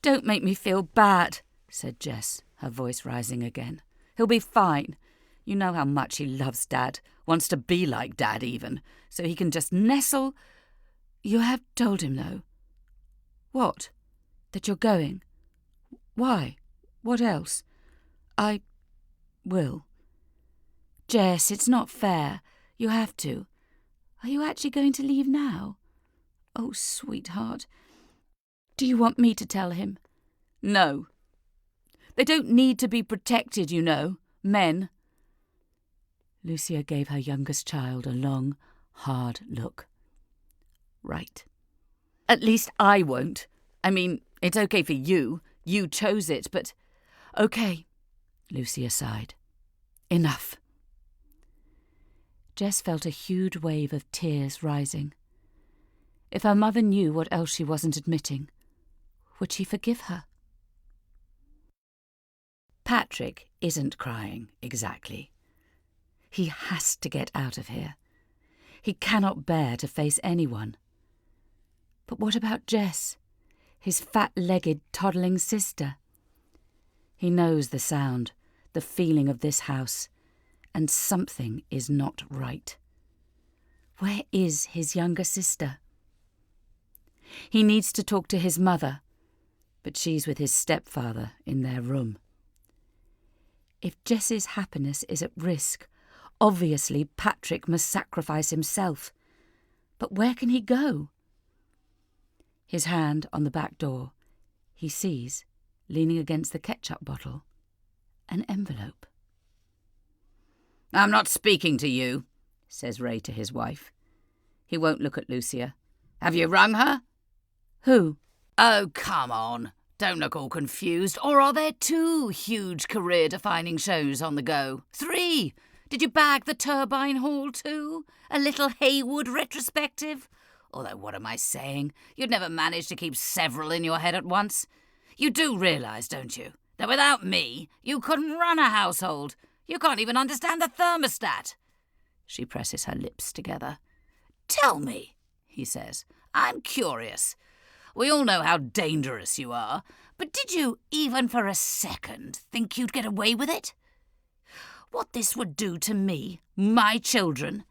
Don't make me feel bad, said Jess, her voice rising again. He'll be fine. You know how much he loves Dad, wants to be like Dad even, so he can just nestle... You have told him, though. What? That you're going? Why? What else? I will. Jess, it's not fair. You have to. Are you actually going to leave now? Oh, sweetheart. Do you want me to tell him? No. They don't need to be protected, you know, men. Lucia gave her youngest child a long, hard look. Right. At least I won't. I mean, it's okay for you. You chose it, but... Okay, Lucia sighed. Enough. Jess felt a huge wave of tears rising. If her mother knew what else she wasn't admitting, would she forgive her? Patrick isn't crying, exactly. He has to get out of here. He cannot bear to face anyone. But what about Jess, his fat-legged, toddling sister? He knows the sound, the feeling of this house, and something is not right. Where is his younger sister? He needs to talk to his mother, but she's with his stepfather in their room. If Jess's happiness is at risk, obviously Patrick must sacrifice himself. But where can he go? His hand on the back door, he sees, leaning against the ketchup bottle, an envelope. I'm not speaking to you, says Ray to his wife. He won't look at Lucia. Have you rung her? Who? Oh, come on. Don't look all confused. Or are there 2 huge career-defining shows on the go? 3? Did you bag the Turbine Hall too? A little Haywood retrospective? Although, what am I saying? You'd never manage to keep several in your head at once. You do realise, don't you, that without me, you couldn't run a household. You can't even understand the thermostat. She presses her lips together. Tell me, he says. I'm curious. We all know how dangerous you are, but did you, even for a second, think you'd get away with it? What this would do to me, my children?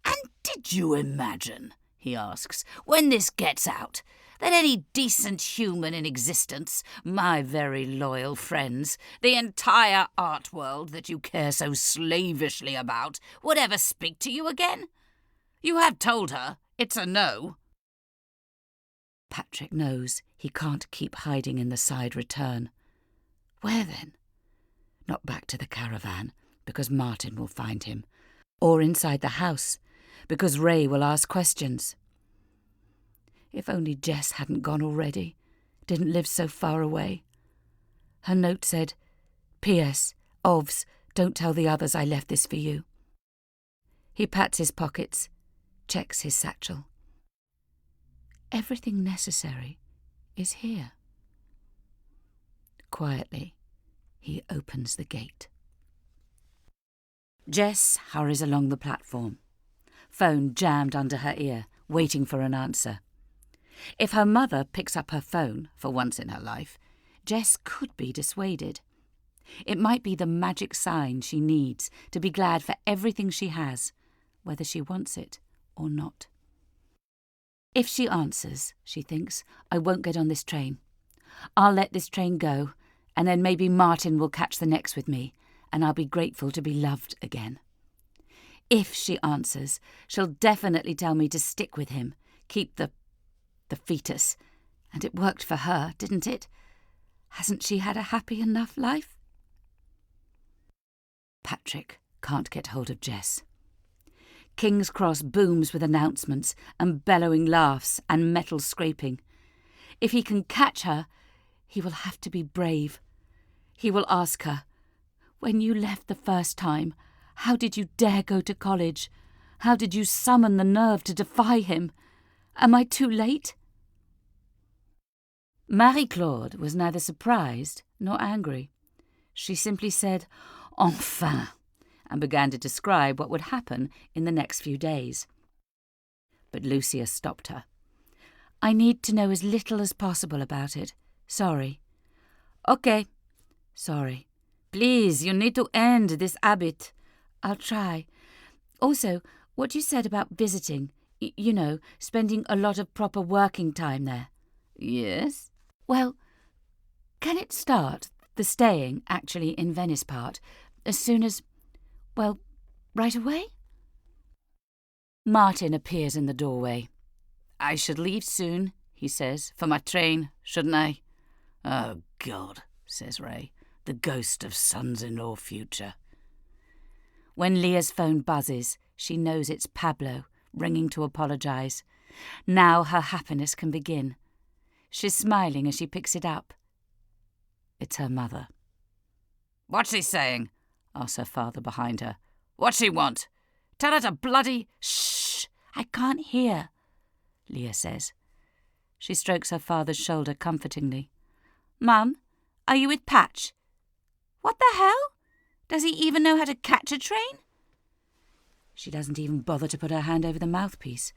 And did you imagine, he asks, when this gets out, that any decent human in existence, my very loyal friends, the entire art world that you care so slavishly about, would ever speak to you again? You have told her it's a no. Patrick knows he can't keep hiding in the side return. Where then? Not back to the caravan, because Martin will find him, or inside the house, because Ray will ask questions. If only Jess hadn't gone already, didn't live so far away. Her note said, P.S. Ovs, don't tell the others I left this for you. He pats his pockets, checks his satchel. Everything necessary is here. Quietly, he opens the gate. Jess hurries along the platform, phone jammed under her ear, waiting for an answer. If her mother picks up her phone, for once in her life, Jess could be dissuaded. It might be the magic sign she needs to be glad for everything she has, whether she wants it or not. If she answers, she thinks, I won't get on this train. I'll let this train go, and then maybe Martin will catch the next with me, and I'll be grateful to be loved again. If she answers, she'll definitely tell me to stick with him, keep the fetus. And it worked for her, didn't it? Hasn't she had a happy enough life? Patrick can't get hold of Jess. King's Cross booms with announcements and bellowing laughs and metal scraping. If he can catch her, he will have to be brave. He will ask her, when you left the first time, how did you dare go to college? How did you summon the nerve to defy him? Am I too late? Marie-Claude was neither surprised nor angry. She simply said, enfin, and began to describe what would happen in the next few days. But Lucia stopped her. I need to know as little as possible about it. Sorry. Okay. Sorry. Please, you need to end this habit. I'll try. Also, what you said about visiting, you know, spending a lot of proper working time there. Yes? Well, can it start, the staying, actually, in Venice part, as soon as, well, right away? Martin appears in the doorway. I should leave soon, he says, for my train, shouldn't I? Oh, God, says Ray, the ghost of sons-in-law future. When Leah's phone buzzes, she knows it's Pablo, ringing to apologise. Now her happiness can begin. She's smiling as she picks it up. It's her mother. What's she saying? Asks her father behind her. What's she want? Tell her to bloody... Shh! I can't hear, Leah says. She strokes her father's shoulder comfortingly. Mum, are you with Patch? What the hell? Does he even know how to catch a train? She doesn't even bother to put her hand over the mouthpiece.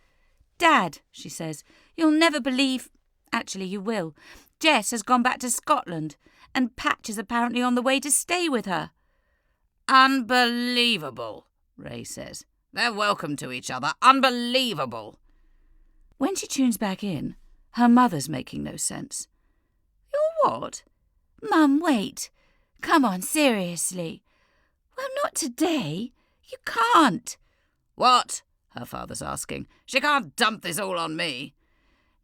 Dad, she says, you'll never believe... Actually, you will. Jess has gone back to Scotland, and Patch is apparently on the way to stay with her. Unbelievable, Ray says. They're welcome to each other. Unbelievable. When she tunes back in, her mother's making no sense. You're what? Mum, wait. Come on, seriously. Well, not today. You can't. What? Her father's asking. She can't dump this all on me.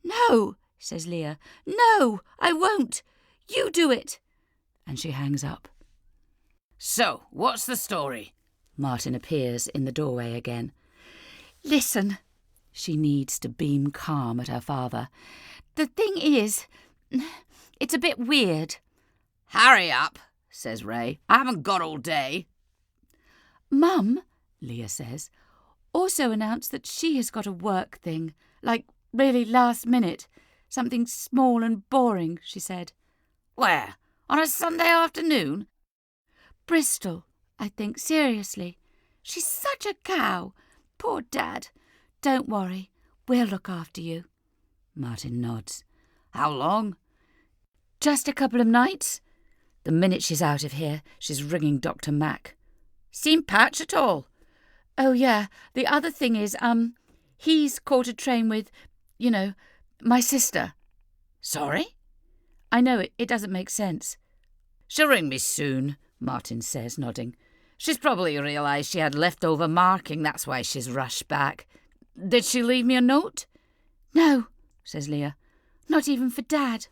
No, says Leah. No, I won't. You do it. And she hangs up. So, what's the story? Martin appears in the doorway again. Listen. She needs to beam calm at her father. The thing is, it's a bit weird. Hurry up, says Ray. I haven't got all day. Mum, Leah says, also announced that she has got a work thing, like really last minute. Something small and boring, she said. Where? On a Sunday afternoon? Bristol, I think, seriously. She's such a cow. Poor Dad. Don't worry, we'll look after you. Martin nods. How long? Just a couple of nights. The minute she's out of here, she's ringing Dr. Mac. Seen Patch at all? Oh, yeah. The other thing is, he's caught a train with, you know, my sister. Sorry? I know it doesn't make sense. She'll ring me soon, Martin says, nodding. She's probably realised she had leftover marking, that's why she's rushed back. Did she leave me a note? No, says Leah. Not even for Dad.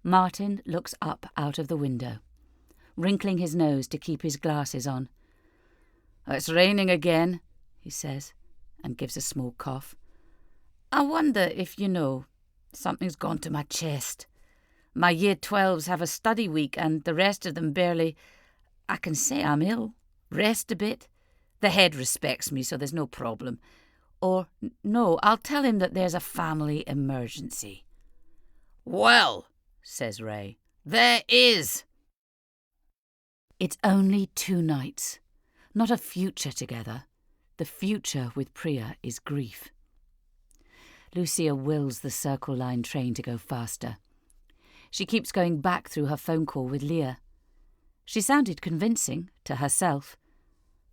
Martin looks up out of the window, wrinkling his nose to keep his glasses on. It's raining again, he says, and gives a small cough. I wonder if, you know, something's gone to my chest. My Year 12s have a study week and the rest of them barely... I can say I'm ill. Rest a bit. The head respects me, so there's no problem. Or, no, I'll tell him that there's a family emergency. Well, says Ray, there is. It's only 2 nights, not a future together. The future with Priya is grief. Lucia wills the Circle Line train to go faster. She keeps going back through her phone call with Leah. She sounded convincing to herself,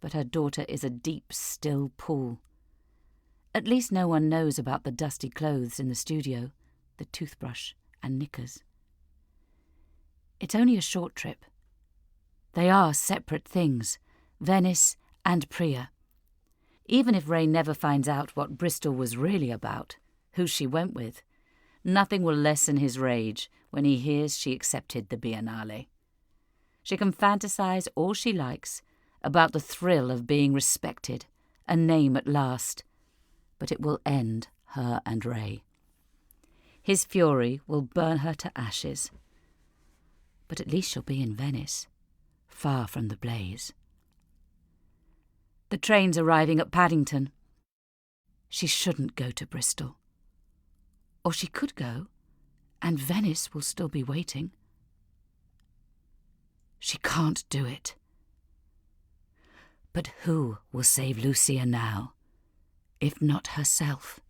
but her daughter is a deep, still pool. At least no one knows about the dusty clothes in the studio, the toothbrush and knickers. It's only a short trip. They are separate things, Venice and Priya. Even if Ray never finds out what Bristol was really about, who she went with, nothing will lessen his rage when he hears she accepted the Biennale. She can fantasize all she likes about the thrill of being respected, a name at last, but it will end her and Ray. His fury will burn her to ashes. But at least she'll be in Venice, far from the blaze. The train's arriving at Paddington. She shouldn't go to Bristol. Or she could go, and Venice will still be waiting. She can't do it. But who will save Lucia now, if not herself?